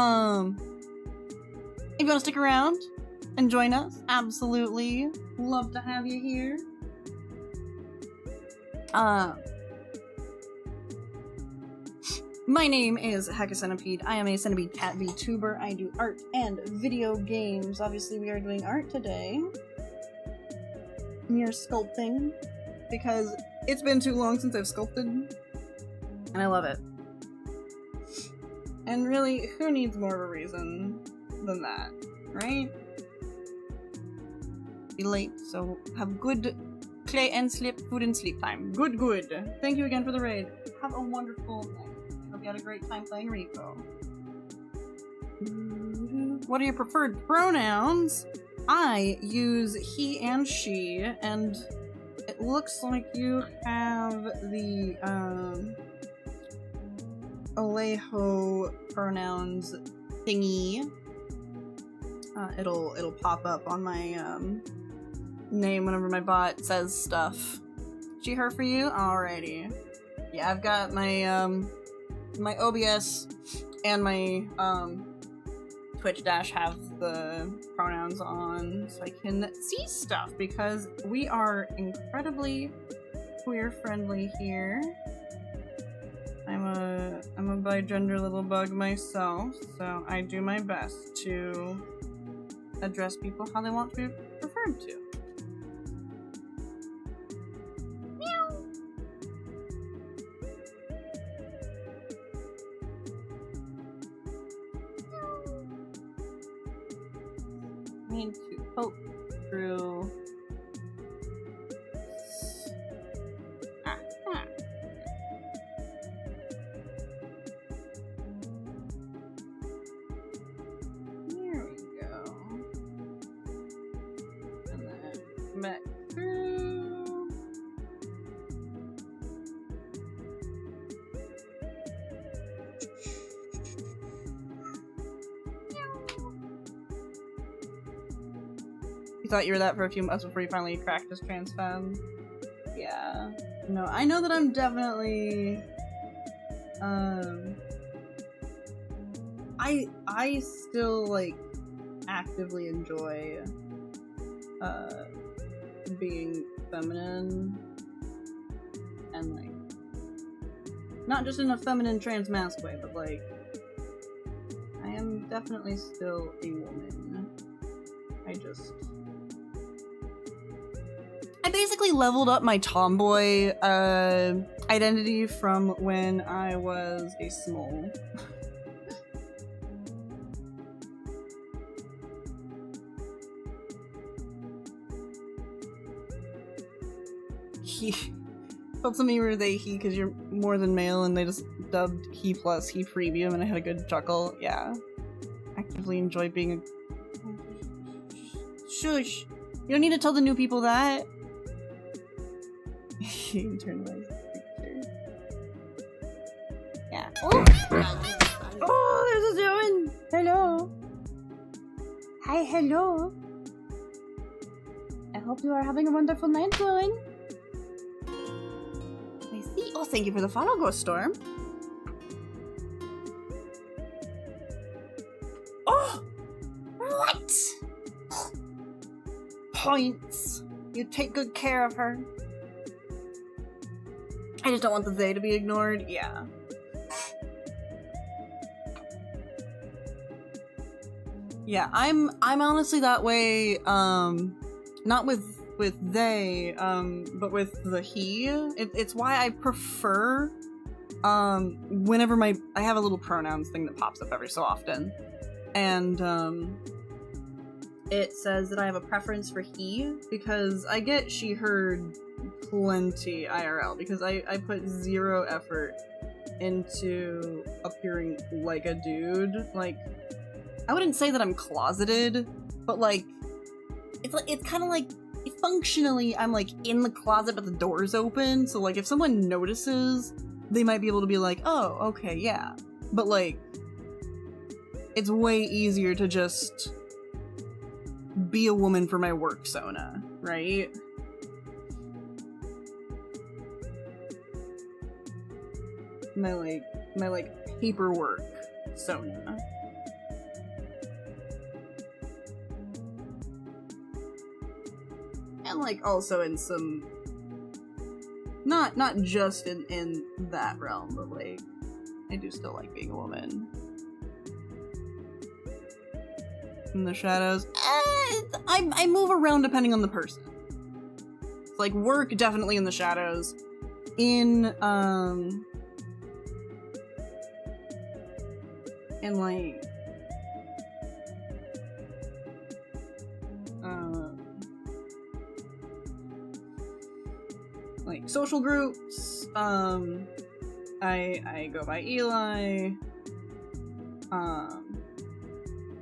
[SPEAKER 1] you want to stick around, and join us. Absolutely. Love to have you here. My name is Heckacenipede. I am a centipede cat VTuber. I do art and video games. Obviously, we are doing art today. We are sculpting because it's been too long since I've sculpted, and I love it. And really, who needs more of a reason than that, right? Be late, so have good play and sleep, food and sleep time. Good, good. Thank you again for the raid. Have a wonderful night. Hope you had a great time playing Rico. What are your preferred pronouns? I use he and she, and it looks like you have the Alejo pronouns thingy. It'll pop up on my name whenever my bot says stuff. She, her for you? Alrighty. Yeah, I've got my my OBS and my Twitch Dash have the pronouns on so I can see stuff because we are incredibly queer friendly here. I'm a bigender little bug myself, so I do my best to address people how they want to be referred to. Need to poke through. There we go. And then back through. You thought you were that for a few months before you finally cracked as trans femme? Yeah. No, I know that I'm definitely I still like actively enjoy being feminine and like not just in a feminine trans mask way, but like I am definitely still a woman. I basically leveled up my tomboy identity from when I was a small. He felt to me were they he because you're more than male and they just dubbed he plus he premium and I had a good chuckle. Yeah. Actively enjoy being a shush. You don't need to tell the new people that. Internalized picture. Yeah. Oh, there's a Zoan. Hello. Hi, hello. I hope you are having a wonderful night, Zoan. I see. Oh, thank you for the follow, Ghost Storm. Oh! What? Points. You take good care of her. I just don't want the they to be ignored. Yeah. Yeah, I'm honestly that way, not with they, but with the he. It's why I prefer, whenever I have a little pronouns thing that pops up every so often. And, it says that I have a preference for he, because I get she, her plenty IRL, because I put zero effort into appearing like a dude. Like, I wouldn't say that I'm closeted, but like, it's kind of like, functionally, I'm like in the closet but the door's open, so like if someone notices, they might be able to be like, oh, okay, yeah. But like, it's way easier to just be a woman for my work persona, right? My paperwork persona. I'm like also in some, not just in that realm, but like I do still like being a woman. In the shadows, I move around depending on the person. It's like work definitely in the shadows. In like social groups, I go by Eli.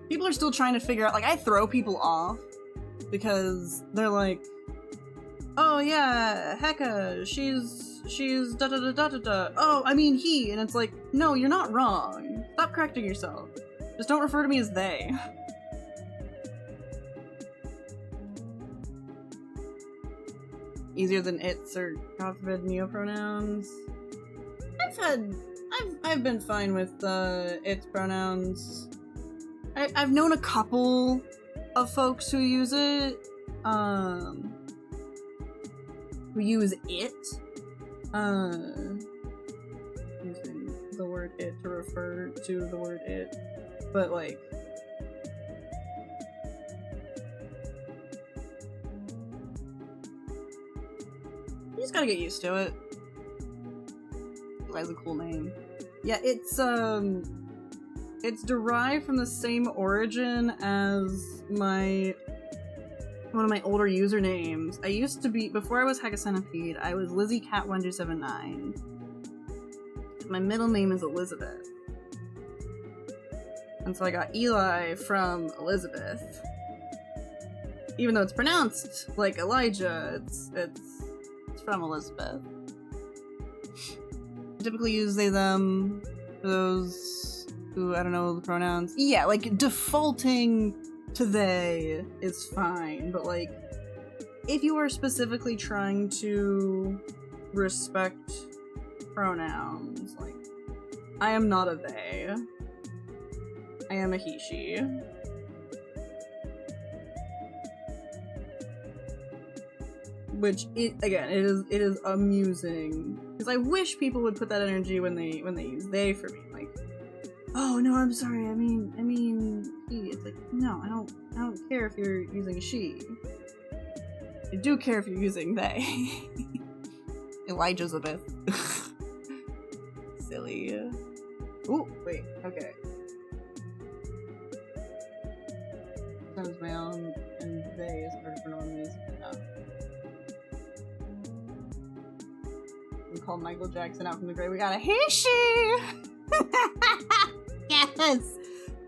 [SPEAKER 1] People are still trying to figure out, like, I throw people off because they're like, oh yeah, Hecka, she's da da da da da da. Oh, I mean he, and it's like, no, you're not wrong. Stop correcting yourself. Just don't refer to me as they. Easier than its or God forbid neopronouns. I've been fine with its pronouns. I've known a couple of folks who use it, who use it, using the word it to refer to the word it, but like, you just gotta get used to it. It has a cool name. Yeah, it's derived from the same origin as one of my older usernames. I used to be, before I was Hecka Centipede, I was LizzieCat1279. My middle name is Elizabeth. And so I got Eli from Elizabeth. Even though it's pronounced like Elijah, it's from Elizabeth. I typically use they, them, for those who, I don't know the pronouns. Yeah, like, defaulting to they is fine, but like, if you are specifically trying to respect pronouns, like, I am not a they. I am a he, she. Which, it is amusing. Because I wish people would put that energy when they use they for me. Like, oh no, I'm sorry, I mean he. It's like, no, I don't care if you're using she. I do care if you're using they. Elijah's-abeth. Silly. Ooh, wait, okay. Sounds male and they is hard for normal music enough. We called Michael Jackson out from the grave. We got a he she! Yes!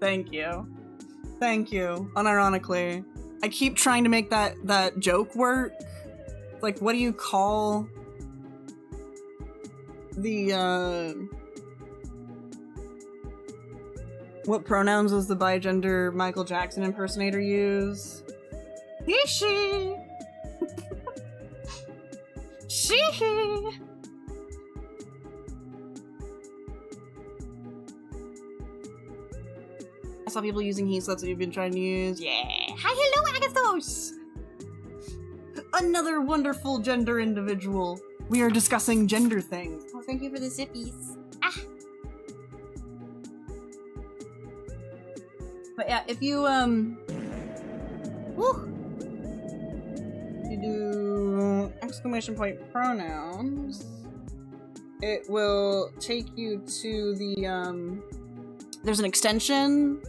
[SPEAKER 1] Thank you. Thank you. Unironically. I keep trying to make that joke work. Like, what do you call the, what pronouns does the bigender Michael Jackson impersonator use? He, she! She! I saw people using he, so that's what you've been trying to use. Yeah! Hi, hello, Agathos! Another wonderful gender individual. We are discussing gender things.
[SPEAKER 2] Oh, thank you for the zippies. Ah!
[SPEAKER 1] But yeah, if you, you do exclamation point pronouns, it will take you to the, there's an extension,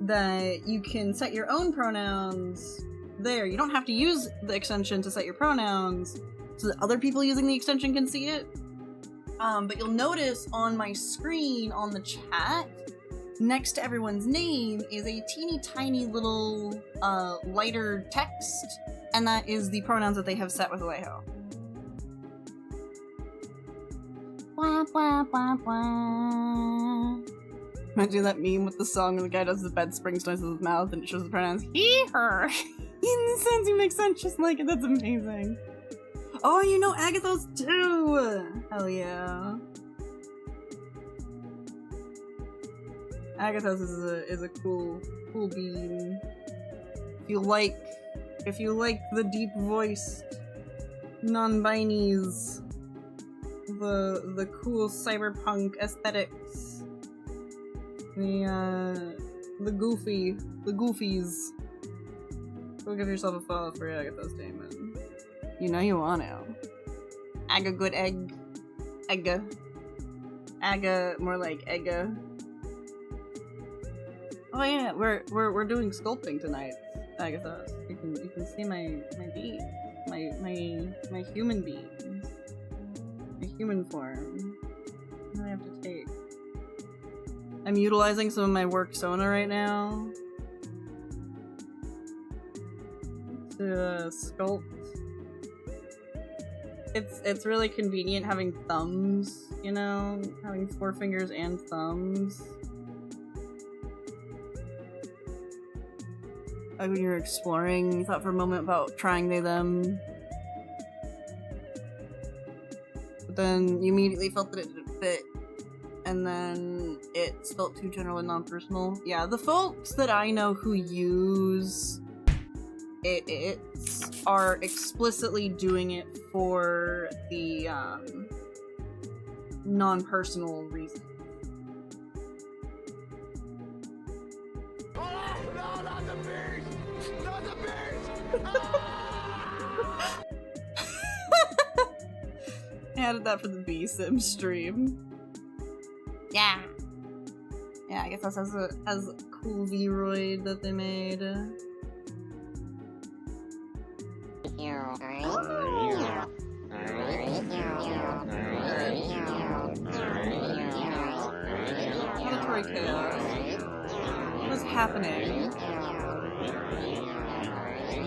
[SPEAKER 1] that you can set your own pronouns there. You don't have to use the extension to set your pronouns so that other people using the extension can see it. But you'll notice on my screen on the chat, next to everyone's name is a teeny tiny little lighter text, and that is the pronouns that they have set with Alejo. Wah, wah, wah, wah. Imagine that meme with the song and the guy does the bed springs noise with his mouth and it shows the pronouns he, her. In the sense you make sense just like it. That's amazing. Oh, you know Agathos too! Hell yeah. Agathos is a cool bean. if you like the deep voiced non-binies, the cool cyberpunk aesthetics, the goofies, go give yourself a follow for Agatha's Damon. You know you want to. Aga good egg. Egga. Aga, more like Egga. Oh yeah, we're doing sculpting tonight, Agatha. You can see my being, my human beings, my human form. What do I have to take? I'm utilizing some of my work Sona right now to sculpt. It's really convenient having thumbs, you know, having 4 fingers and thumbs. Like when you're exploring, you thought for a moment about trying they them. But then you immediately felt that it didn't fit. And then it felt too general and non-personal. Yeah, the folks that I know who use it are explicitly doing it for the non-personal reason.
[SPEAKER 4] Oh, no, not the beast! Not the beast!
[SPEAKER 1] I added that for the B-Sim stream. Yeah. Yeah, I guess that's as a cool V-Roid that they made. Auditory chaos. What's happening?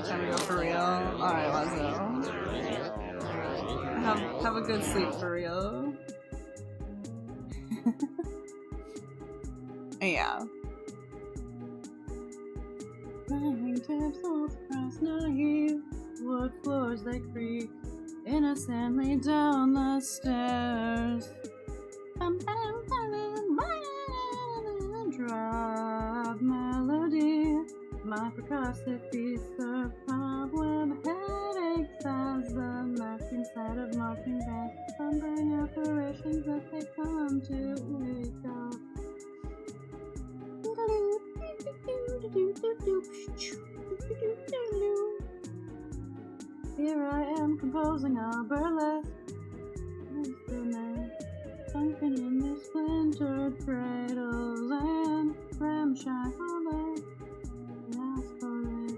[SPEAKER 1] Time to go for real? Alright, Lazo. Have a good sleep for real. Yeah. Wingtips all across naive, wood floors they creak innocently down the stairs. Drop melody, my percussive piece of cobweb headaches as the marching side of marching bands, slumbering apparitions that they come to wake up. Here I am composing a burlesque. Sunken in their splintered cradles and ramshackle legs. Ask for it.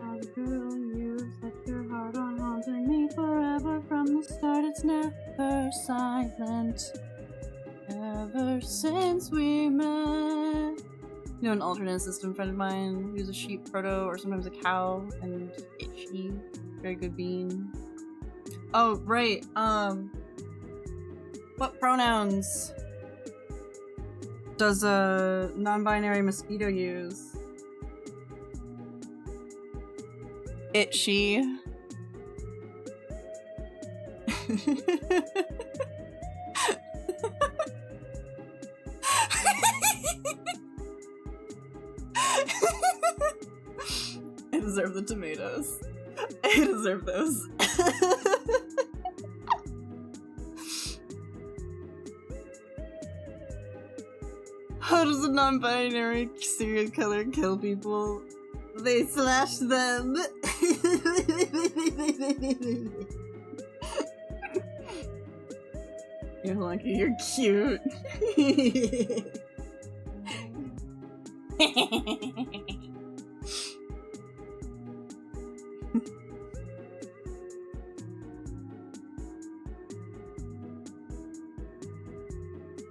[SPEAKER 1] As a girl, you've set your heart on haunting me forever. From the start, it's never silent. Ever since we met. You know, an alternate system friend of mine who's a sheep proto or sometimes a cow and itchy. Very good bean. Oh, right. What pronouns does a non-binary mosquito use? It, she. I deserve the tomatoes. I deserve those. How does a non-binary serial killer kill people? They slash them. You're lucky, you're cute.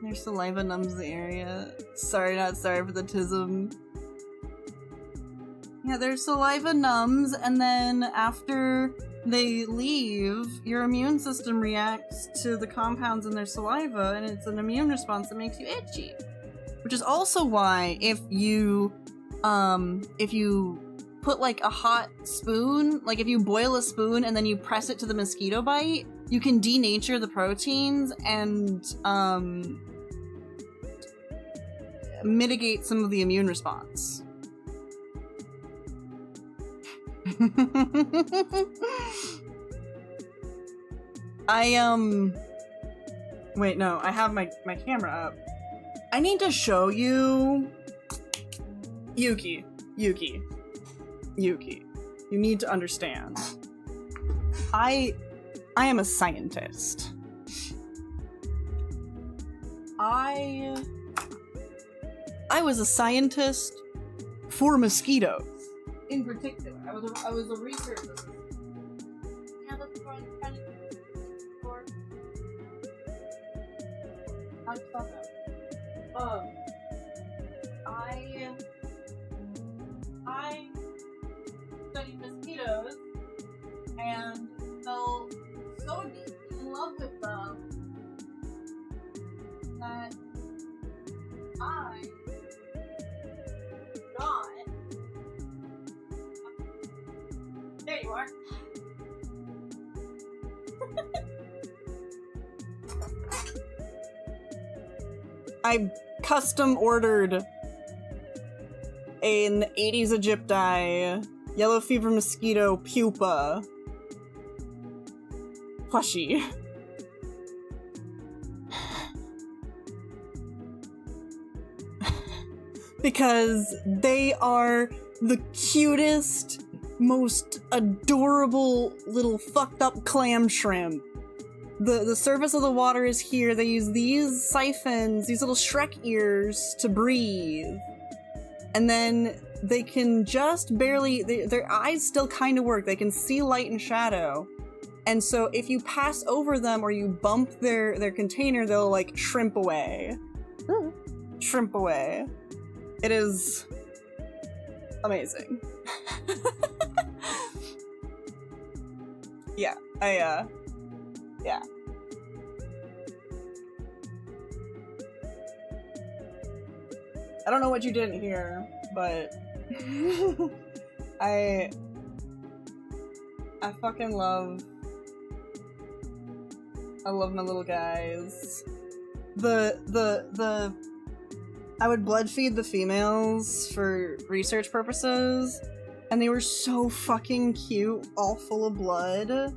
[SPEAKER 1] Their saliva numbs the area. Sorry, not sorry for the tism. Yeah, their saliva numbs, and then after they leave, your immune system reacts to the compounds in their saliva, and it's an immune response that makes you itchy. Which is also why if you put like a hot spoon, like if you boil a spoon and then you press it to the mosquito bite, you can denature the proteins and mitigate some of the immune response. Wait, no, I have my camera up. I need to show you... Yuki. You need to understand. I am a scientist. I was a scientist for mosquitoes. In particular, I was a researcher.
[SPEAKER 2] Yeah, that's what I'm trying to for.
[SPEAKER 1] I thought that. I studied mosquitoes and fell so deep in love with them that I got. There you are. I custom ordered an 80s Aegypti yellow fever mosquito pupa plushie. Because they are the cutest, most adorable little fucked up clam shrimp. The surface of the water is here. They use these siphons, these little Shrek ears to breathe. And then they can just barely, their eyes still kind of work. They can see light and shadow. And so if you pass over them or you bump their container, they'll like shrimp away. Shrimp away. It is amazing. Yeah, yeah. I don't know what you didn't hear, but I fucking love my little guys. I would blood feed the females for research purposes, and they were so fucking cute, all full of blood.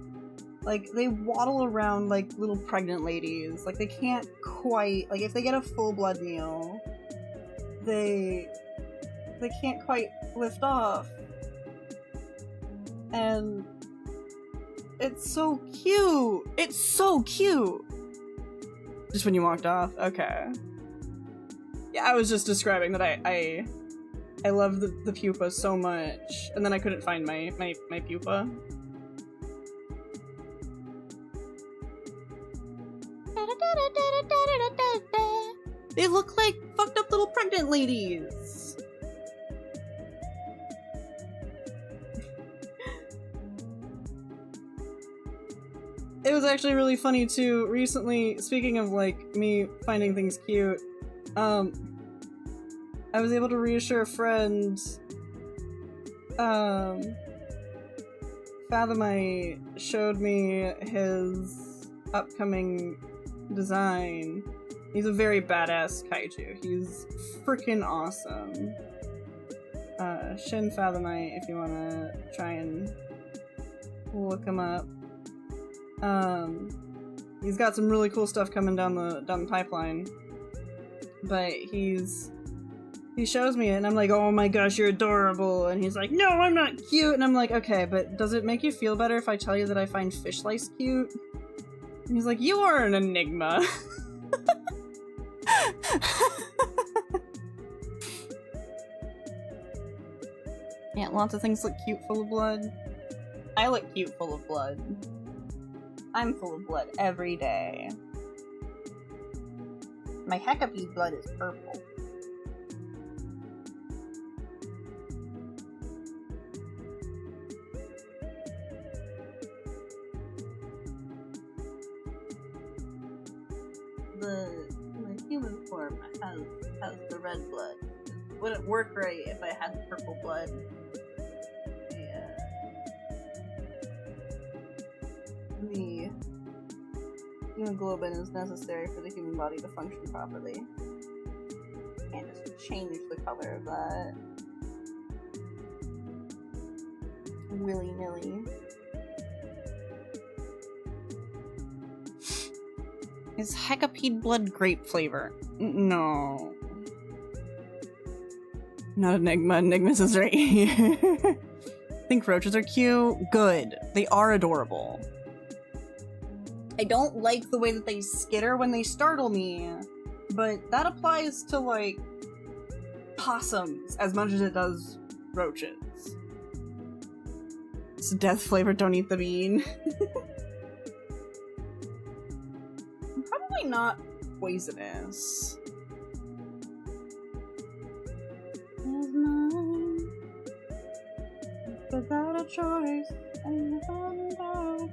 [SPEAKER 1] Like, they waddle around like little pregnant ladies. Like, they can't quite, like, if they get a full blood meal, they can't quite lift off. And it's so cute! It's so cute! Just when you walked off? Okay. Yeah, I was just describing that I love the pupa so much, and then I couldn't find my pupa. They look like fucked up little pregnant ladies. It was actually really funny too. Recently, speaking of like me finding things cute, I was able to reassure a friend. Fathomite showed me his upcoming design. He's a very badass kaiju. He's freaking awesome. Shin Fathomite, if you wanna try and look him up. He's got some really cool stuff coming down the pipeline. But he shows me it, and I'm like, oh my gosh, you're adorable. And he's like, no, I'm not cute. And I'm like, okay, but does it make you feel better if I tell you that I find fish lice cute? And he's like, you are an enigma. Yeah, lots of things look cute full of blood. I look cute full of blood. I'm full of blood every day. My Hecapee blood is purple. The human form has the red blood. It wouldn't work right if I had the purple blood. The hemoglobin is necessary for the human body to function properly. Can't just change the color of that.
[SPEAKER 2] willy-nilly.
[SPEAKER 1] Is Hecapede blood grape flavor? No. Not Enigma. Enigma's is right here. Think roaches are cute? Good. They are adorable. I don't like the way that they skitter when they startle me, but that applies to, like, possums as much as it does roaches. It's death flavor, don't eat the bean. Probably not poisonous. Is mine without a choice and down.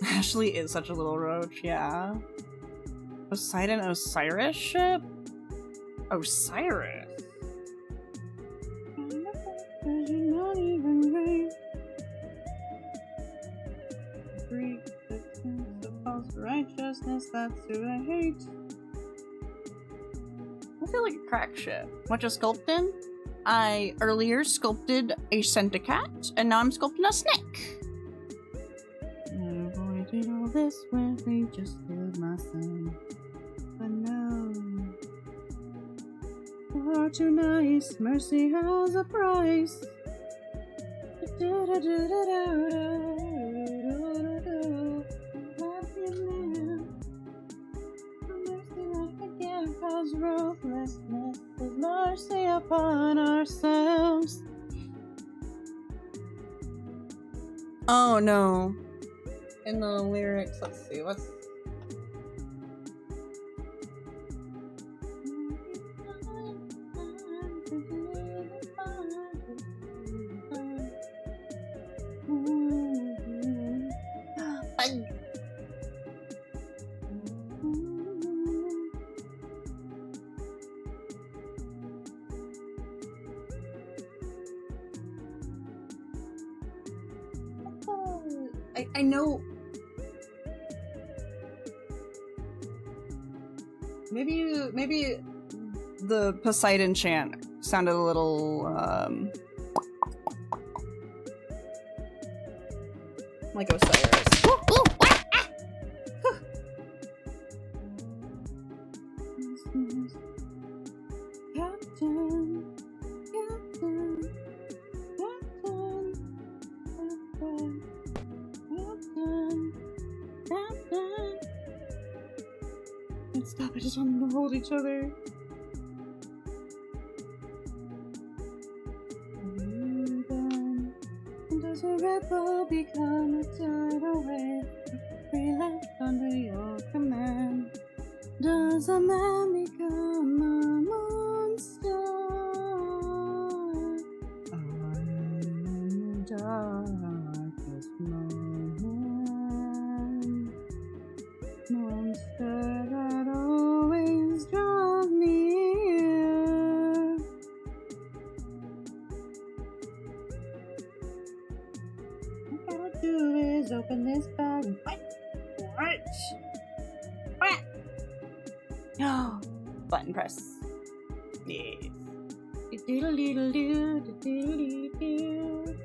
[SPEAKER 1] Ashley is such a little roach, yeah. Poseidon Osiris ship? Osiris? Not even right. Greek, the sense of false righteousness, that's who I hate. I feel like a crack ship. What you sculpting? I earlier sculpted a centicat, and now I'm sculpting a snake. I did all this when they just killed my son. But no. Far too nice, mercy has a price. Cause ruthlessness is mercy upon ourselves. Oh no. In the lyrics, let's see, what's... I know. Maybe the Poseidon chant sounded a little like Osiris. Woo, woo, ah, ah. Captain, Captain, Captain, Captain. Can't stop, I just want them to hold each other. Does a rebel become a tidal wave? Free left under your command. Does a man become a monster? I'm darkest moment. Monster that always draws me near. All I gotta do is open this bag and fight. Right. No. Button press. Yes. Doodle doodle doo doodle doo.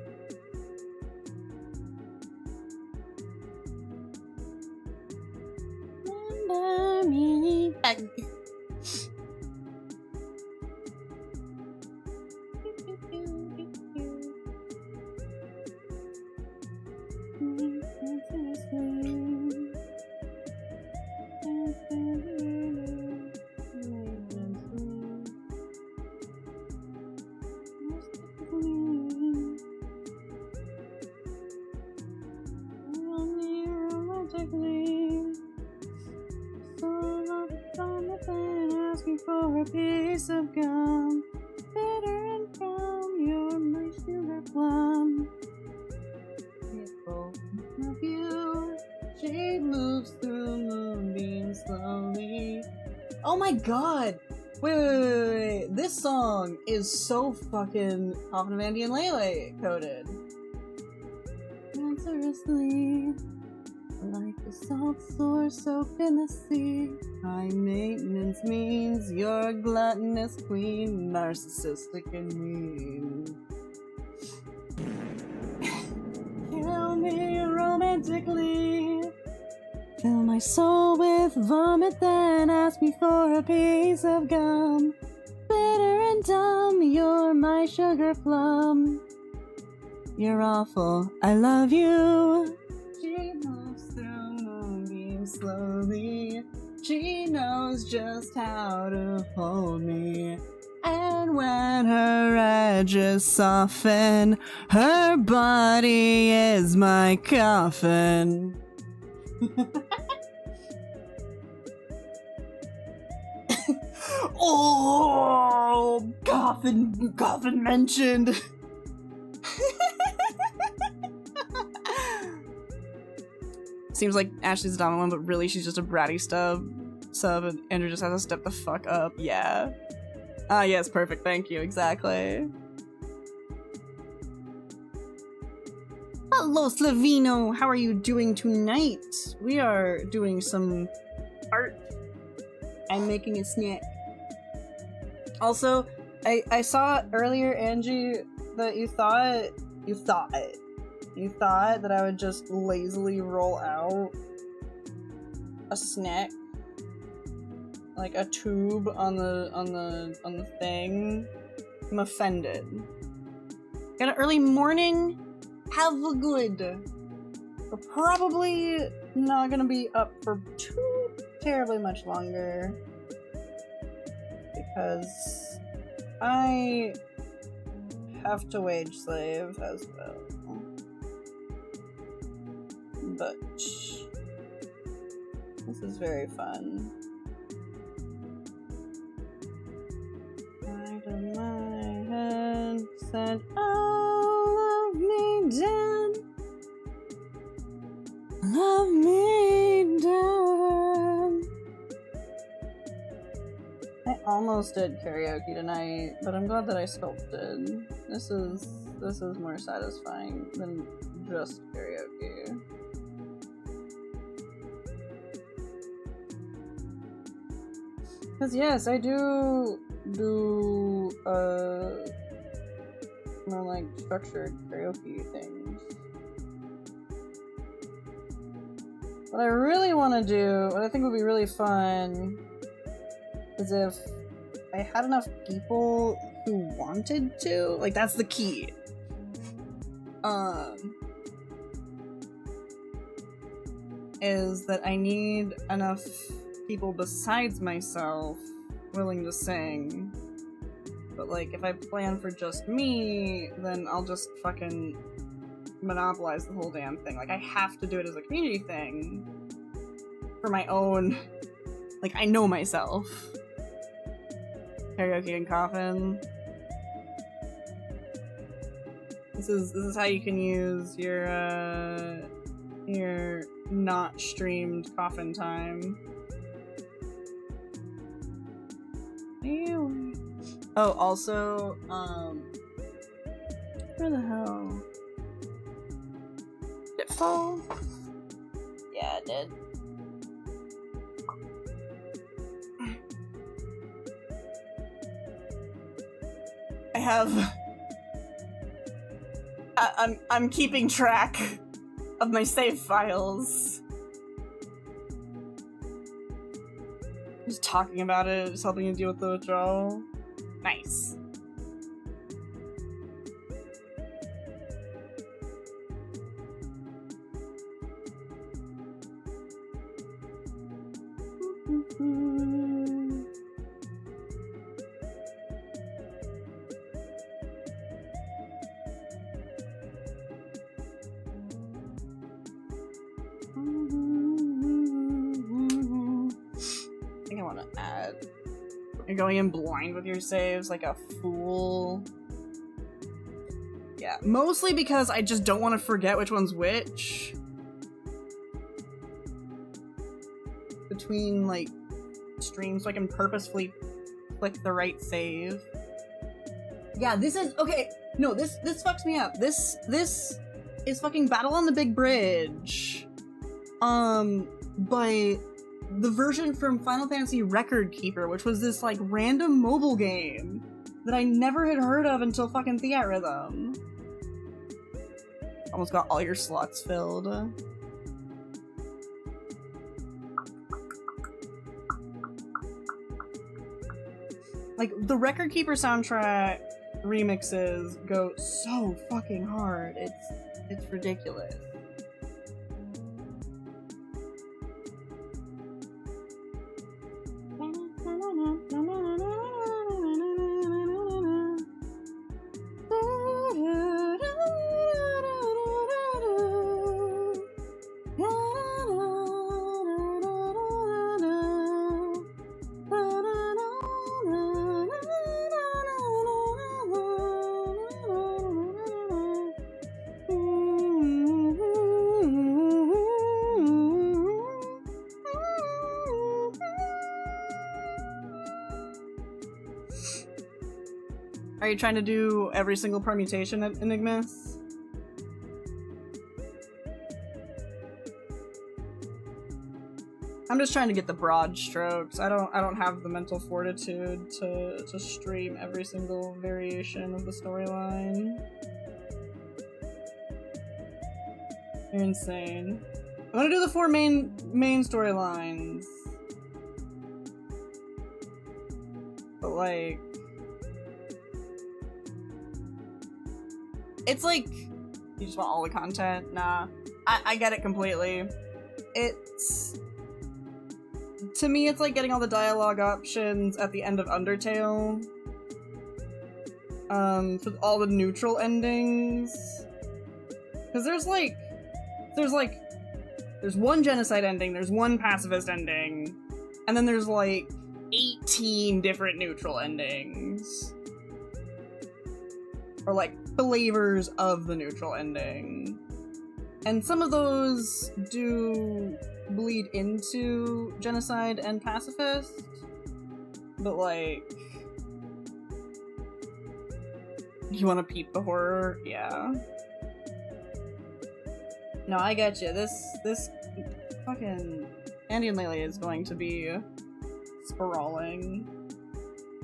[SPEAKER 1] Remember me, bug. For a piece of gum, bitter and from your my sugar plum. It's both of you. Shade moves through moonbeams slowly. Oh my god! Wait. this song is so fucking Coffin of Andy and Lele coded. Dangerously, like a salt sore soaked in the sea. High maintenance means you're a gluttonous queen, narcissistic and mean. Kill me romantically. Fill my soul with vomit, then ask me for a piece of gum. Bitter and dumb, you're my sugar plum. You're awful, I love you. She moves through moonbeams slowly. She knows just how to hold me. And when her edges soften, her body is my coffin. Oh, coffin mentioned. Seems like Ashley's the dominant one, but really she's just a bratty sub, and Andrew just has to step the fuck up. Yeah. Ah, yes, perfect. Thank you. Exactly. Hello, Slavino. How are you doing tonight? We are doing some art. I'm making a snack. Also, I saw earlier, Angie, that you thought that I would just lazily roll out a snack, like a tube on the thing. I'm offended. Got an early morning. Have a good. We're probably not gonna be up for too terribly much longer because I have to wage slave as well. But this is very fun. Right of my head said, "Oh, love me down, love me down." I almost did karaoke tonight, but I'm glad that I sculpted. This is more satisfying than just karaoke. Because yes, I do more like structured karaoke things. What I really want to do, what I think would be really fun, is if I had enough people who wanted to. Like, that's the key. Is that I need enough people besides myself willing to sing. But like, if I plan for just me, then I'll just fucking monopolize the whole damn thing. Like, I have to do it as a community thing for my own, like, I know myself. Karaoke and Coffin. This is how you can use your not streamed Coffin time. Ew. Oh, also, where the hell? Did it fall? Yeah, it did. I have... I'm keeping track of my save files. Just talking about it is helping you deal with the withdrawal. Nice. I think I want to add... You're going in blind with your saves like a fool. Yeah, mostly because I just don't want to forget which one's which. Between, like, streams, so I can purposefully click the right save.
[SPEAKER 2] Yeah, this is okay. No, this fucks me up.
[SPEAKER 1] This is fucking Battle on the Big Bridge. But the version from Final Fantasy Record Keeper, which was this like random mobile game that I never had heard of until fucking Theatrhythm. Almost got all your slots filled. Like, the Record Keeper soundtrack remixes go so fucking hard. It's ridiculous. Are you trying to do every single permutation at Enigmas? I'm just trying to get the broad strokes. I don't have the mental fortitude to stream every single variation of the storyline. You're insane. I want to do the 4 main storylines. But like, it's like, you just want all the content? Nah. I get it completely. It's, to me, it's like getting all the dialogue options at the end of Undertale. For all the neutral endings. Because there's one genocide ending, there's one pacifist ending, and then there's like 18 different neutral endings. Or like flavors of the neutral ending. And some of those do bleed into genocide and pacifist, but like, you want to peep the horror? Yeah. No, I get you. This fucking Andy and Lele is going to be sprawling.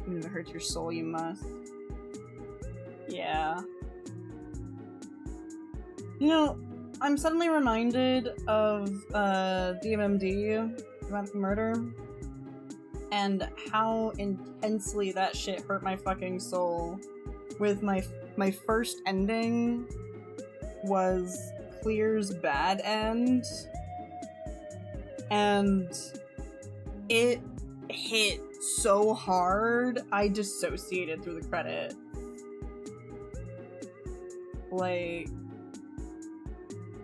[SPEAKER 1] Even if it hurts your soul, you must. Yeah. You know, I'm suddenly reminded of DMMD, Dramatic Murder, and how intensely that shit hurt my fucking soul. With my first ending was Clear's bad end, and it hit so hard I dissociated through the credits. Like,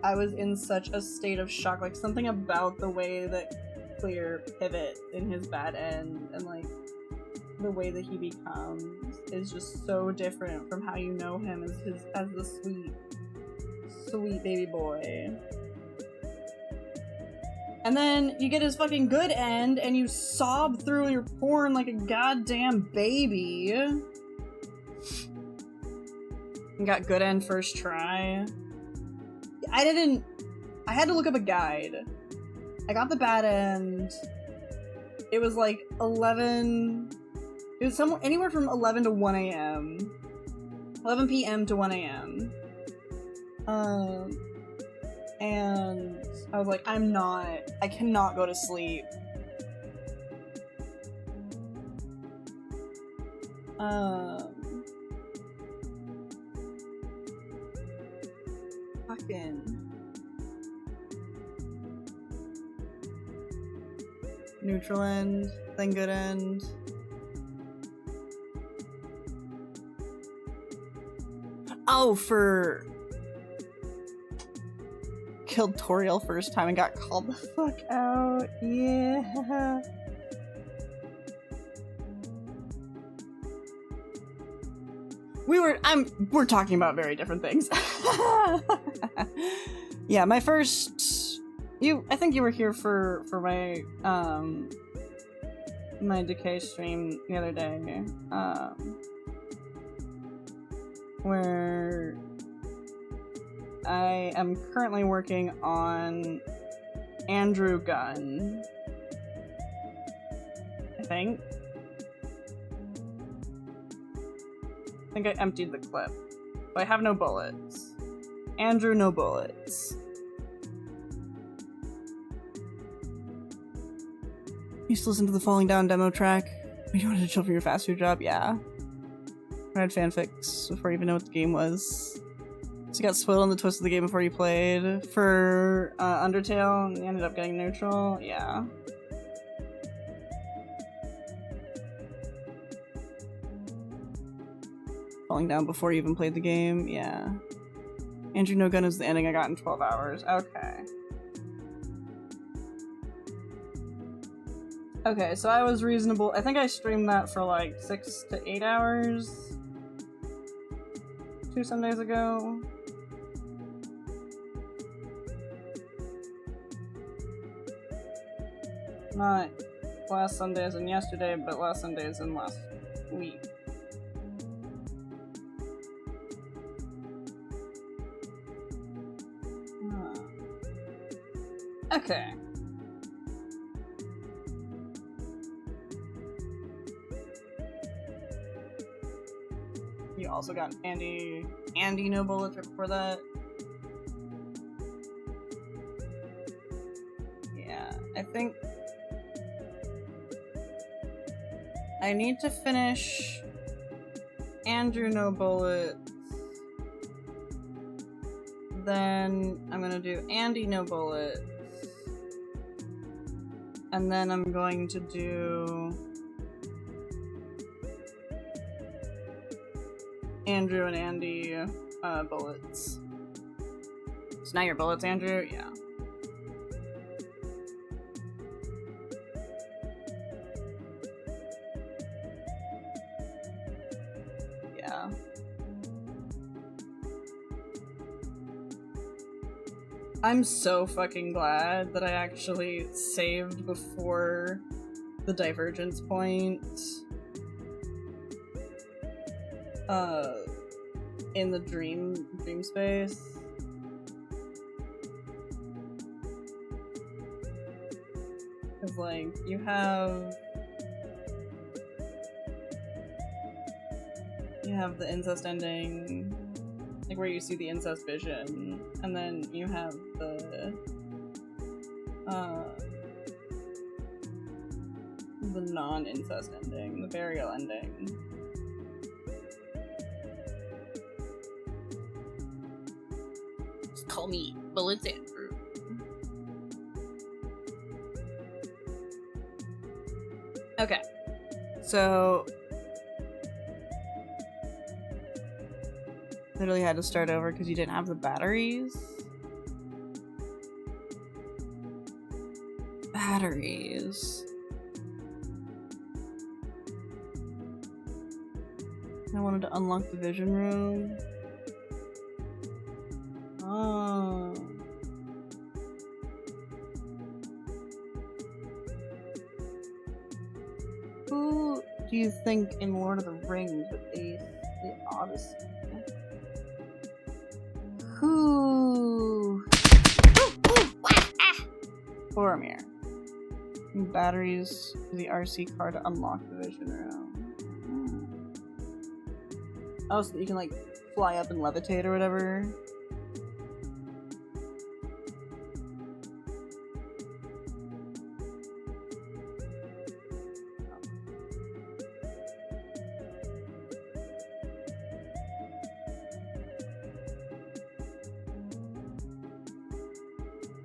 [SPEAKER 1] I was in such a state of shock. Like, something about the way that Clear pivots in his bad end and like the way that he becomes is just so different from how you know him as the sweet baby boy. And then you get his fucking good end and you sob through your porn like a goddamn baby. And got good end first try. I had to look up a guide. I got the bad end. It was like 11. It was anywhere from 11 to 1 a.m. 11 p.m. to 1 a.m. And I was like, I cannot go to sleep. Fucking neutral end, then good end. Oh, for killed Toriel first time and got called the fuck out. Yeah. We're talking about very different things. Yeah, my first, I think you were here for my, my Decay stream the other day, where I am currently working on Andrew Gun. I think I emptied the clip, but I have no bullets. Andrew, no bullets. You used to listen to the Falling Down demo track when you wanted to chill from your fast food job? Yeah. I read fanfics before you even know what the game was. So you got spoiled on the twist of the game before you played. For Undertale, and you ended up getting neutral? Yeah. Falling Down before you even played the game? Yeah. Andrew No Gun is the ending I got in 12 hours. Okay. Okay, so I was reasonable. I think I streamed that for like 6 to 8 hours 2 Sundays ago. Not last Sunday as in yesterday, but last Sunday as in last week. Okay. You also got Andy no bullets right before that. Yeah, I think I need to finish Andrew no bullets. Then I'm gonna do Andy no bullets. And then I'm going to do Andrew and Andy bullets. So now your bullets, Andrew? Yeah. Yeah. I'm so fucking glad that I actually saved before the divergence point. In the dream space. Cause like, you have the incest ending, like where you see the incest vision, and then you have the non-incest ending, the burial ending. Just call me Bullets Andrew. Okay, so literally had to start over because you didn't have the batteries. Batteries. I wanted to unlock the vision room. Oh. Who do you think in Lord of the Rings would ace the Odyssey? Who? Boromir. Batteries to the RC car to unlock the vision room. Oh, so that you can like fly up and levitate or whatever.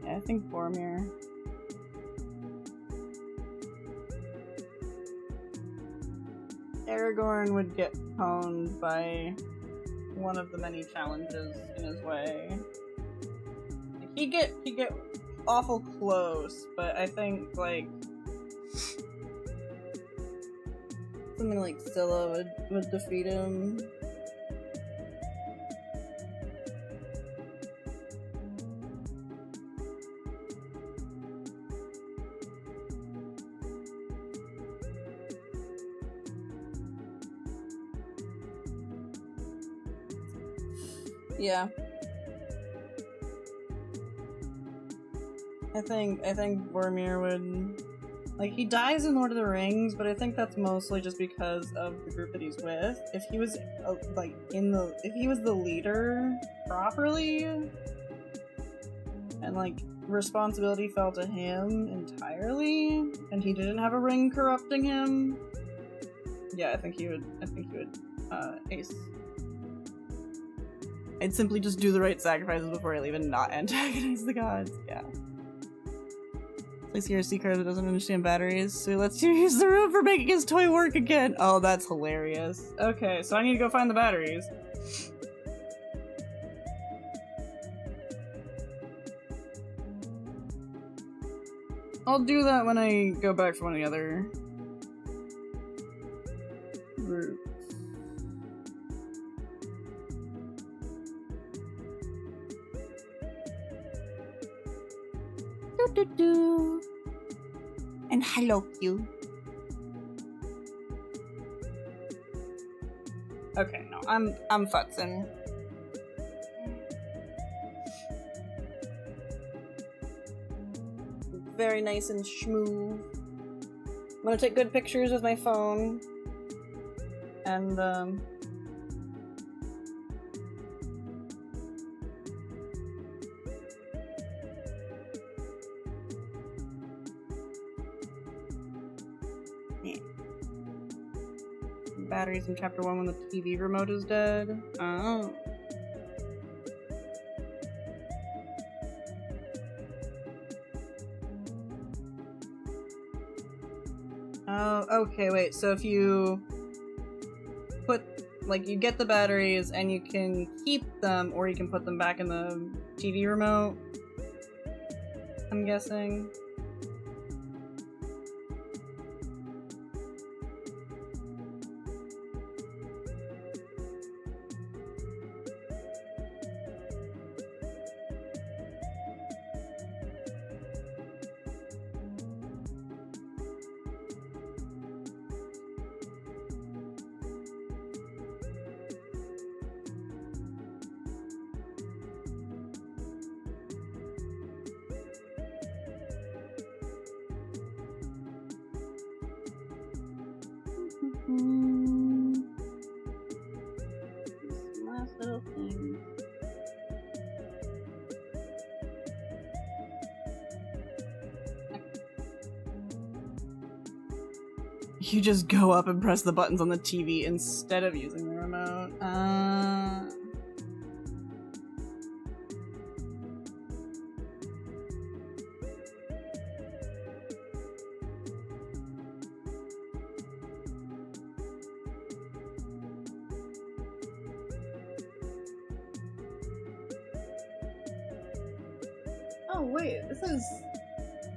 [SPEAKER 1] Yeah, I think Boromir. Aragorn would get pwned by one of the many challenges in his way. Like, he'd get awful close, but I think like something like Scylla would defeat him. Yeah. I think Boromir would... Like, he dies in Lord of the Rings, but I think that's mostly just because of the group that he's with. If he was, if he was the leader properly, and, like, responsibility fell to him entirely, and he didn't have a ring corrupting him, yeah, I think he would, ace. I'd simply just do the right sacrifices before I leave and not antagonize the gods, yeah. Place here a sea card that doesn't understand batteries, so let's use the room for making his toy work again! Oh, that's hilarious. Okay, so I need to go find the batteries. I'll do that when I go back from one of the other routes. Do. And hello you. Okay, no, I'm futzing. Very nice and smooth. I'm gonna take good pictures with my phone. And batteries in chapter 1 when the TV remote is dead. Oh. Oh, okay, wait, so if you put, like, you get the batteries and you can keep them, or you can put them back in the TV remote, I'm guessing. Last little thing. You just go up and press the buttons on the TV instead of using the remote. Oh wait, this is...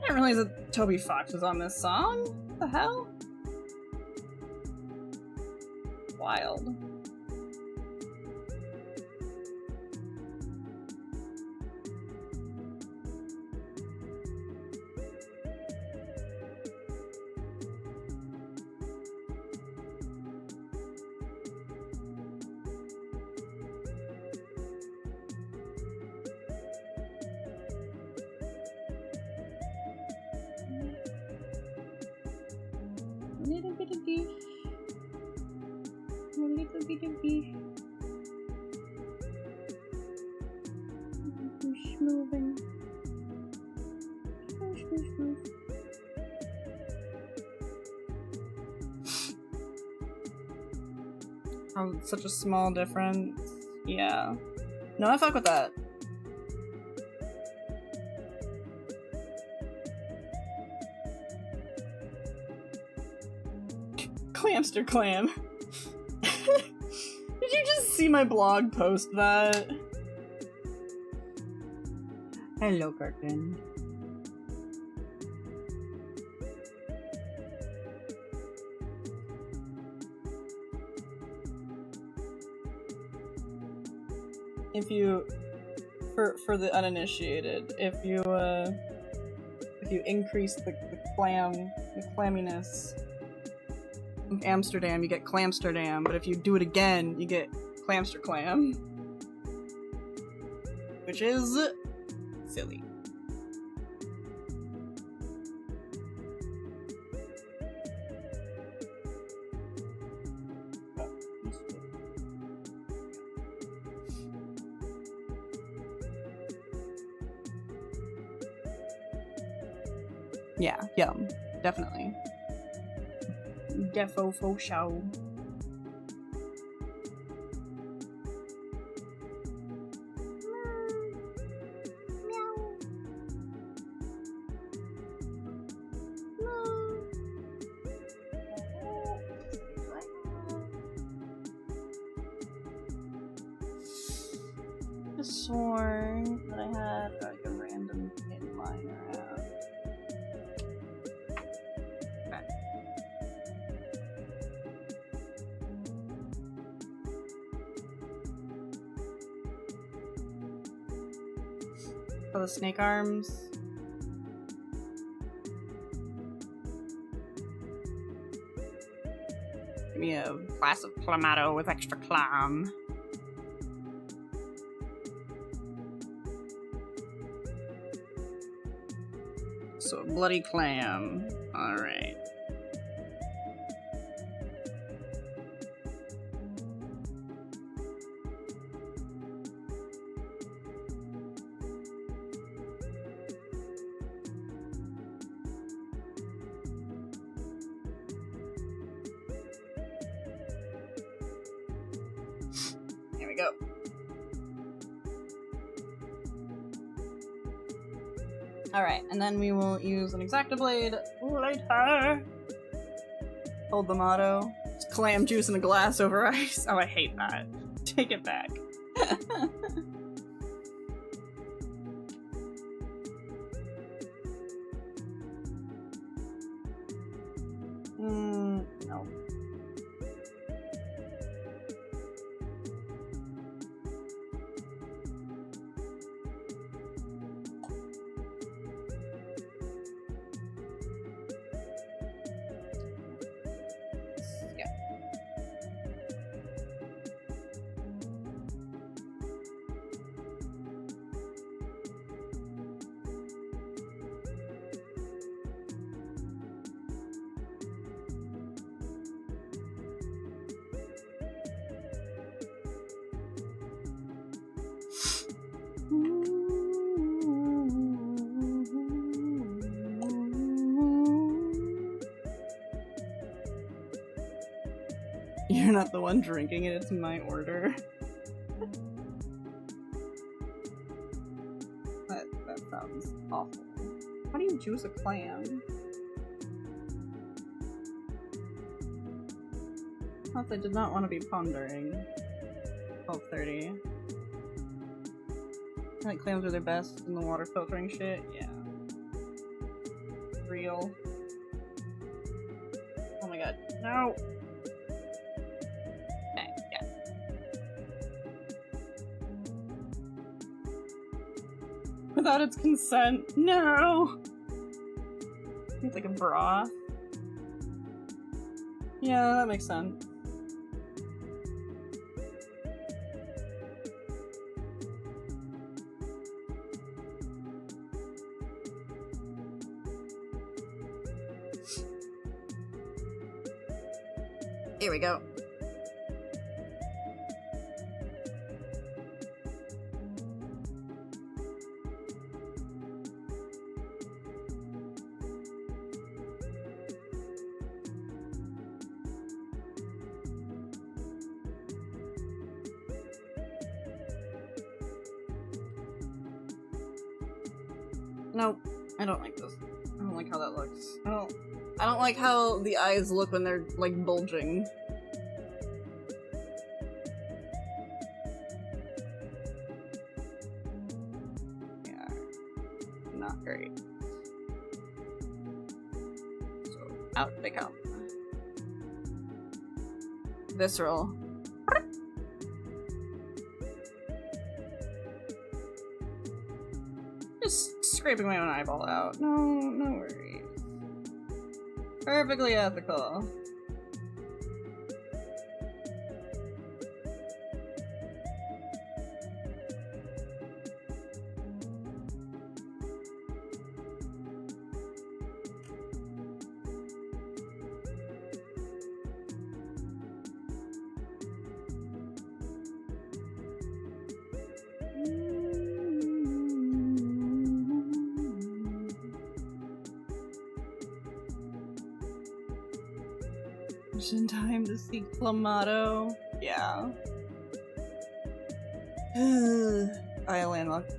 [SPEAKER 1] I didn't realize that Toby Fox was on this song. What the hell? Wild. A little bit of beef. A little bit of beef. Moving. Smooth. Oh, such a small difference. Yeah. No, I fuck with that. Clamster clam. Did you just see my blog post that? Hello, Kirkman. If you, for the uninitiated, if you increase the clamminess of Amsterdam, you get Clamsterdam, but if you do it again, you get Clamster Clam. which is silly. Yeah, yum. Definitely. Defo fo show. I swore that I had like a random pin lying around. Okay. For the snake arms. Give me a glass of clamato with extra clam. So a bloody clam. Alright. Here we go. Alright, and then we will use an X-Acto blade later. Hold the motto. Just clam juice in a glass over ice. Oh, I hate that. Take it back. No. You're not the one drinking it, it's my order. That sounds awful. How do you juice a clam? Plus, I did not want to be pondering. 12:30. I think clams are their best in the water filtering shit. Yeah. Real. Oh my god. No! Okay, yeah. Without its consent. No! It's like a broth. Yeah, that makes sense. Here we go. Nope, I don't like this. I don't like how that looks. I don't like how the eyes look when they're, like, bulging. Yeah, not great. So, out they come. Visceral. Just scraping my own eyeball out. No worries. Perfectly ethical. Just in time to see Clamato. Yeah. I landlocked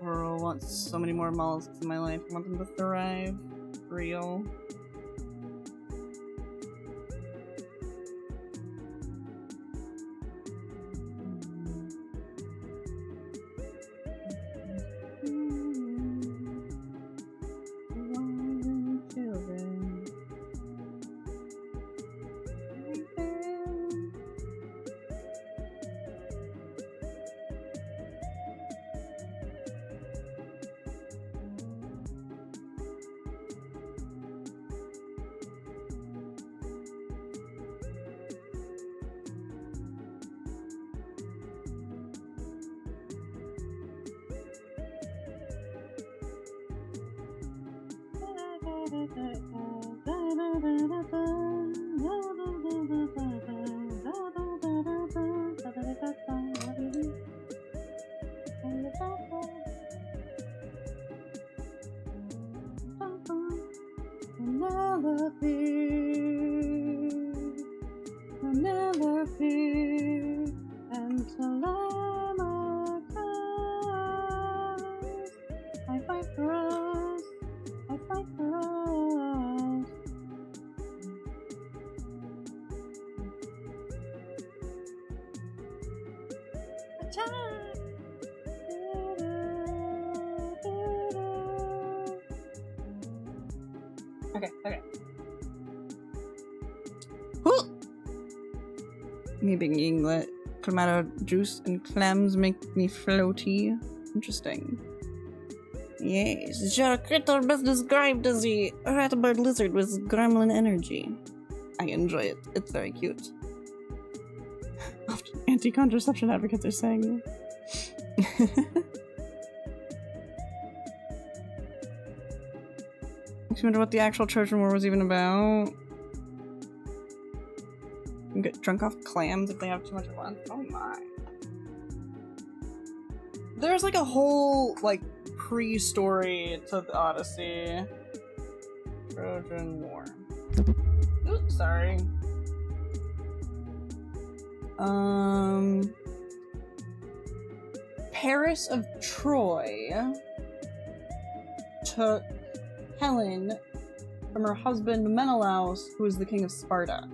[SPEAKER 1] Rural wants so many more mollusks in my life. I want them to thrive. Real. Never fear until I'm arise. I fight for us. I fight for us. Attack! Okay. Me being eating the clamato juice and clams make me floaty. Interesting. Yes, Shark best described as a rat-bird lizard with gremlin energy. I enjoy it. It's very cute. Often anti-contraception advocates are saying. Makes me wonder what the actual Trojan War was even about. You can get drunk off clams if they have too much at once. Oh my. There's like a whole, like, pre-story to the Odyssey. Trojan War. Oops, sorry. Paris of Troy took Helen from her husband Menelaus, who was the king of Sparta.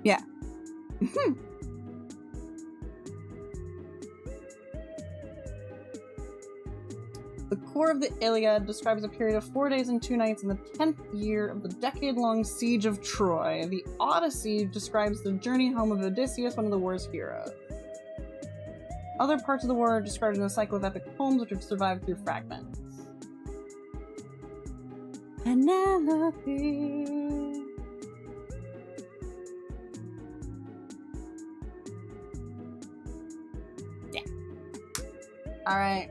[SPEAKER 1] Yeah. The core of the Iliad describes a period of 4 days and 2 nights in the 10th year of the decade-long siege of Troy. The Odyssey describes the journey home of Odysseus, one of the war's heroes. Other parts of the war are described in the cycle of epic poems, which have survived through fragments. Penelope. Yeah. Alright.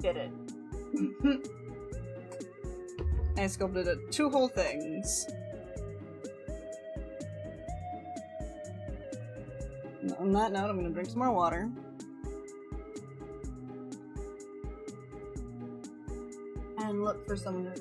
[SPEAKER 1] Did it. I sculpted it. 2 whole things. On that note, I'm gonna drink some more water. And look for some...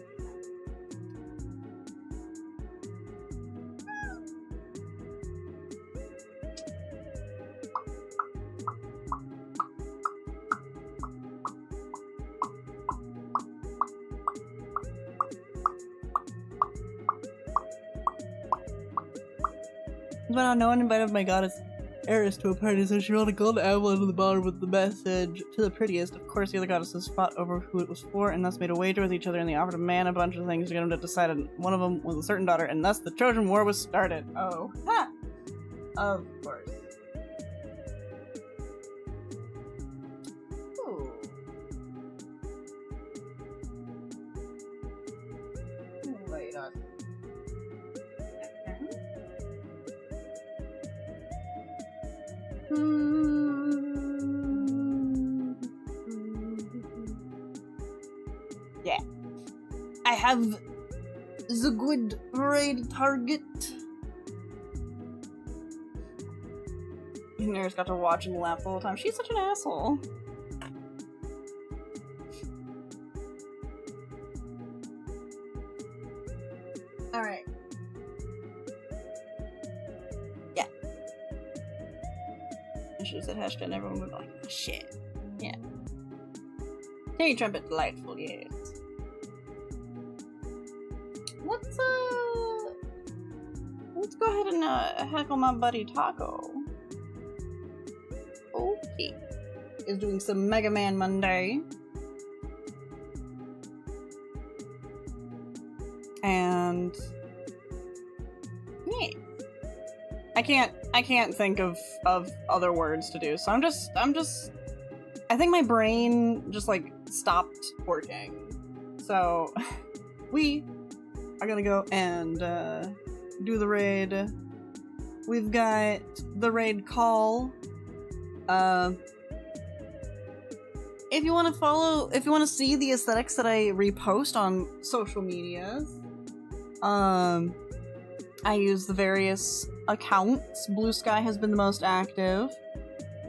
[SPEAKER 1] But no one invited my goddess Eris to a party, so she rolled a gold apple into the bottom with the message to the prettiest. Of course, the other goddesses fought over who it was for, and thus made a wager with each other, and they offered a man a bunch of things to get him to decide on one of them was a certain daughter, and thus the Trojan War was started. Oh. Ha! Of course.
[SPEAKER 2] it does.
[SPEAKER 1] Yeah. I have the good raid target. Nair's got to watch and laugh the whole time. She's such an asshole. Alright. Yeah. I should have said hashtag and everyone would be like, oh, shit. Yeah. Terry Trumpet delightful, yes. Let's go ahead and heckle my buddy Taco. Okay. Is doing some Mega Man Monday. And yeah. I can't think of other words to do, so I think my brain just like stopped working. So we are gonna go and do the raid. We've got the raid call. If you want to see the aesthetics that I repost on social medias, I use the various accounts. Blue Sky has been the most active.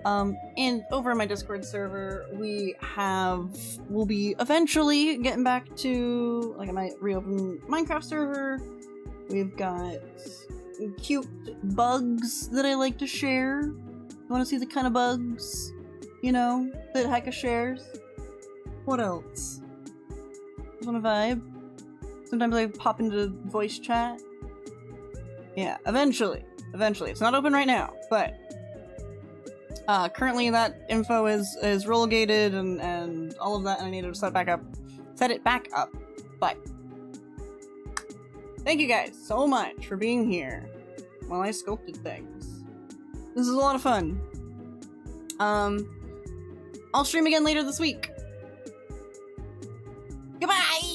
[SPEAKER 1] And over my Discord server, we'll be eventually getting back to, like, I might reopen Minecraft server. We've got cute bugs that I like to share. You want to see the kind of bugs, you know, that Heika shares? What else? Just want to vibe. Sometimes I pop into voice chat. Yeah, eventually. It's not open right now, but currently that info is relegated and all of that, and I need to set it back up. But thank you guys so much for being here while I sculpted things. This is a lot of fun. I'll stream again later this week. Goodbye!